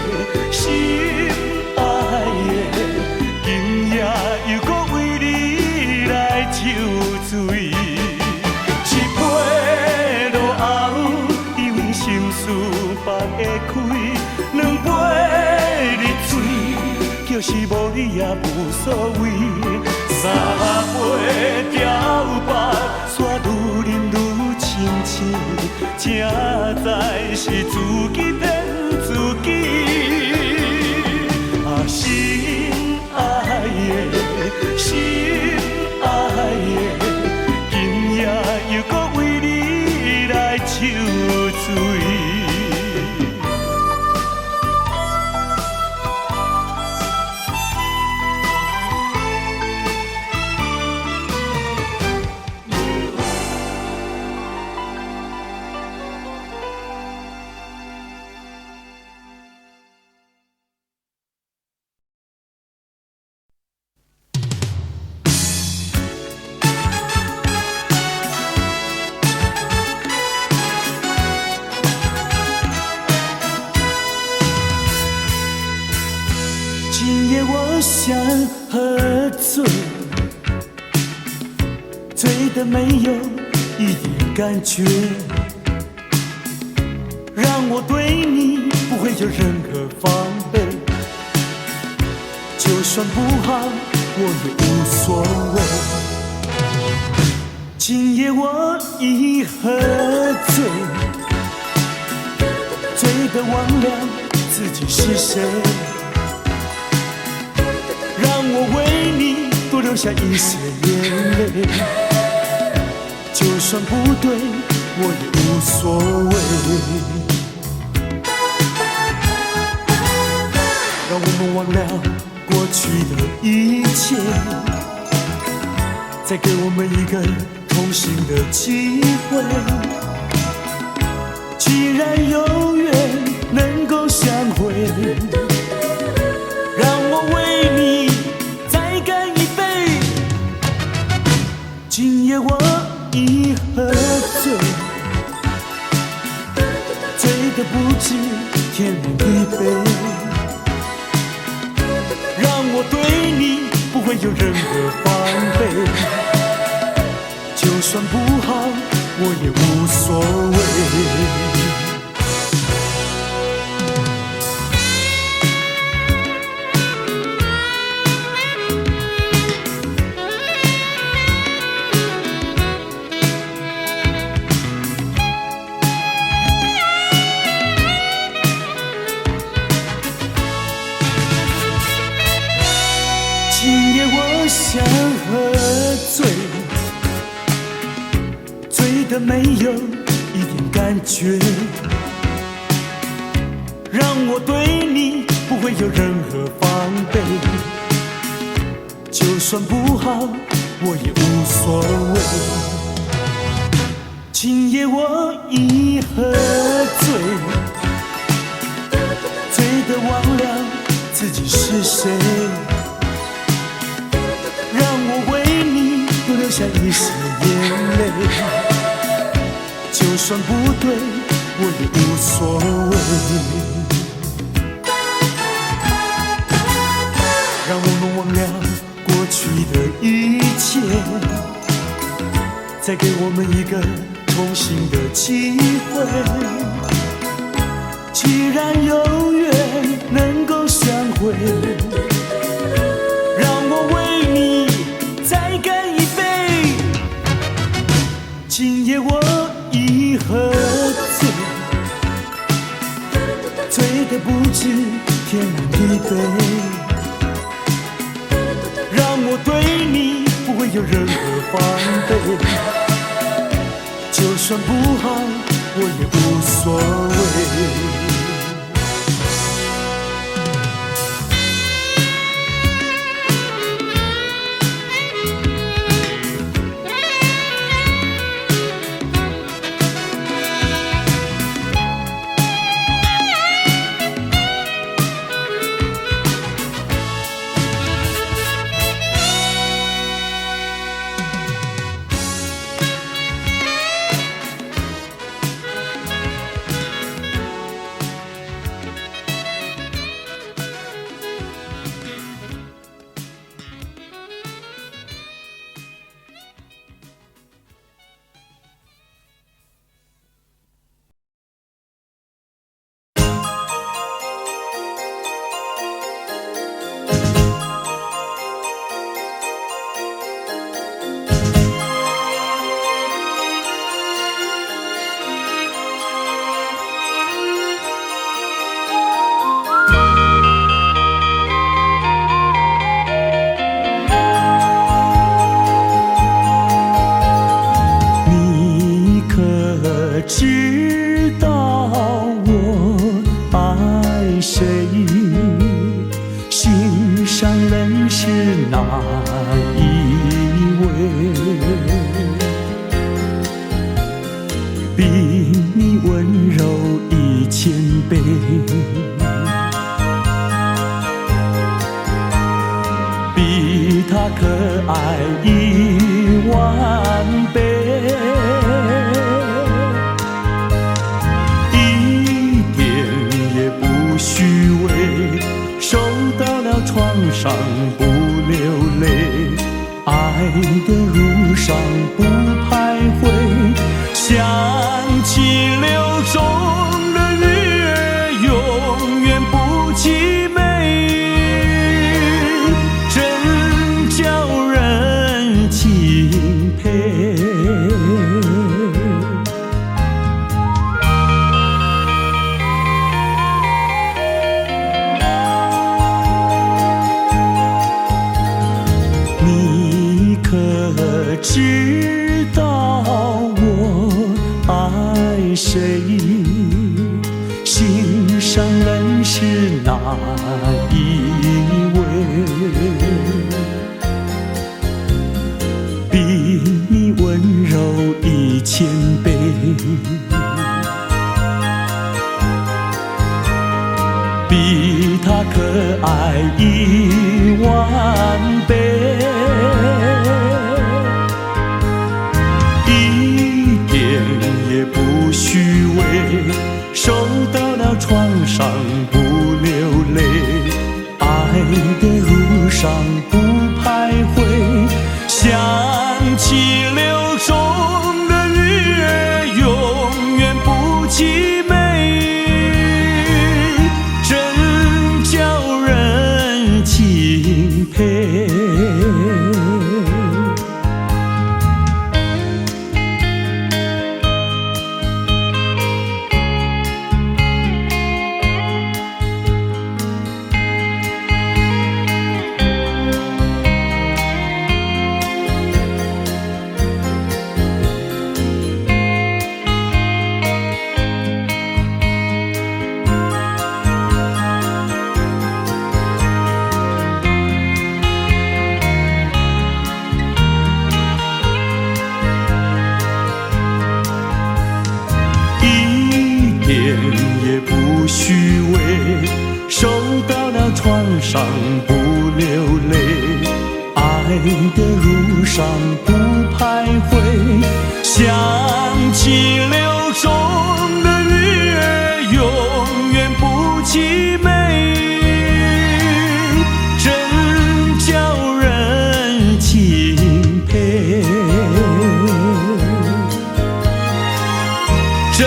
心爱的，今夜又搁为你来抽醉。一杯落后，因为心事放会开；两杯入嘴，就是无你也无所谓。三杯调白，煞愈饮愈清醒，正在是自己骗自己。啊，心爱的，心爱的，今夜又搁为你来抽醉。今夜我想喝醉，醉得没有一点感觉，让我对你不会有任何防备。就算不好，我也无所谓。今夜我一喝醉，醉得忘了自己是谁。让我为你多留下一些眼泪，就算不对，我也无所谓。让我们忘了过去的一切，再给我们一个同行的机会。既然有缘能够相会，让我为你再干一杯。今夜我一喝醉，醉得不知天南地北，让我对你不会有任何防备。就算不好，我也无所谓。今夜我想喝醉，醉得没有一点感觉，让我对你不会有任何防备。就算不好，我也无所谓。今夜我一喝醉，醉得忘了自己是谁。让我为你多留下一些眼泪，就算不对，我也无所谓。让我们忘了过去的一切，再给我们一个重新的机会。既然有缘能够相会，让我为你再干一杯。今夜我一喝醉，醉得不知天南地北，让我对你不会有任何防备。就算不好，我也无所谓。那一位，比你温柔1000倍，比他可爱10000倍。虚伪，受到了创伤不流泪，爱的路上不徘徊，想起流中的月永远不凄美，真叫人钦佩。知道我爱谁，心上人是哪一位？比你温柔1000倍，比他可爱10000倍。也不虚伪，受到了创伤不流泪，爱的路上不徘徊，想起流中的月永远不凄美，真叫人钦佩。也不虚伪，受到了创伤不流泪，爱的路上不徘徊，想起流中的月永远不凄美，真叫人钦佩，真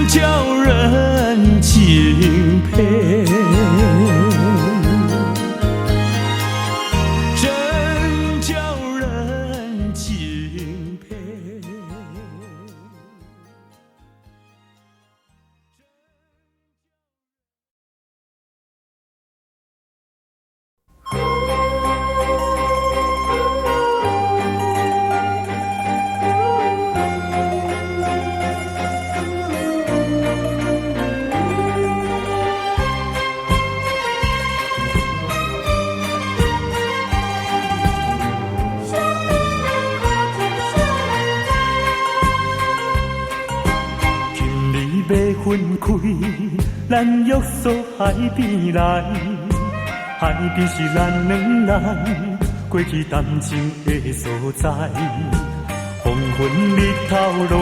叫人钦佩，真叫人钦佩。分开，咱约束海边来，海边是咱两人过去谈情的所在。黄昏日头落，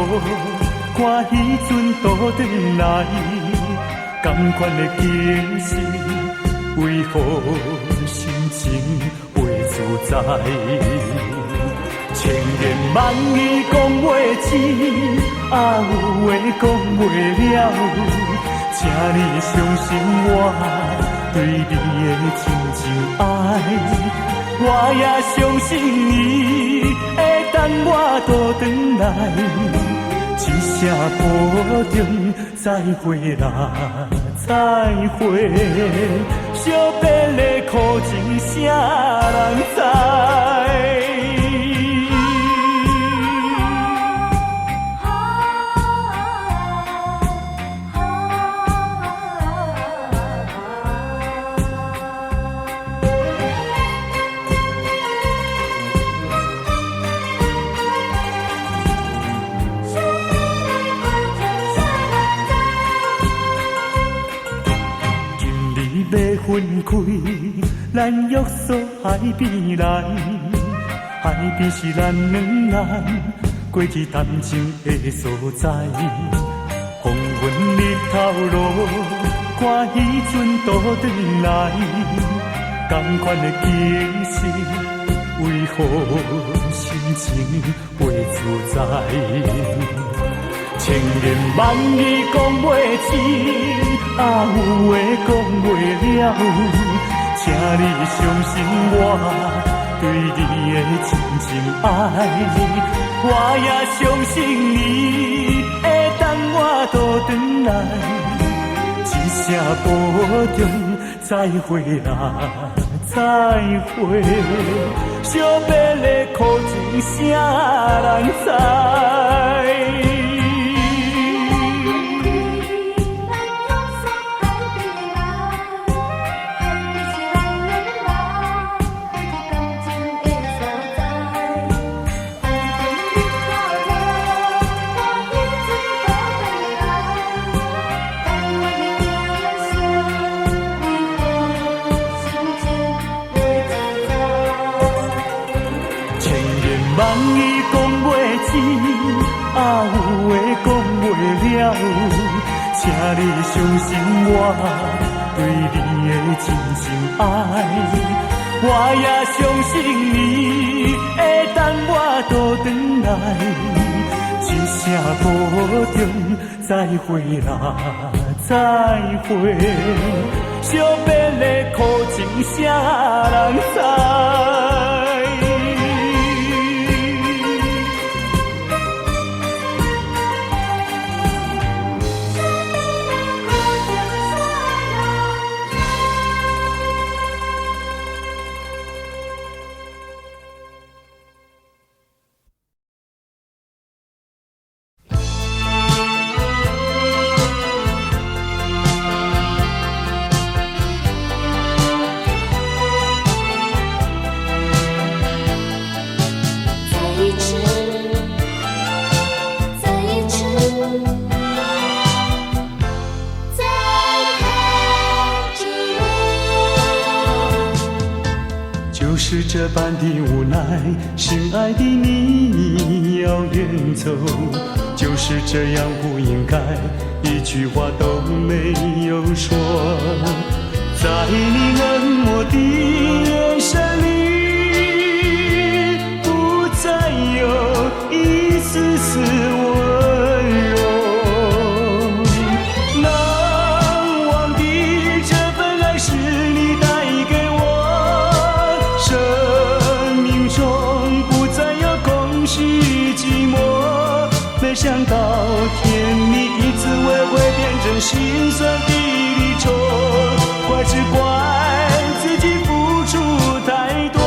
看彼阵倒转来，感款的景色，为何心情袂自在？千言万语讲袂尽，啊有话讲袂了，请你相信我对你的真情爱，我也相信你会等我倒转来，一声保证再会啦，再会，惜别的苦情啥人知？分开，咱约束海边来，海边是咱两人过去谈情的所在。黄昏日头落，看彼阵倒转来，同款的景色，为何心情袂自在？千言万语讲袂尽，有话讲袂了，请你相信我对你的真情爱，我也相信你会等我倒转来，一声保重，再会啦，再会，惜别的苦情啥人知？万语讲袂尽，有话讲袂了，请你相信我对你的真情爱，我也相信你会等我倒转来，一声保重，再会啦，再会，惜别的苦情啥人知？就是这般的无奈，心爱的你要远走，就是这样不应该，一句话都没有说。在你冷漠的眼神里，不再有一丝丝温柔。难忘的这份爱是你带给我。生命中不再有空虚寂寞，没想到甜蜜的滋味会变成心酸的离愁，怪只怪自己付出太多，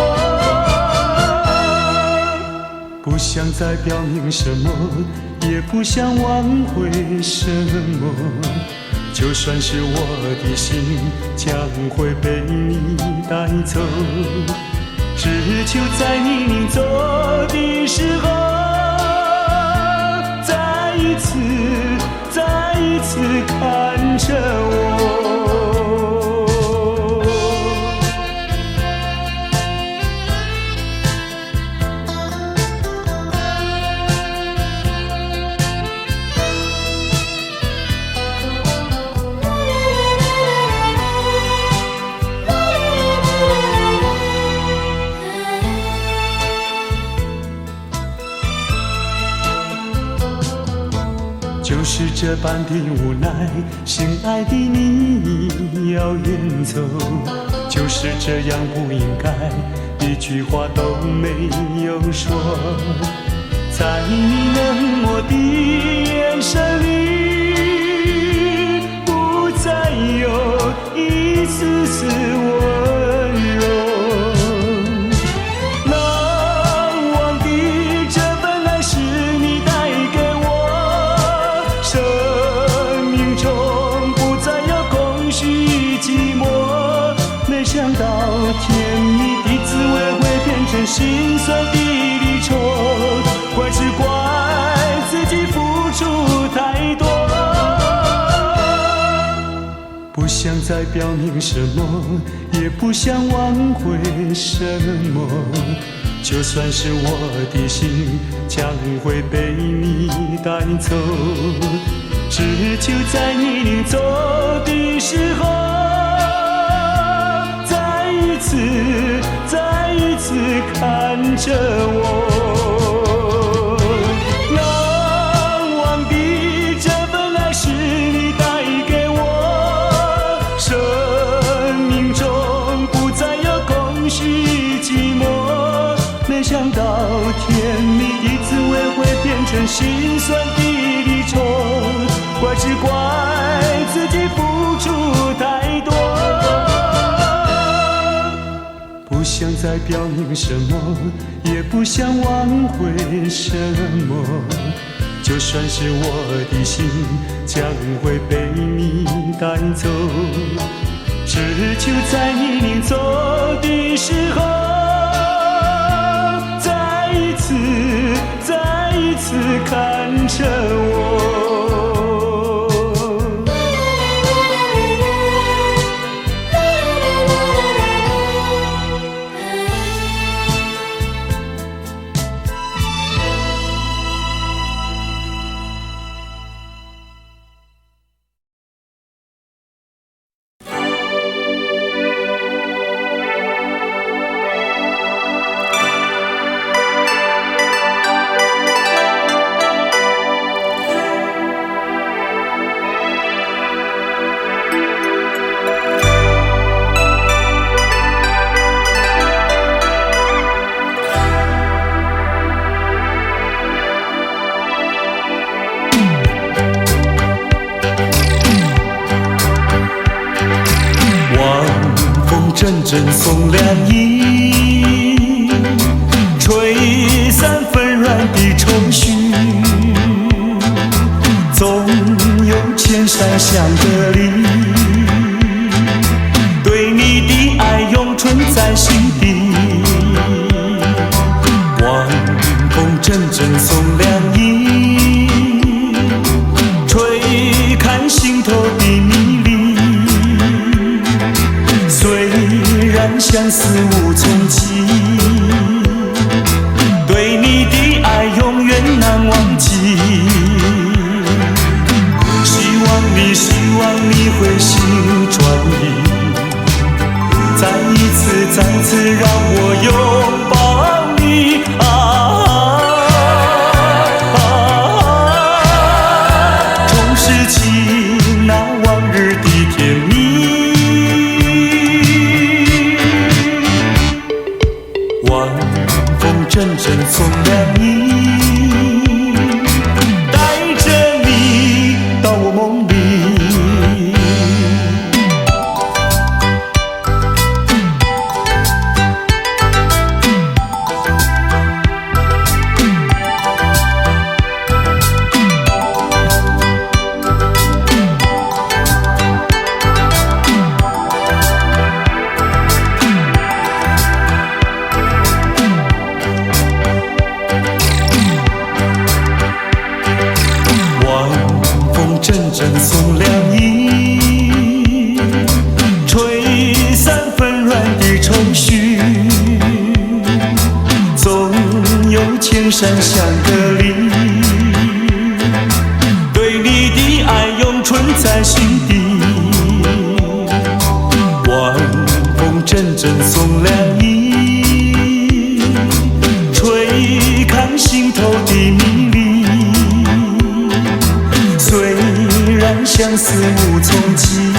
不想再表明什么，也不想挽回什么，就算是我的心将会被你带走，只求在你临走的时候，再一次看着我。就是这般的无奈，心爱的你要远走，就是这样不应该，一句话都没有说。在你冷漠的眼神里，不再有一丝丝温柔。想到甜蜜的滋味会变成心酸的离愁，怪只怪自己付出太多，不想想再表明什么，也不想挽回什么。就算是我的心将会被你带走，只求在你临走的时候，再一次看着我。难忘的这份爱是你带给我，生命中不再有空虚寂寞。没想到甜蜜的滋味会变成心酸的离愁，怪只怪自己付出太多。不想再表明什么，也不想挽回什么。就算是我的心将会被你带走，只求在你临走的时候，再一次看着我。阵阵送凉意，吹散纷乱的愁绪。总有千山相隔离，对你的爱永存在心底。晚风阵阵送凉意，吹开心头的迷离。虽然相思无从起，对你的爱永远难忘记。希望你会心转意，再一次让我拥抱你重拾起那往日的甜蜜。晚风阵阵送凉意，带着你到我梦里。送凉意，吹散纷乱的愁绪。总有千山相隔离，对你的爱永存在心底。晚风阵阵送凉意，吹开心头的迷离。相思无从起，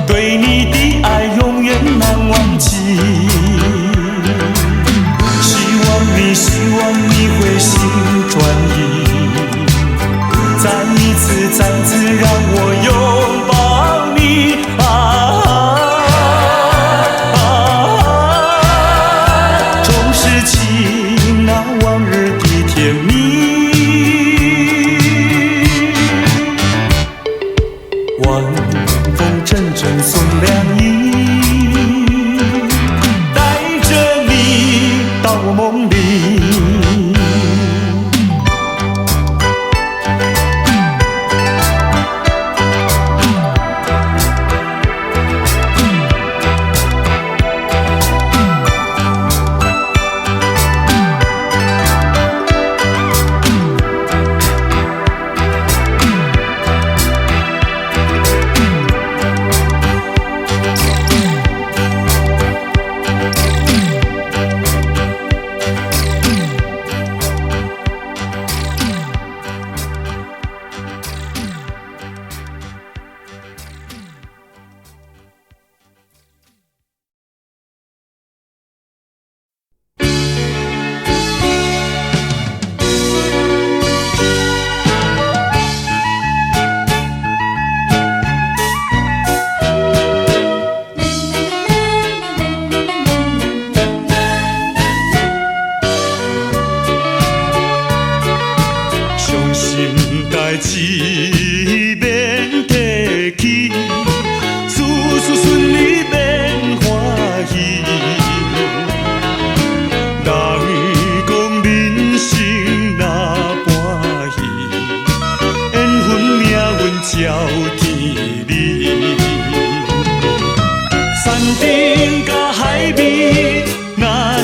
对你的爱永远难忘记。希望你会心转意，再一次让我拥抱你重拾起那往日的甜蜜。晚风阵阵送凉意，带着你到我梦里。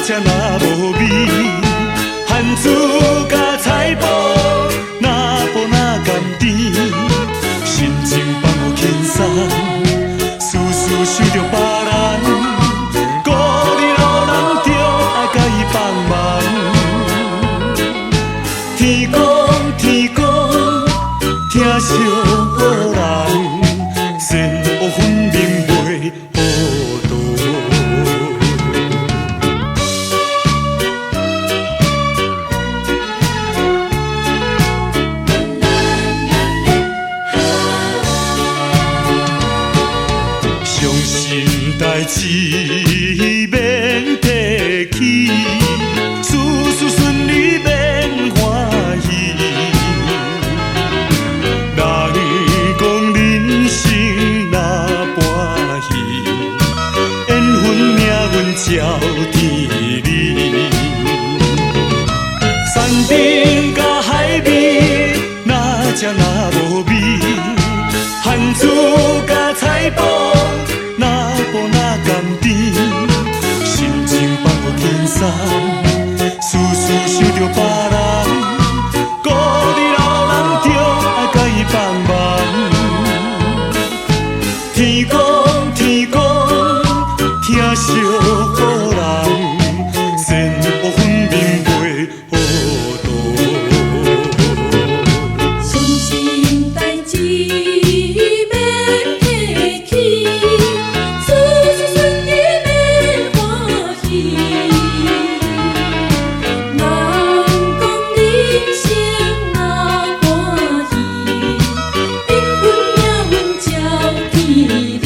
才那无味？番薯甲菜脯，那补那甘甜，心情放有轻松，事事想着别人，孤日老人着爱甲伊帮忙。天公天公，疼惜好人，善恶分明袂糊涂。伤心代志免提起，事事顺利免欢喜。人讲人生若欢喜，缘分命运照天理。山顶甲海边，哪只若无味？番薯甲菜脯，那补那甘甜，心情放有轻松，事事想着别人，孤日老人着爱甲伊帮忙。天公天公，疼惜好人，善恶分明袂糊涂。伤心代志免提起，事事顺利免欢喜。人讲人生若欢喜，缘分命运照天理。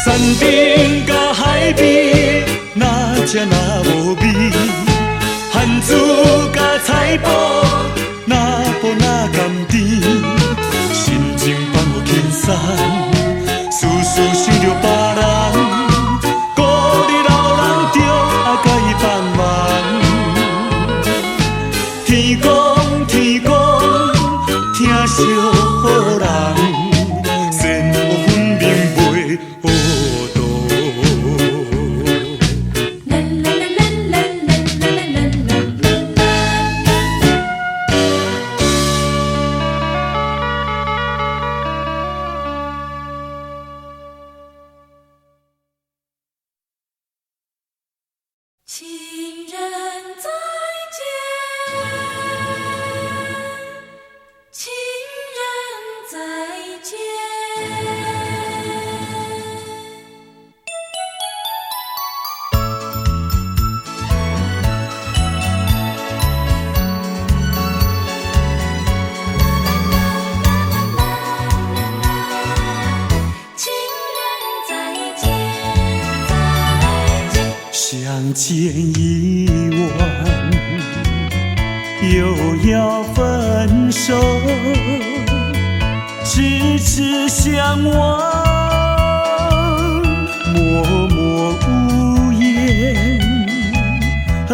山顶甲海边，哪只若无味？番薯甲菜脯，那补那甘甜，心情放有轻松，事事想着别人，孤日老人着爱甲伊帮忙。天公天公，疼惜好人，善恶分明袂糊涂。啦啦啦啦啦啦啦啦啦啦。情人再见，情人再见。情人再见，再见。相见已晚，又要分手，痴痴相望，默默无言，何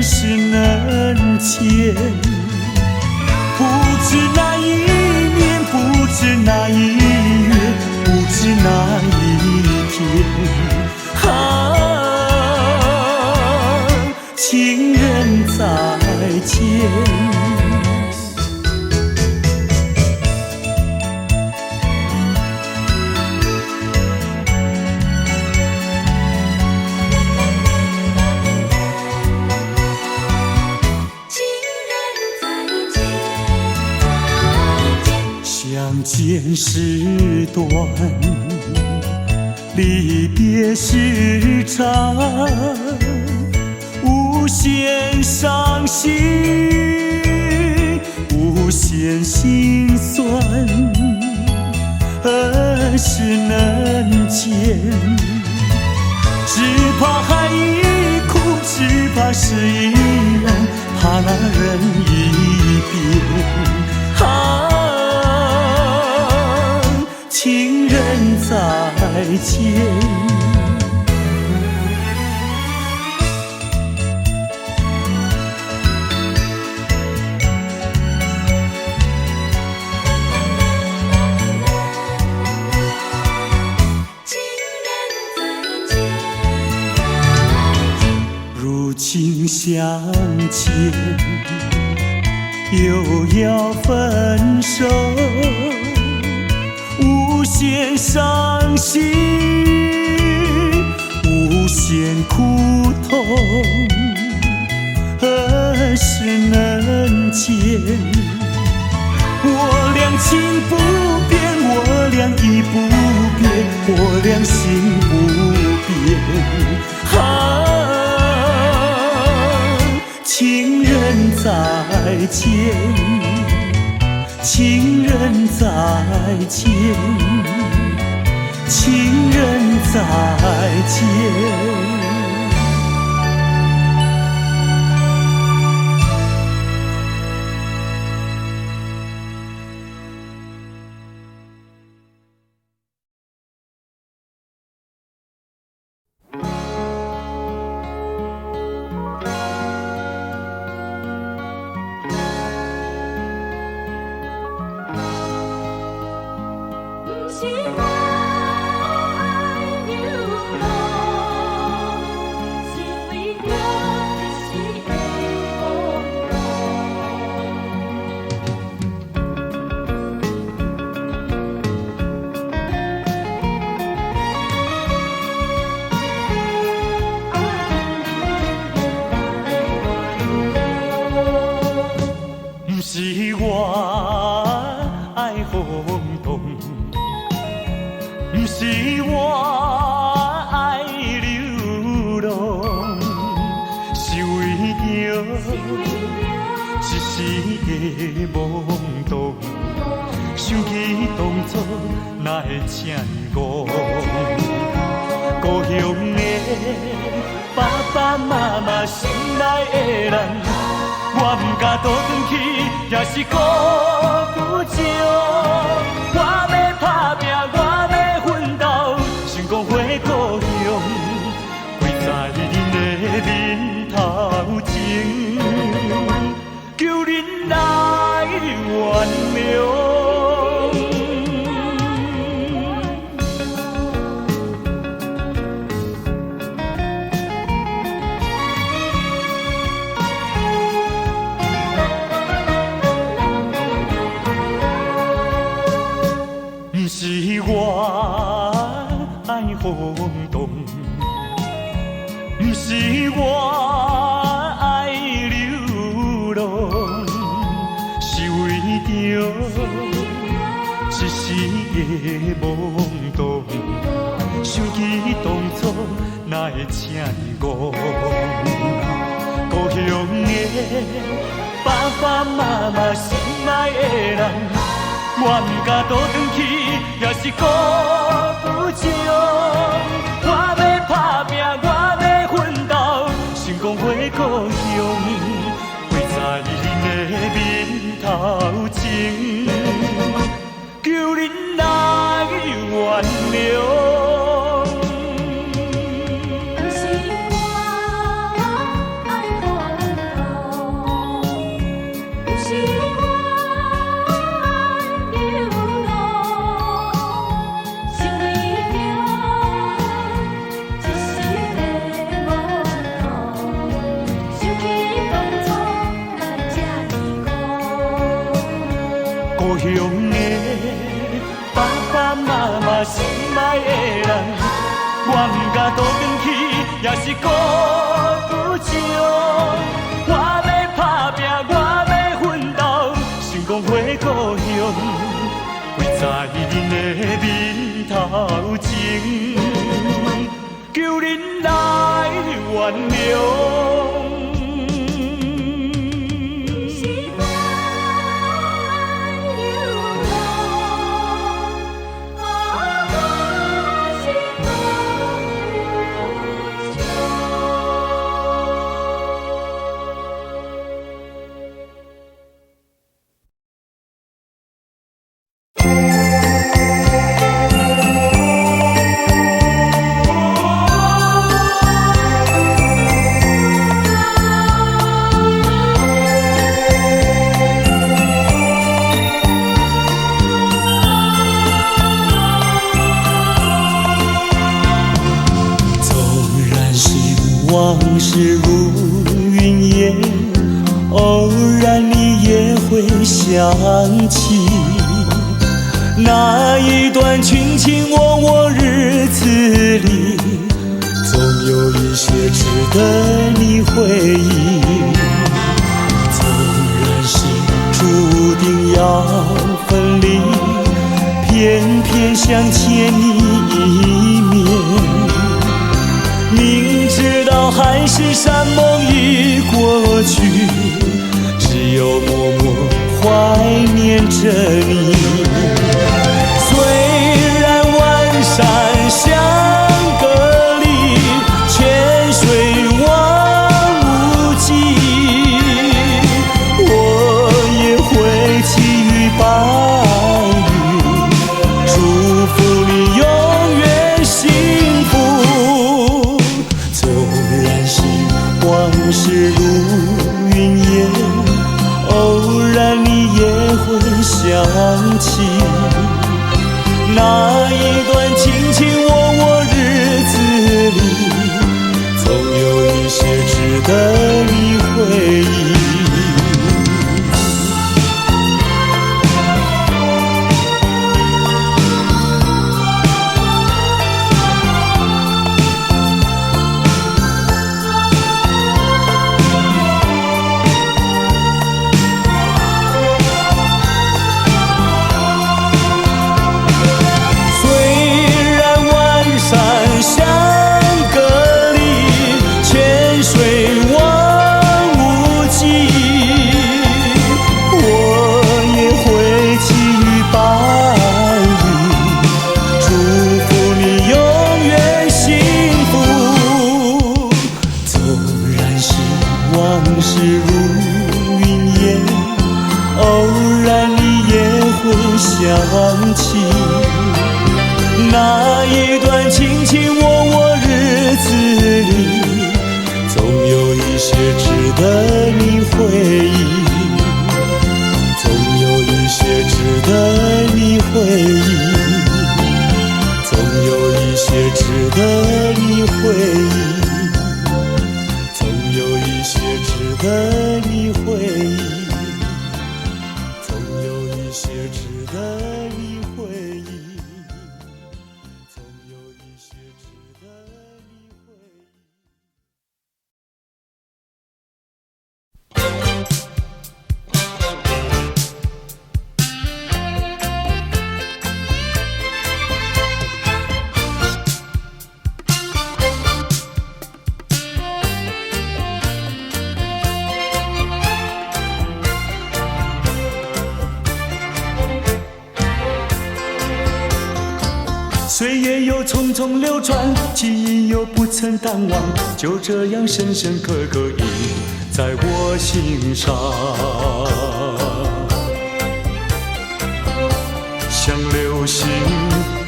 时能见？不知那一年，不知那一月，不知那一天。情人再见。相见时短，离别时长，无限伤心，无限心酸，何时能见？只怕海已枯，只怕事已难，怕那人已变。情人再见。如情相牵，又要分手，无限伤心，无限苦痛，何时能见？我俩情不变，我俩意不变，我俩心不变。情人再见，情人再见，情人再见。往事如云烟，偶然你也会想起那一段卿卿我我日子里，总有一些值得你回忆。纵然是注定要分离，偏偏想见你一面。明知道海誓山盟已过去，只有默默怀念着你。虽然万山相隔离，千水望无际，我也会寄予白云，祝福你永远幸福。纵然是往事如云烟，偶然你也会想起那一段卿卿我我日子里，总有一些值得你回忆。往事如云烟，偶然你也会想起那一段卿卿我我日子里，总有一些值得你回忆，总有一些值得你回忆，总有一些值得你回忆，值得你回忆，总有一些值得你回忆，总有一些值得你回忆。岁月又匆匆流转，记忆又不曾淡忘，就这样深深刻刻印在我心上。像流星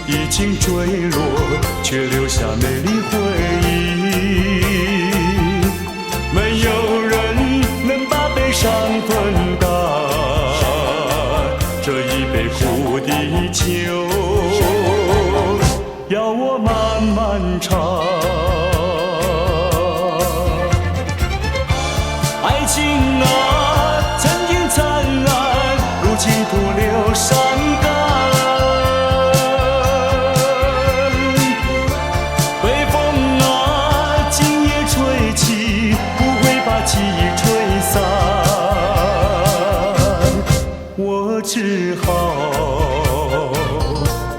已经坠落，却留下美丽回忆。没有人能把悲伤分担，这一杯苦的酒要我慢慢尝。爱情啊，曾经灿烂，如今徒留伤感。北风啊，今夜吹起，不会把记忆吹散。我只好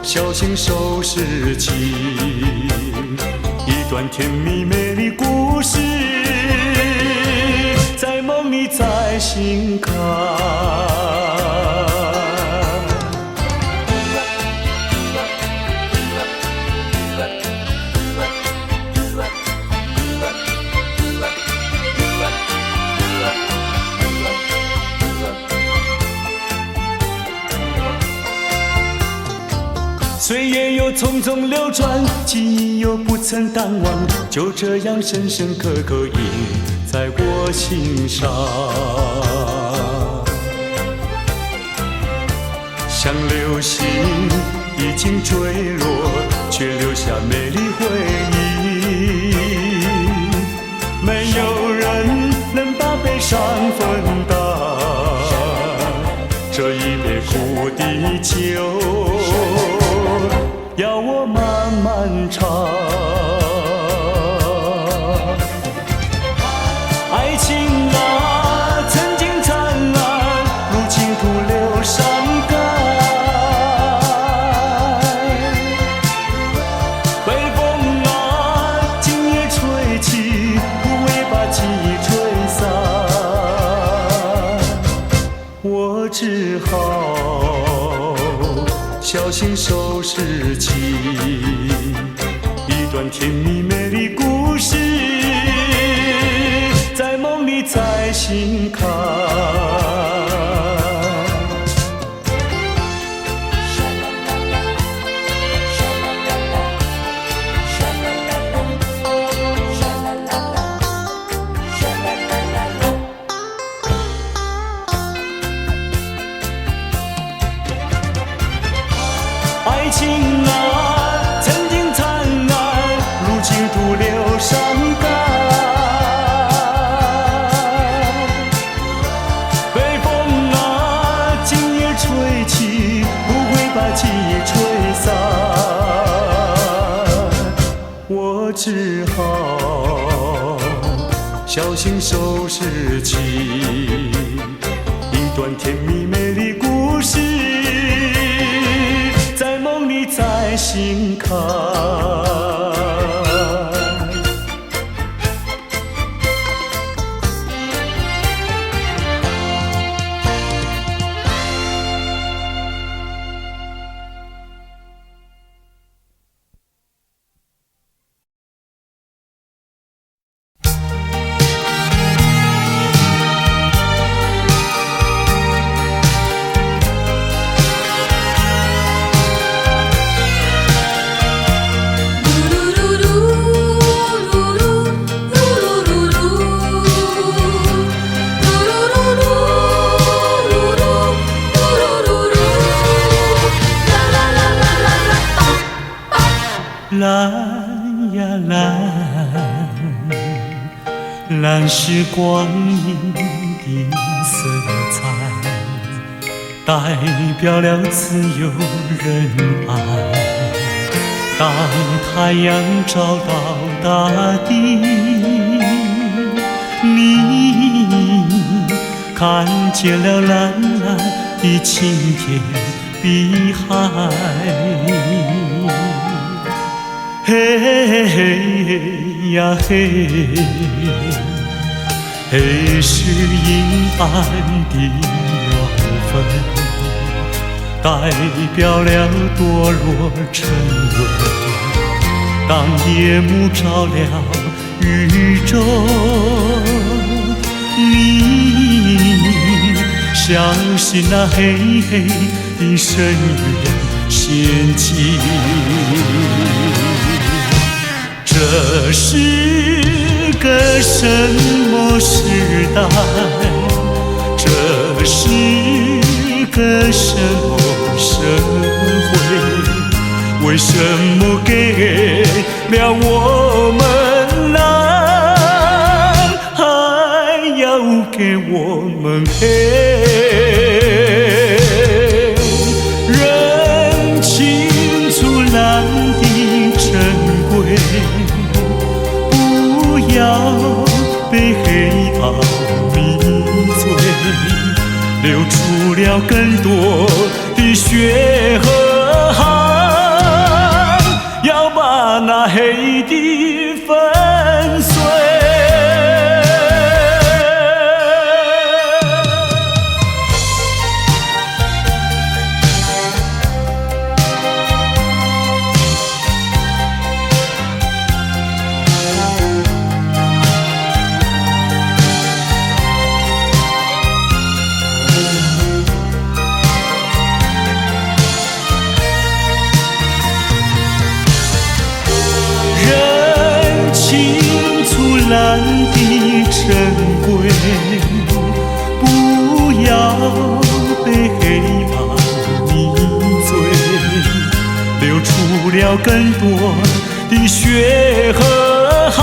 小心收拾起一段甜蜜美丽故事，在梦里再醒看。岁月又匆匆流转，记忆又不曾淡忘，就这样深深刻刻印在我心上。像流星已经坠落，却留下美丽回忆。上分担这一杯苦的酒，要我慢慢尝。爱情啊，曾经灿烂，如今徒留伤感。北风啊，今夜吹起，不会把记忆吹散。我只好小心收拾起一段甜蜜美丽故事，在梦里再醒看。爱情啊，曾经灿烂，如今徒留伤感。北风啊，今夜吹起，不会把记忆吹散。我只好小心收拾起一段甜蜜美丽故事，在梦里再醒看。蓝呀蓝，蓝是光阴的色彩，代表了自由仁爱。当太阳照到大地，你看见了蓝蓝的青天碧海。嘿嘿呀嘿，黑是阴暗的缘分，代表了堕落沉沦。当夜幕照亮宇宙，你相信那黑黑的深渊陷阱。这是个什么时代？这是个什么社会？为什么给了我们蓝，还要给我们黑？认清楚蓝的珍贵，不要被黑暗迷醉，流出了更多的血和汗，要把那黑的粉碎。蓝的珍贵，不要被黑暗迷醉，流出了更多的血和汗，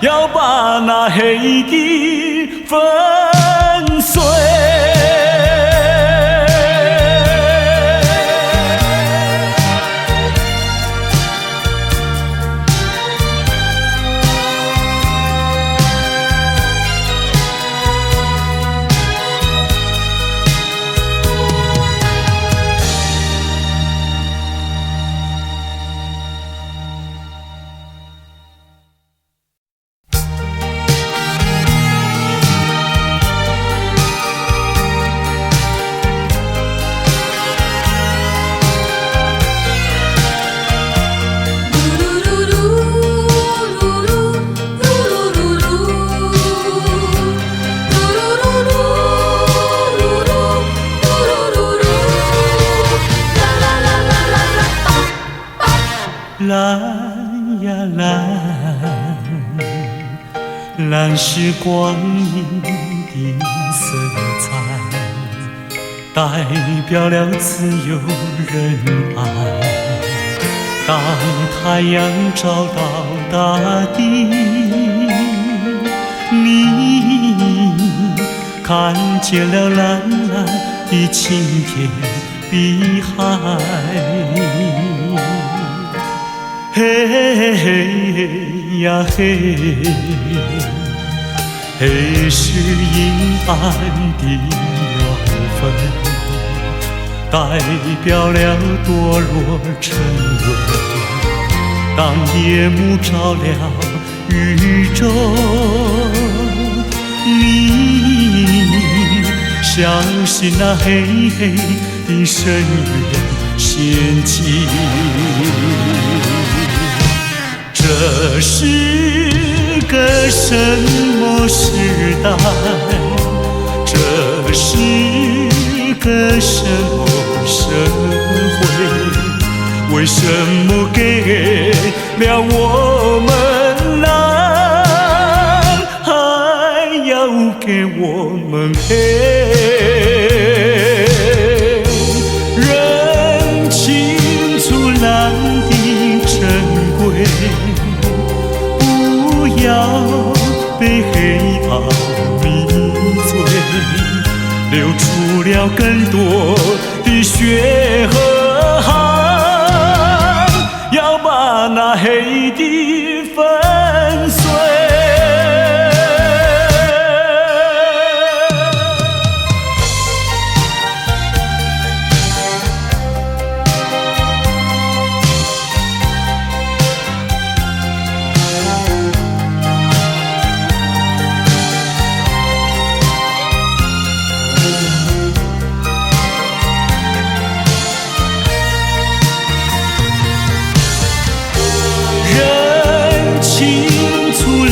要把那那黑的粉碎。蓝呀蓝，蓝是光阴的色彩，代表了自由仁爱。当太阳照到大地，你看见了蓝蓝的晴天碧海。嘿嘿呀嘿，黑是阴暗的缘分，代表了堕落沉沦。当夜幕照亮宇宙，你相信那黑黑的深渊陷阱。这是个什么时代？这是个什么社会？为什么给了我们蓝，还要给我们黑？认清楚蓝的珍贵，不要被黑暗迷醉，流出了更多的血和汗，要把那黑的粉碎。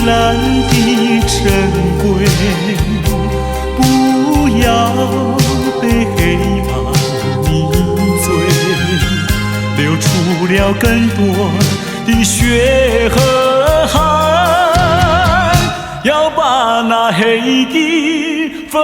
蓝的珍贵，不要被黑暗迷醉，流出了更多的血和汗，要把那黑的粉